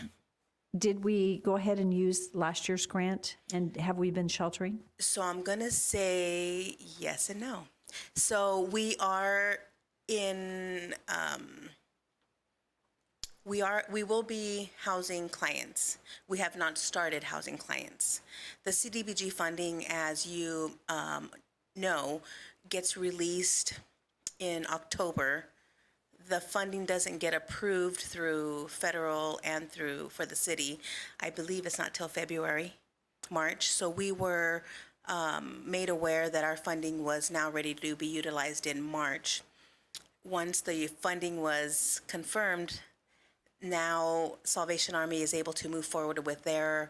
did we go ahead and use last year's grant? And have we been sheltering? So I'm going to say yes and no. So we are in, we will be housing clients. We have not started housing clients. The CDBG funding, as you know, gets released in October. The funding doesn't get approved through federal and for the city. I believe it's not till February, March. So we were made aware that our funding was now ready to be utilized in March. Once the funding was confirmed, now Salvation Army is able to move forward with their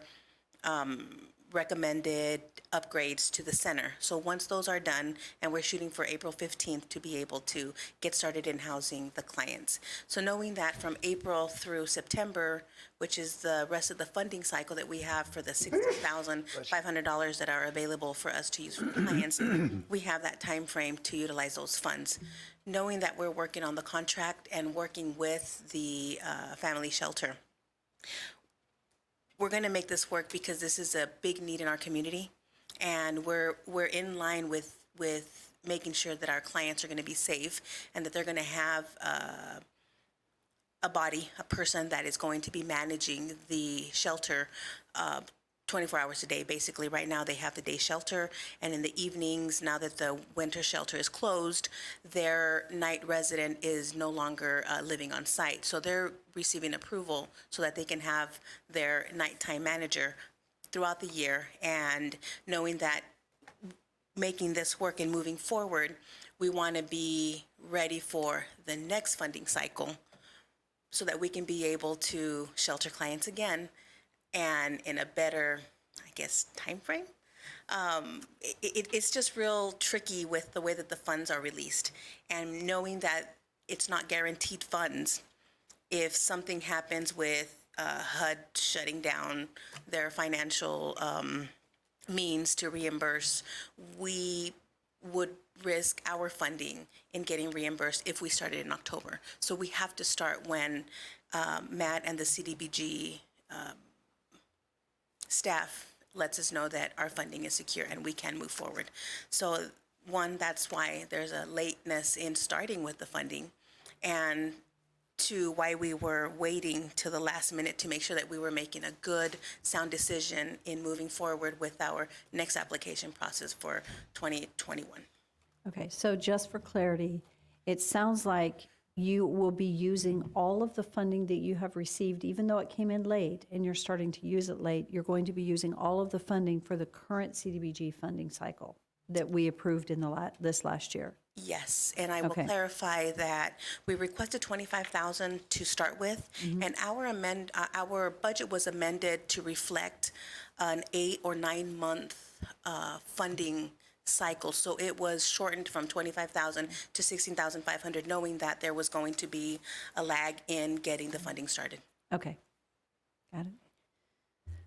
recommended upgrades to the center. So once those are done, and we're shooting for April 15th to be able to get started in housing the clients. So knowing that from April through September, which is the rest of the funding cycle that we have for the $60,500 that are available for us to use for clients, we have that time frame to utilize those funds. Knowing that we're working on the contract and working with the family shelter, we're going to make this work because this is a big need in our community, and we're in line with making sure that our clients are going to be safe and that they're going to have a person that is going to be managing the shelter 24 hours a day. Basically, right now they have the day shelter, and in the evenings, now that the winter shelter is closed, their night resident is no longer living on site. So they're receiving approval so that they can have their nighttime manager throughout the year. And knowing that making this work and moving forward, we want to be ready for the next funding cycle so that we can be able to shelter clients again and in a better, I guess, time frame. It's just real tricky with the way that the funds are released, and knowing that it's not guaranteed funds. If something happens with HUD shutting down their financial means to reimburse, we would risk our funding in getting reimbursed if we started in October. So we have to start when Matt and the CDBG staff lets us know that our funding is secure and we can move forward. So one, that's why there's a lateness in starting with the funding, and two, why we were waiting till the last minute to make sure that we were making a good, sound decision in moving forward with our next application process for 2021. Okay, so just for clarity, it sounds like you will be using all of the funding that you have received, even though it came in late and you're starting to use it late, you're going to be using all of the funding for the current CDBG funding cycle that we approved in this last year. Yes, and I will Okay. clarify that we requested 25,000 to start with, and our budget was amended to reflect an 8 or 9 month funding cycle. So it was shortened from 25,000 to 16,500, knowing that there was going to be a lag in getting the funding started. Okay, got it.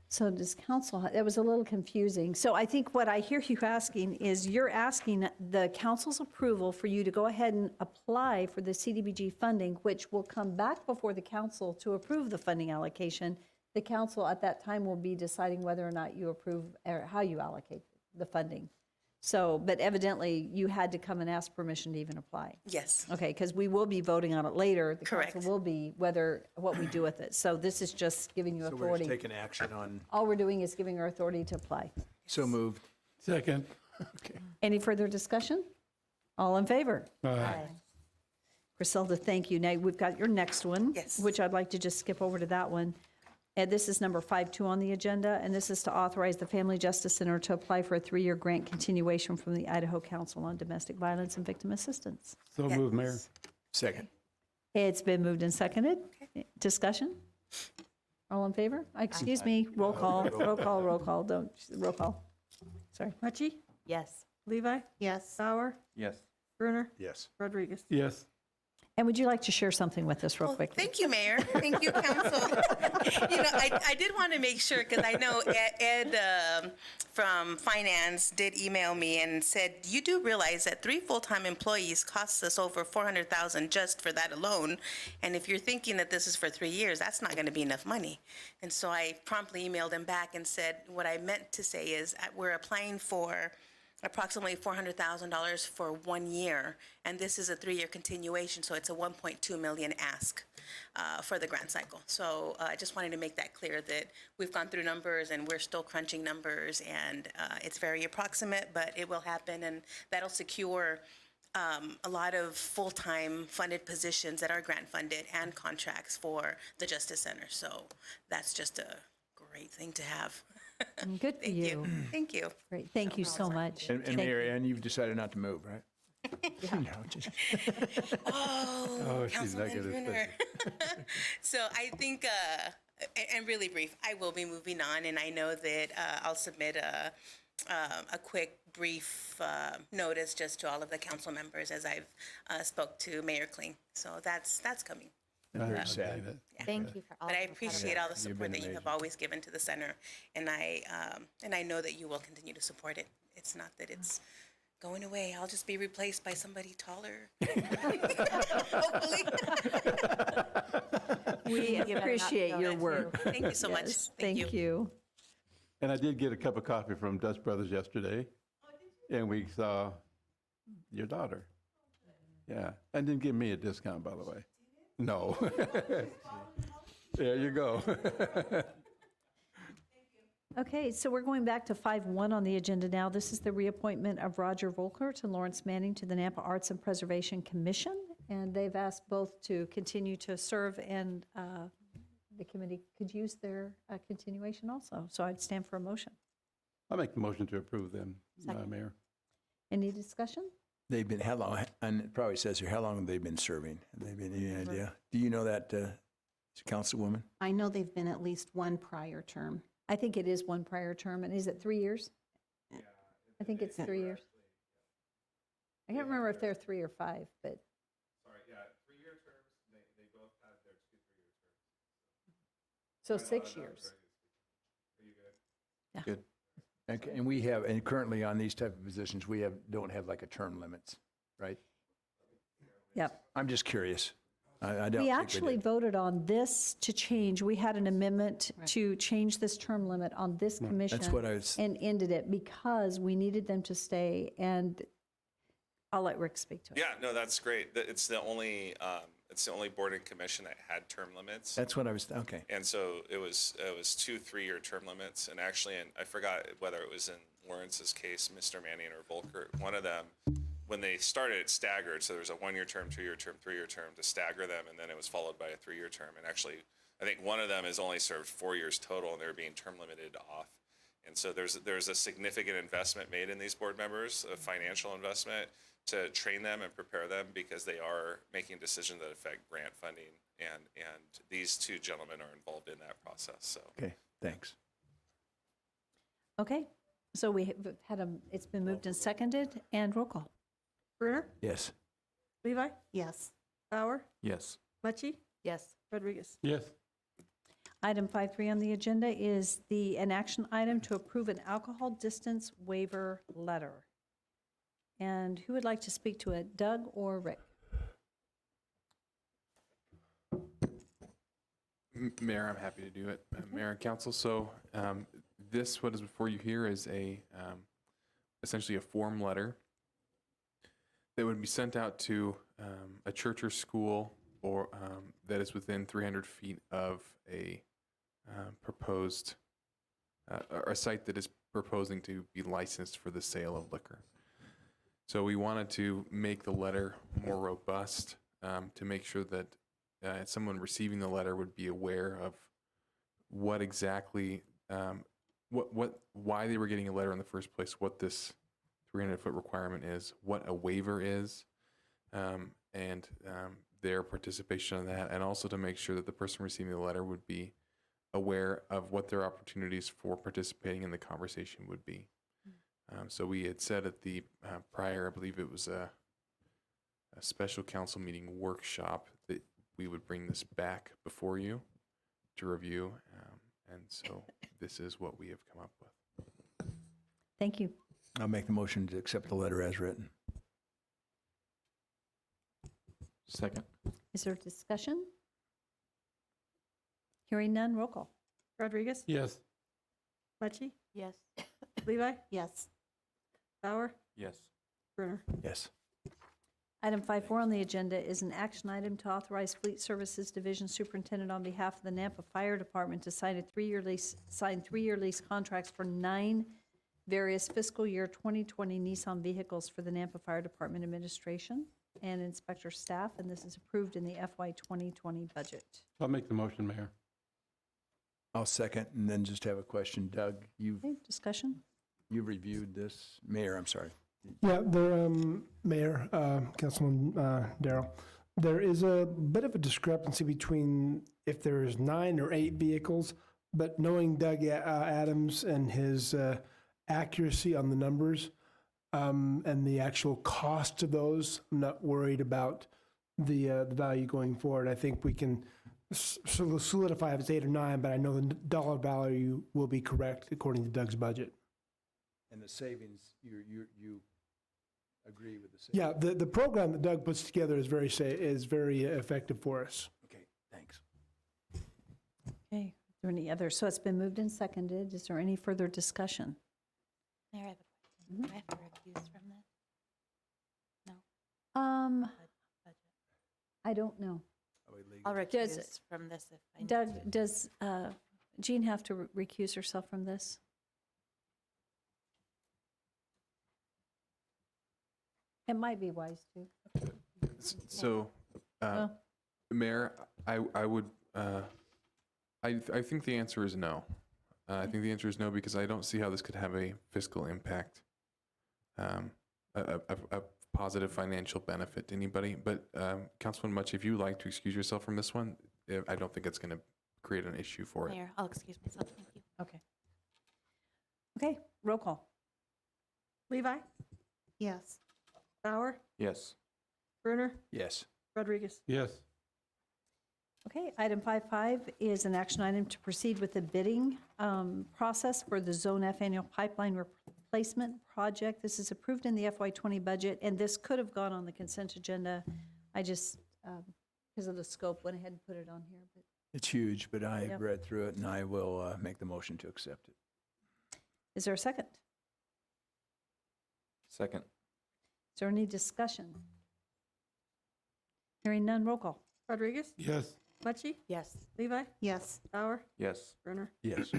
So does council, it was a little confusing. So I think what I hear you asking is you're asking the council's approval for you to go ahead and apply for the CDBG funding, which will come back before the council to approve the funding allocation. The council at that time will be deciding whether or not you approve or how you allocate the funding. So, but evidently you had to come and ask permission to even apply. Yes. Okay, because we will be voting on it later. The Correct. council will be what we do with it. So this is just giving you So we're authority. just taking action on, All we're doing is giving her authority to apply. so moved. Second. Any further discussion? All in favor? Aye. Griselda, thank you. Now, we've got your next one. Yes. Which I'd like to just skip over to that one. And this is number 5.2 on the agenda, and this is to authorize the Family Justice Center to apply for a 3-year grant continuation from the Idaho Council on Domestic Violence and Victim Assistance. So moved, Mayor. Second. It's been moved and seconded. Discussion? All in favor? Excuse me, roll call, roll call, roll call, roll call. Sorry. Mucci, Yes. Levi, Yes. Bauer, Yes. Brunner, Yes. Rodriguez. Yes. And would you like to share something with us real Well, quickly? thank you, Mayor. Thank you, Council. I did want to make sure, because I know Ed from Finance did email me and said, you do realize that 3 full-time employees costs us over $400,000 just for that alone. And if you're thinking that this is for 3 years, that's not going to be enough money. And so I promptly emailed him back and said, what I meant to say is we're applying for approximately $400,000 for 1 year, and this is a 3-year continuation, so it's a $1.2 million ask for the grant cycle. So I just wanted to make that clear that we've gone through numbers and we're still crunching numbers, and it's very approximate, but it will happen, and that'll secure a lot of full-time funded positions that are grant funded and contracts for the Justice Center. So that's just a great thing to have. Good for you. Thank you. Great, thank you so much. And Thank Mary Ann, you've decided not to move, right? No, just- Oh, she's not Councilman gonna Brunner. So I think, and really brief, I will be moving on, and I know that I'll submit a quick, brief notice just to all of the council members as I've spoke to Mayor Kling. So that's coming. Very sad. Thank you for all. But I of the appreciate all the You've support been that you have always given to the center, and I know that you will continue to support it. It's not that it's going away. I'll just be replaced by somebody taller. Hopefully. We You better not appreciate go your there, too. work. Thank you so much. Yes, Thank you. And I did get a cup of coffee from Dutch Brothers yesterday, and we saw your daughter. Yeah, and didn't give me a discount, by the way. No. There you go. Okay, so we're going back to 5.1 on the agenda now. This is the reappointment of Roger Volker to Lawrence Manning to the Nampa Arts and Preservation Commission. And they've asked both to continue to serve, and the committee could use their continuation also. So I'd stand for a motion. I'll make the motion to approve them, Mayor. Any discussion? They've been, how long, and it probably says here, how long have they been serving? Have they been, any idea? Do you know that, Councilwoman? I know they've been at least one prior term. I think it is one prior term, and is it 3 years? I think it's 3 years. I can't remember if they're 3 or 5, but. Sorry, yeah, 3-year terms, they both have their 2 3-year terms. So 6 years. Are you good? Yeah. Good. Okay, and we have, and currently on these type of positions, we don't have like a term limits, right? Yep. I'm just curious. I don't We think actually did. voted on this to change. We had an amendment to change this term limit on this commission. what I was- And ended it because we needed them to stay, and I'll let Rick speak to it. Yeah, no, that's great. It's the only board and commission that had term limits. That's what I was, okay. And so it was 2 3-year term limits, and actually, and I forgot whether it was in Lawrence's case, Mr. Manning or Volker, one of them, when they started, it staggered. So there was a 1-year term, 2-year term, 3-year term to stagger them, and then it was followed by a 3-year term. And actually, I think one of them has only served 4 years total, and they're being term limited off. And so there's a significant investment made in these board members, a financial investment, to train them and prepare them because they are making decisions that affect grant funding, and these two gentlemen are involved in that process. So Okay, thanks. Okay, so we have had it's been moved and seconded, and roll call. Brunner, Yes. Levi, Yes. Bauer, Yes. Mucci, Yes. Rodriguez. Yes. Item 5.3 on the agenda is an action item to approve an alcohol distance waiver letter. And who would like to speak to it, Doug or Rick? Mayor, I'm happy to do it. Mayor and council, so what is before you here is essentially a form letter that would be sent out to a church or school or that is within 300 feet of a proposed, or a site that is proposing to be licensed for the sale of liquor. So we wanted to make the letter more robust to make sure that someone receiving the letter would be aware of what exactly, why they were getting a letter in the first place, what this 300-foot requirement is, what a waiver is, and their participation in that, and also to make sure that the person receiving the letter would be aware of what their opportunities for participating in the conversation would be. So we had said at the prior, I believe it was a special council meeting workshop, that we would bring this back before you to review. And so this is what we have come up with. Thank you. I'll make the motion to accept the letter as written. Second. Is there discussion? Hearing none, roll call. Rodriguez, Yes. Mucci, Yes. Levi, Yes. Bauer, Yes. Brunner. Yes. Item 5.4 on the agenda is an action item to authorize Fleet Services Division Superintendent on behalf of the Nampa Fire Department to sign three-year lease contracts for 9 various fiscal year 2020 Nissan vehicles for the Nampa Fire Department administration and inspector staff, and this is approved in the FY 2020 budget. I'll make the motion, Mayor. I'll second, and then just have a question. Doug, you've Discussion? reviewed this. Mayor, I'm sorry. Yeah, there, Mayor, Councilman Darrell, there is a bit of a discrepancy between if there's 9 or 8 vehicles, but knowing Doug Adams and his accuracy on the numbers and the actual cost of those, I'm not worried about the value going forward. I think we can solidify if it's 8 or 9, but I know the dollar value will be correct according to Doug's budget. And the savings, you agree with the savings? Yeah, the program that Doug puts together is very effective for us. Okay, thanks. Okay, is there any other? So it's been moved and seconded. Is there any further discussion? Mayor, I have a question. Do I have to recuse from this? No. Budget. I don't know. I'll Does- recuse from this if I need Doug, does Jean have to recuse herself from this? It might be wise to. So, Mayor, I would, I think the answer is no. I think the answer is no because I don't see how this could have a fiscal impact, a positive financial benefit to anybody. But Councilman Much, if you would like to excuse yourself from this one, I don't think it's going to create an issue for it. Mayor, I'll excuse myself. Thank you. Okay. Okay, roll call. Levi, Yes. Bauer, Yes. Brunner, Yes. Rodriguez. Yes. Okay, item 5.5 is an action item to proceed with the bidding process for the Zone F annual pipeline replacement project. This is approved in the FY20 budget, and this could have gone on the consent agenda. I just, because of the scope, went ahead and put it on here. But It's huge, but I Yep. read through it, and I will make the motion to accept it. is there a second? Second. Is there any discussion? Hearing none, roll call. Rodriguez, Yes. Mucci, Yes. Levi, Yes. Bauer, Yes. Brunner. Yes.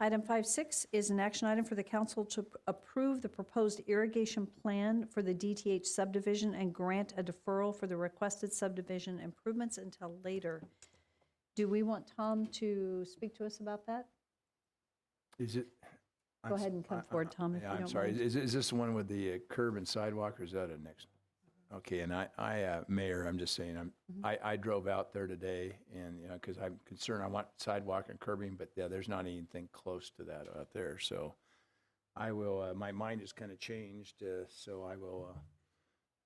Item 5.6 is an action item for the council to approve the proposed irrigation plan for the DTH subdivision and grant a deferral for the requested subdivision improvements until later. Do we want Tom to speak to us about that? Is it, Go ahead and come forward, Tom, if you Yeah, I'm don't sorry. mind. Is this the one with the curb and sidewalk, or is that a next? Okay, and Mayor, I'm just saying, I drove out there today, and, you know, because I'm concerned, I want sidewalk and curbing, but yeah, there's not anything close to that out there, so I will, my mind has kind of changed, so I will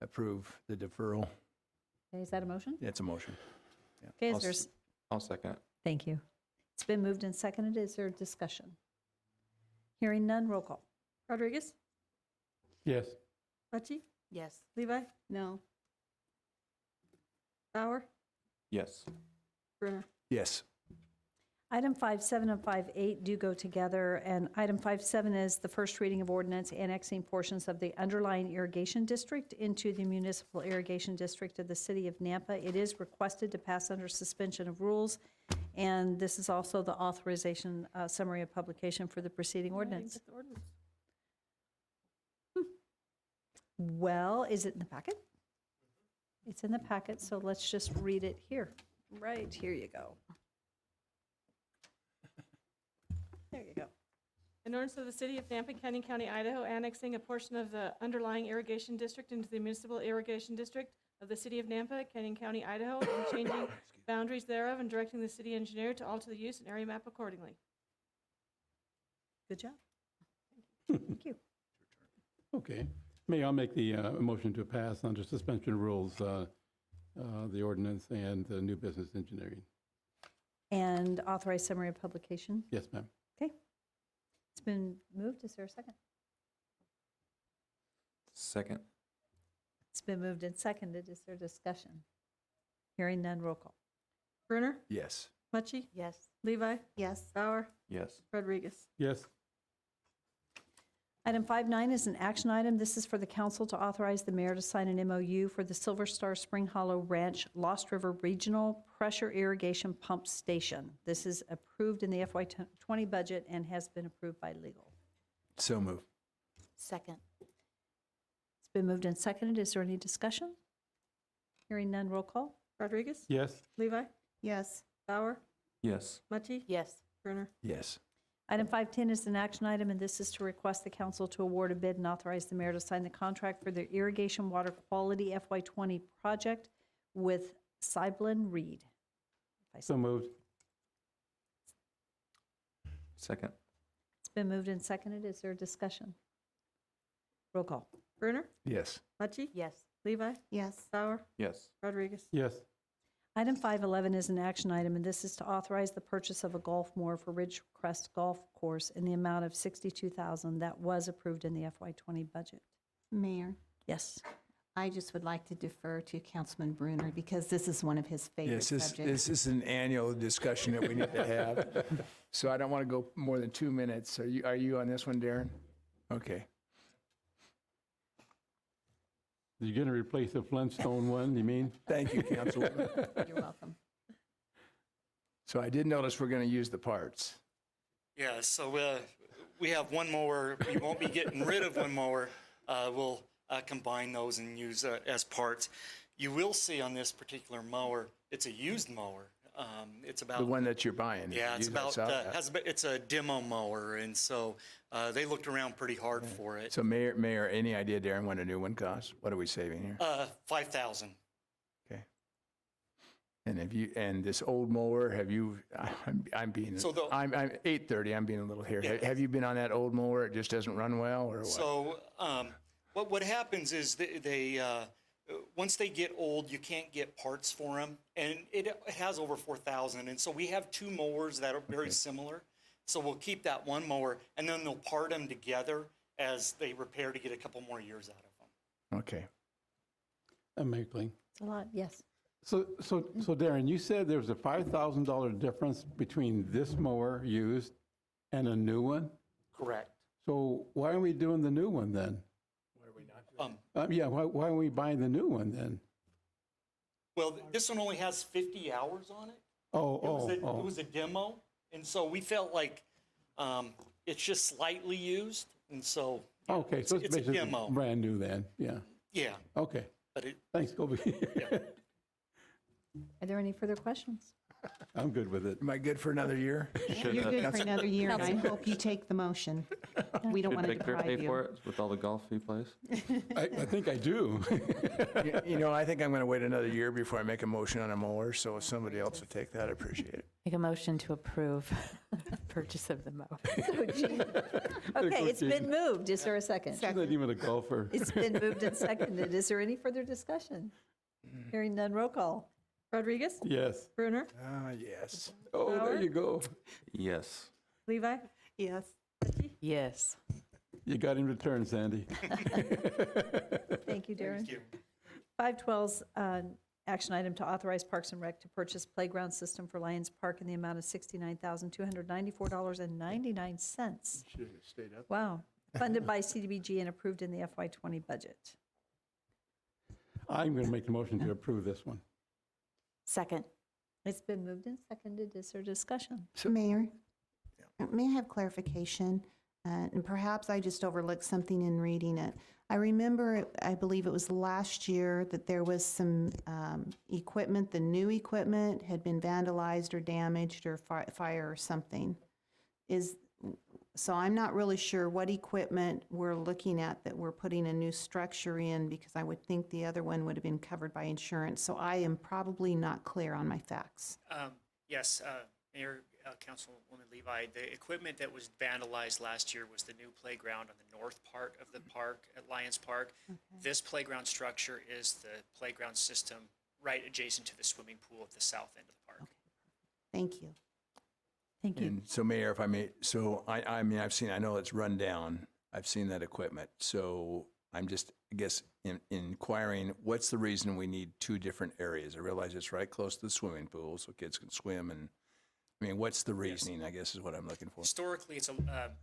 approve the deferral. Okay, is that a motion? It's a motion. Yeah. Okay, is there, I'll second it. thank you. It's been moved and seconded. Is there discussion? Hearing none, roll call. Rodriguez? Yes. Mucci? Yes. Levi? No. Bauer? Yes. Brunner? Yes. Item 5.7 and 5.8 do go together, and item 5.7 is the first reading of ordinance annexing portions of the underlying irrigation district into the municipal irrigation district of the city of Nampa. It is requested to pass under suspension of rules, and this is also the authorization summary of publication for the preceding ordinance. Well, is it in the packet? It's in the packet, so let's just read it here. Right, here you go. There you go. An ordinance of the City of Nampa, Canyon County, Idaho, annexing a portion of the underlying irrigation district into the municipal irrigation district of the City of Nampa, Canyon County, Idaho, and changing boundaries thereof, and directing the city engineer to alter the use and area map accordingly. Good job. Thank you. Okay. May I make the motion to pass under suspension of rules, the ordinance and new business engineering? And authorize summary of publication. Yes, ma'am. Okay. It's been moved. Is there a second? Second. It's been moved and seconded. Is there discussion? Hearing none, roll call. Brunner? Yes. Mucci? Yes. Levi? Yes. Bauer? Yes. Rodriguez? Yes. Item 5.9 is an action item. This is for the council to authorize the mayor to sign an MOU for the Silver Star Spring Hollow Ranch Lost River Regional Pressure Irrigation Pump Station. This is approved in the FY20 budget and has been approved by legal. So move. Second. It's been moved and seconded. Is there any discussion? Hearing none, roll call. Rodriguez? Yes. Levi? Yes. Bauer? Yes. Mucci? Yes. Brunner? Yes. Item 5.10 is an action item, and this is to request the council to award a bid and authorize the mayor to sign the contract for the irrigation water quality FY20 project with Cyblin Reed. So moved. Second. It's been moved and seconded. Is there discussion? Roll call. Brunner? Yes. Mucci? Yes. Levi? Yes. Bauer? Yes. Rodriguez? Yes. Item 5.11 is an action item, and this is to authorize the purchase of a golf mower for Ridgecrest Golf Course in the amount of $62,000 that was approved in the FY20 budget. Mayor, Yes. I just would like to defer to Councilman Brunner because this is one of his favorite Yes, subjects. this is an annual discussion that we need to have. So I don't want to go more than 2 minutes. Are you on this one, Darren? Okay. You're going to replace the Flintstone one, you mean? Thank you, Councilwoman. You're welcome. So I did notice we're going to use the parts. Yeah, so we have one mower. We won't be getting rid of one mower. We'll combine those and use as parts. You will see on this particular mower, it's a used mower. It's about The one that you're buying. Yeah, it's You guys about saw that. it's a demo mower, and so they looked around pretty hard for it. So Mayor, any idea, Darren, what a new one costs? What are we saving here? 5,000. Okay. And this old mower, have you, I'm being, So the- I'm 8:30, I'm being a little here. Yeah. Have you been on that old mower? It just doesn't run well, or what? So what happens is they once they get old, you can't get parts for them, and it has over 4,000. And so we have two mowers that are very similar. So we'll keep that one mower, and then they'll part them together as they repair to get a couple more years out of them. Okay. Mayor Kling. It's a lot, yes. So Darren, you said there was a $5,000 difference between this mower used and a new one? Correct. So why are we doing the new one then? Yeah, why are we buying the new one then? Well, this one only has 50 hours on it. It was a demo, and so we felt like it's just slightly used, and so Okay, so it's it's a basically demo. brand new then, yeah. Yeah. Okay, But it, thanks, Colby. Are there any further questions? I'm good with it. Am I good for another year? You're good for another year, and I hope you take the motion. We don't Should want to Victor deprive pay for you. it with all the golf he plays? I think I do. You know, I think I'm going to wait another year before I make a motion on a mower, so if somebody else would take that, I appreciate it. Make a motion to approve purchase of the mower. Okay, it's been moved. Is there a second? She's not even a golfer. It's been moved and seconded. Is there any further discussion? Hearing none, roll call. Rodriguez? Yes. Brunner? Yes. Oh, Bauer? there you go. Yes. Levi? Yes. Yes. You got him to turn, Sandy. Thank you, Darren. 512's action item to authorize Parks and Rec to purchase playground system for Lions Park in the amount of $69,294.99. Should have stayed up. Wow. Funded by CDBG and approved in the FY20 budget. I'm going to make the motion to approve this one. Second. It's been moved and seconded. Is there discussion? Mayor, may I have clarification? And perhaps I just overlooked something in reading it. I remember, I believe it was last year, that there was some equipment, the new equipment had been vandalized or damaged or fire or something. So I'm not really sure what equipment we're looking at that we're putting a new structure in, because I would think the other one would have been covered by insurance. So I am probably not clear on my facts. Yes, Mayor, Councilwoman Levi, the equipment that was vandalized last year was the new playground on the north part of the park at Lions Park. This playground structure is the playground system right adjacent to the swimming pool at the south end of the park. Thank you. Thank you. And so, Mayor, if I may, so I mean, I know it's run down. I've seen that equipment. So I'm just, I guess, inquiring, what's the reason we need two different areas? I realize it's right close to the swimming pool so kids can swim. And I mean, what's the reasoning, I guess, is what I'm looking for. Historically,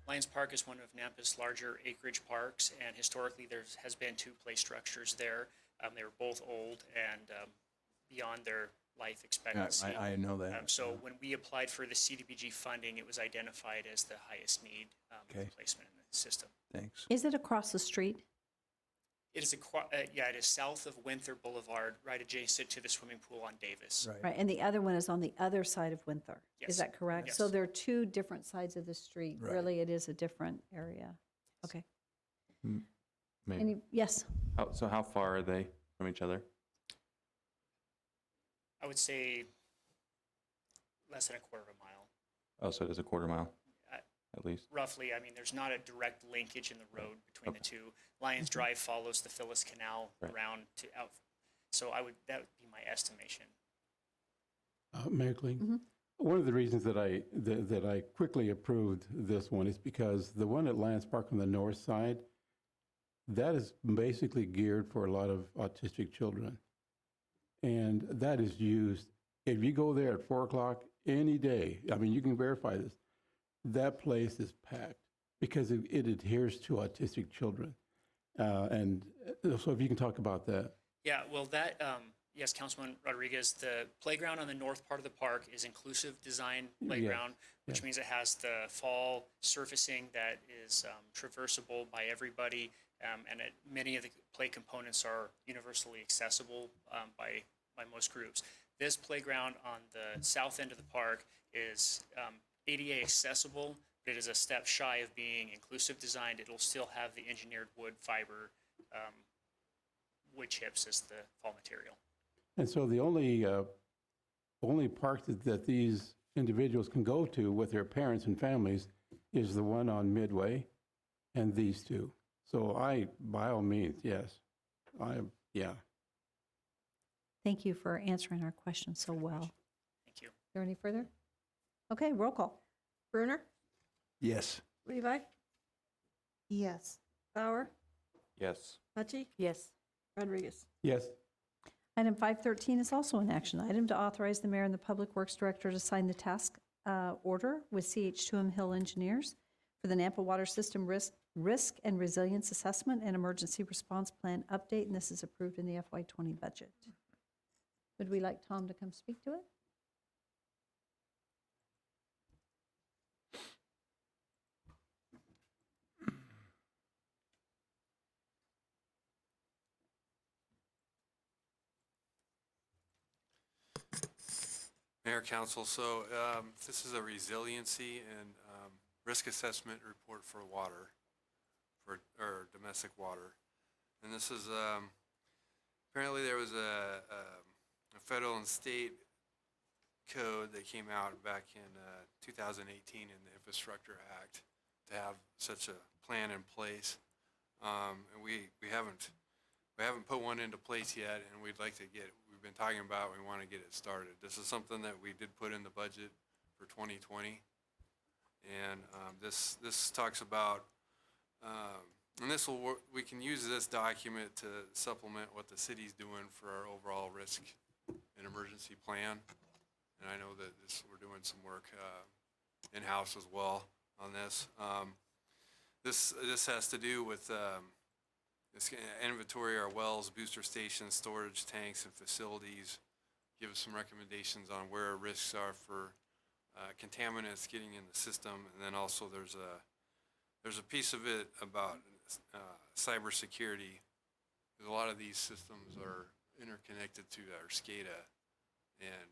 Lions Park is one of Nampa's larger acreage parks, and historically there has been two play structures there. They were both old and beyond their life expectancy. I know that. So when we applied for the CDBG funding, it was identified as the highest need placement in the system. Thanks. Is it across the street? It is it is south of Winther Boulevard, right adjacent to the swimming pool on Davis. Right, and the other one is on the other side of Winther. Yes. Is that correct? Yes. So there are two different sides of the street. Right. Really, it is a different area. Okay. Maybe. Yes. So how far are they from each other? I would say less than a quarter of a mile. Oh, so it is a quarter mile, at least. Roughly, I mean, there's not a direct linkage in the road between the two. Lions Drive follows the Phyllis Canal around to out. So that would be my estimation. Mayor Kling, one of the reasons that I quickly approved this one is because the one at Lions Park on the north side, that is basically geared for a lot of autistic children. And that is used, if you go there at 4 o'clock any day, I mean, you can verify this, that place is packed because it adheres to autistic children. And so if you can talk about that. Yeah, well, yes, Councilman Rodriguez, the playground on the north part of the park is inclusive design playground, which means it has the fall surfacing that is traversable by everybody, and many of the play components are universally accessible by most groups. This playground on the south end of the park is ADA accessible, but it is a step shy of being inclusive designed. It'll still have the engineered wood fiber wood chips as the fall material. And so the only park that these individuals can go to with their parents and families is the one on Midway and these two. So by all means, yes. Yeah. Thank you for answering our questions so well. Thank you. Is there any further? Okay, roll call. Brunner? Yes. Levi? Yes. Bauer? Yes. Mucci? Yes. Rodriguez? Yes. Item 513 is also an action item to authorize the mayor and the public works director to sign the task order with CH2M Hill Engineers for the Nampa Water System Risk and Resilience Assessment and Emergency Response Plan update, and this is approved in the FY20 budget. Would we like Tom to come speak to it? Mayor, Council, so this is a resiliency and risk assessment report for water, or domestic water. And this is, apparently there was a federal and state code that came out back in 2018 in the Infrastructure Act to have such a plan in place. And we haven't put one into place yet, and we'd like to we've been talking about, we want to get it started. This is something that we did put in the budget for 2020. And this talks about, and this will work, we can use this document to supplement what the city's doing for our overall risk and emergency plan. And I know that we're doing some work in-house as well on this. This has to do with this inventory our wells, booster stations, storage tanks, and facilities. Give us some recommendations on where risks are for contaminants getting in the system, and then also there's a piece of it about cybersecurity. Because a lot of these systems are interconnected to our SCADA, and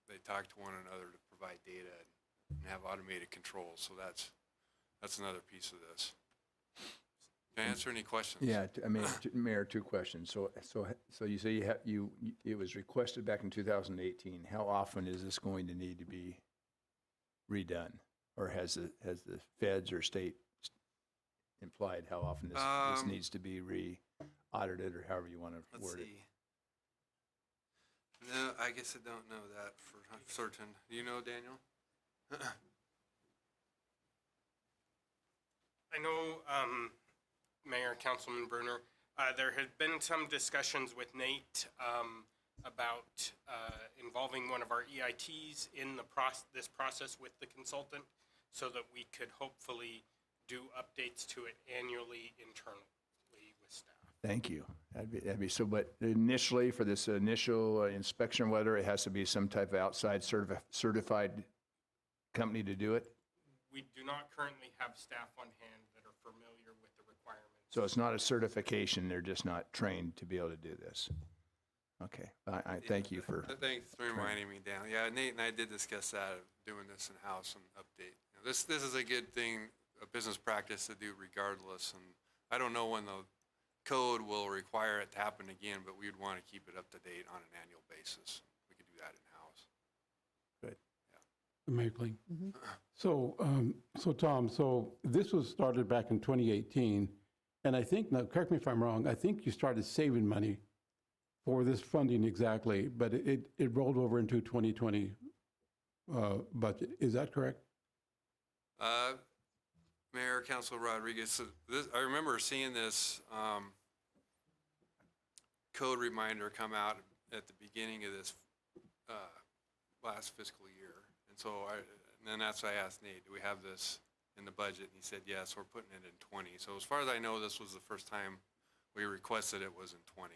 they talk to one another to provide data and have automated controls. So that's another piece of this. Can I answer any questions? Yeah, I mean, Mayor, two questions. So you say it was requested back in 2018. How often is this going to need to be redone? Or has the feds or state implied how often this needs to be re-audited, or however you want to word it? No, I guess I don't know that for certain. Do you know, Daniel? I know, Mayor, Councilman Bruner, there had been some discussions with Nate about involving one of our EITs in this process with the consultant, so that we could hopefully do updates to it annually internally with staff. Thank you. That'd be so. But initially, for this initial inspection, whether it has to be some type of outside certified company to do it. We do not currently have staff on hand that are familiar with the requirements. So it's not a certification. They're just not trained to be able to do this. Okay. I thank you for. Thanks for reminding me, Dan. Yeah, Nate and I did discuss that, doing this in-house and update. You know, this is a good thing, a business practice to do regardless. And I don't know when the code will require it to happen again, but we'd want to keep it up to date on an annual basis. We could do that in-house. Good. Mayor Kling. So Tom, so this was started back in 2018, and I think, now correct me if I'm wrong, I think you started saving money for this funding exactly, but it rolled over into 2020 budget. Is that correct? Mayor, Councilor Rodriguez, so I remember seeing this code reminder come out at the beginning of this last fiscal year. And so then that's why I asked Nate, do we have this in the budget? And he said, yes, we're putting it in 20. So as far as I know, this was the first time we requested it was in 20.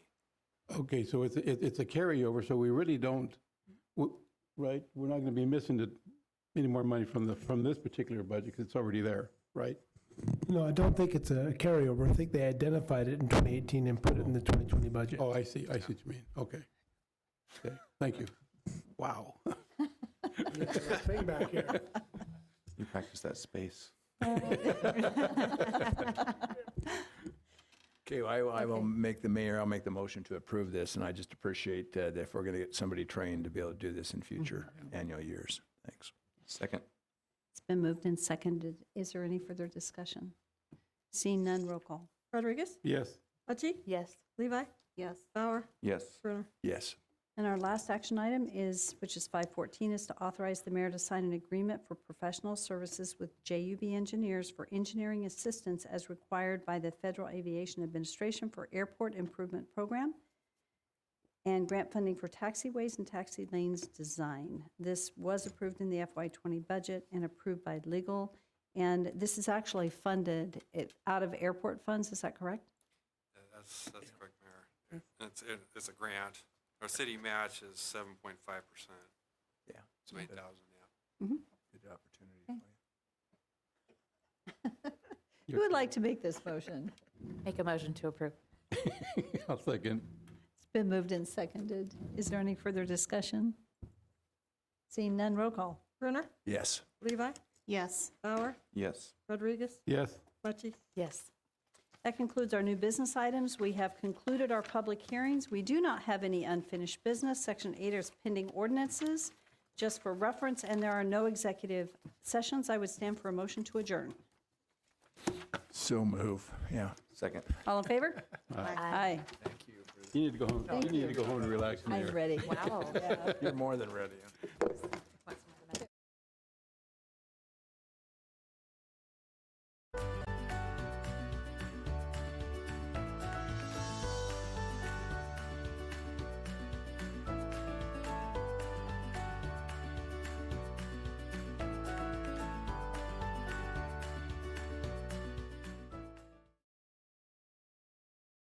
Okay, so it's a carryover, so we really don't, right? We're not going to be missing any more money from this particular budget because it's already there, right? No, I don't think it's a carryover. I think they identified it in 2018 and put it in the 2020 budget. Oh, I see what you mean. Okay. Thank you. Wow. Thing back here. You practice that space. Okay, well, I will make I'll make the motion to approve this, and I just appreciate that if we're going to get somebody trained to be able to do this in future annual years. Thanks. Second. It's been moved and seconded. Is there any further discussion? Seeing none, roll call. Rodriguez? Yes. Hachi? Yes. Levi? Yes. Bauer? Yes. Bruner? Yes. And our last action item which is 514, is to authorize the mayor to sign an agreement for professional services with JUB Engineers for engineering assistance as required by the Federal Aviation Administration for Airport Improvement Program and grant funding for taxiways and taxi lanes design. This was approved in the FY20 budget and approved by legal. And this is actually funded out of airport funds, is that correct? Yeah, that's correct, Mayor. It's a grant. Our city match is 7.5%. Yeah. So 8,000, yeah. Mm-hmm. Good opportunity for you. Who would like to make this motion? Make a motion to approve. I'll second. It's been moved and seconded. Is there any further discussion? Seeing none, roll call. Brunner? Yes. Levi? Yes. Bauer? Yes. Rodriguez? Yes. Mucci? Yes. That concludes our new business items. We have concluded our public hearings. We do not have any unfinished business. Section 8 is pending ordinances, just for reference, and there are no executive sessions. I would stand for a motion to adjourn. So move, yeah. Second. All in favor? Aye. You need to go home, you need to go home and relax, Mayor. I'm ready. Wow. You're more than ready.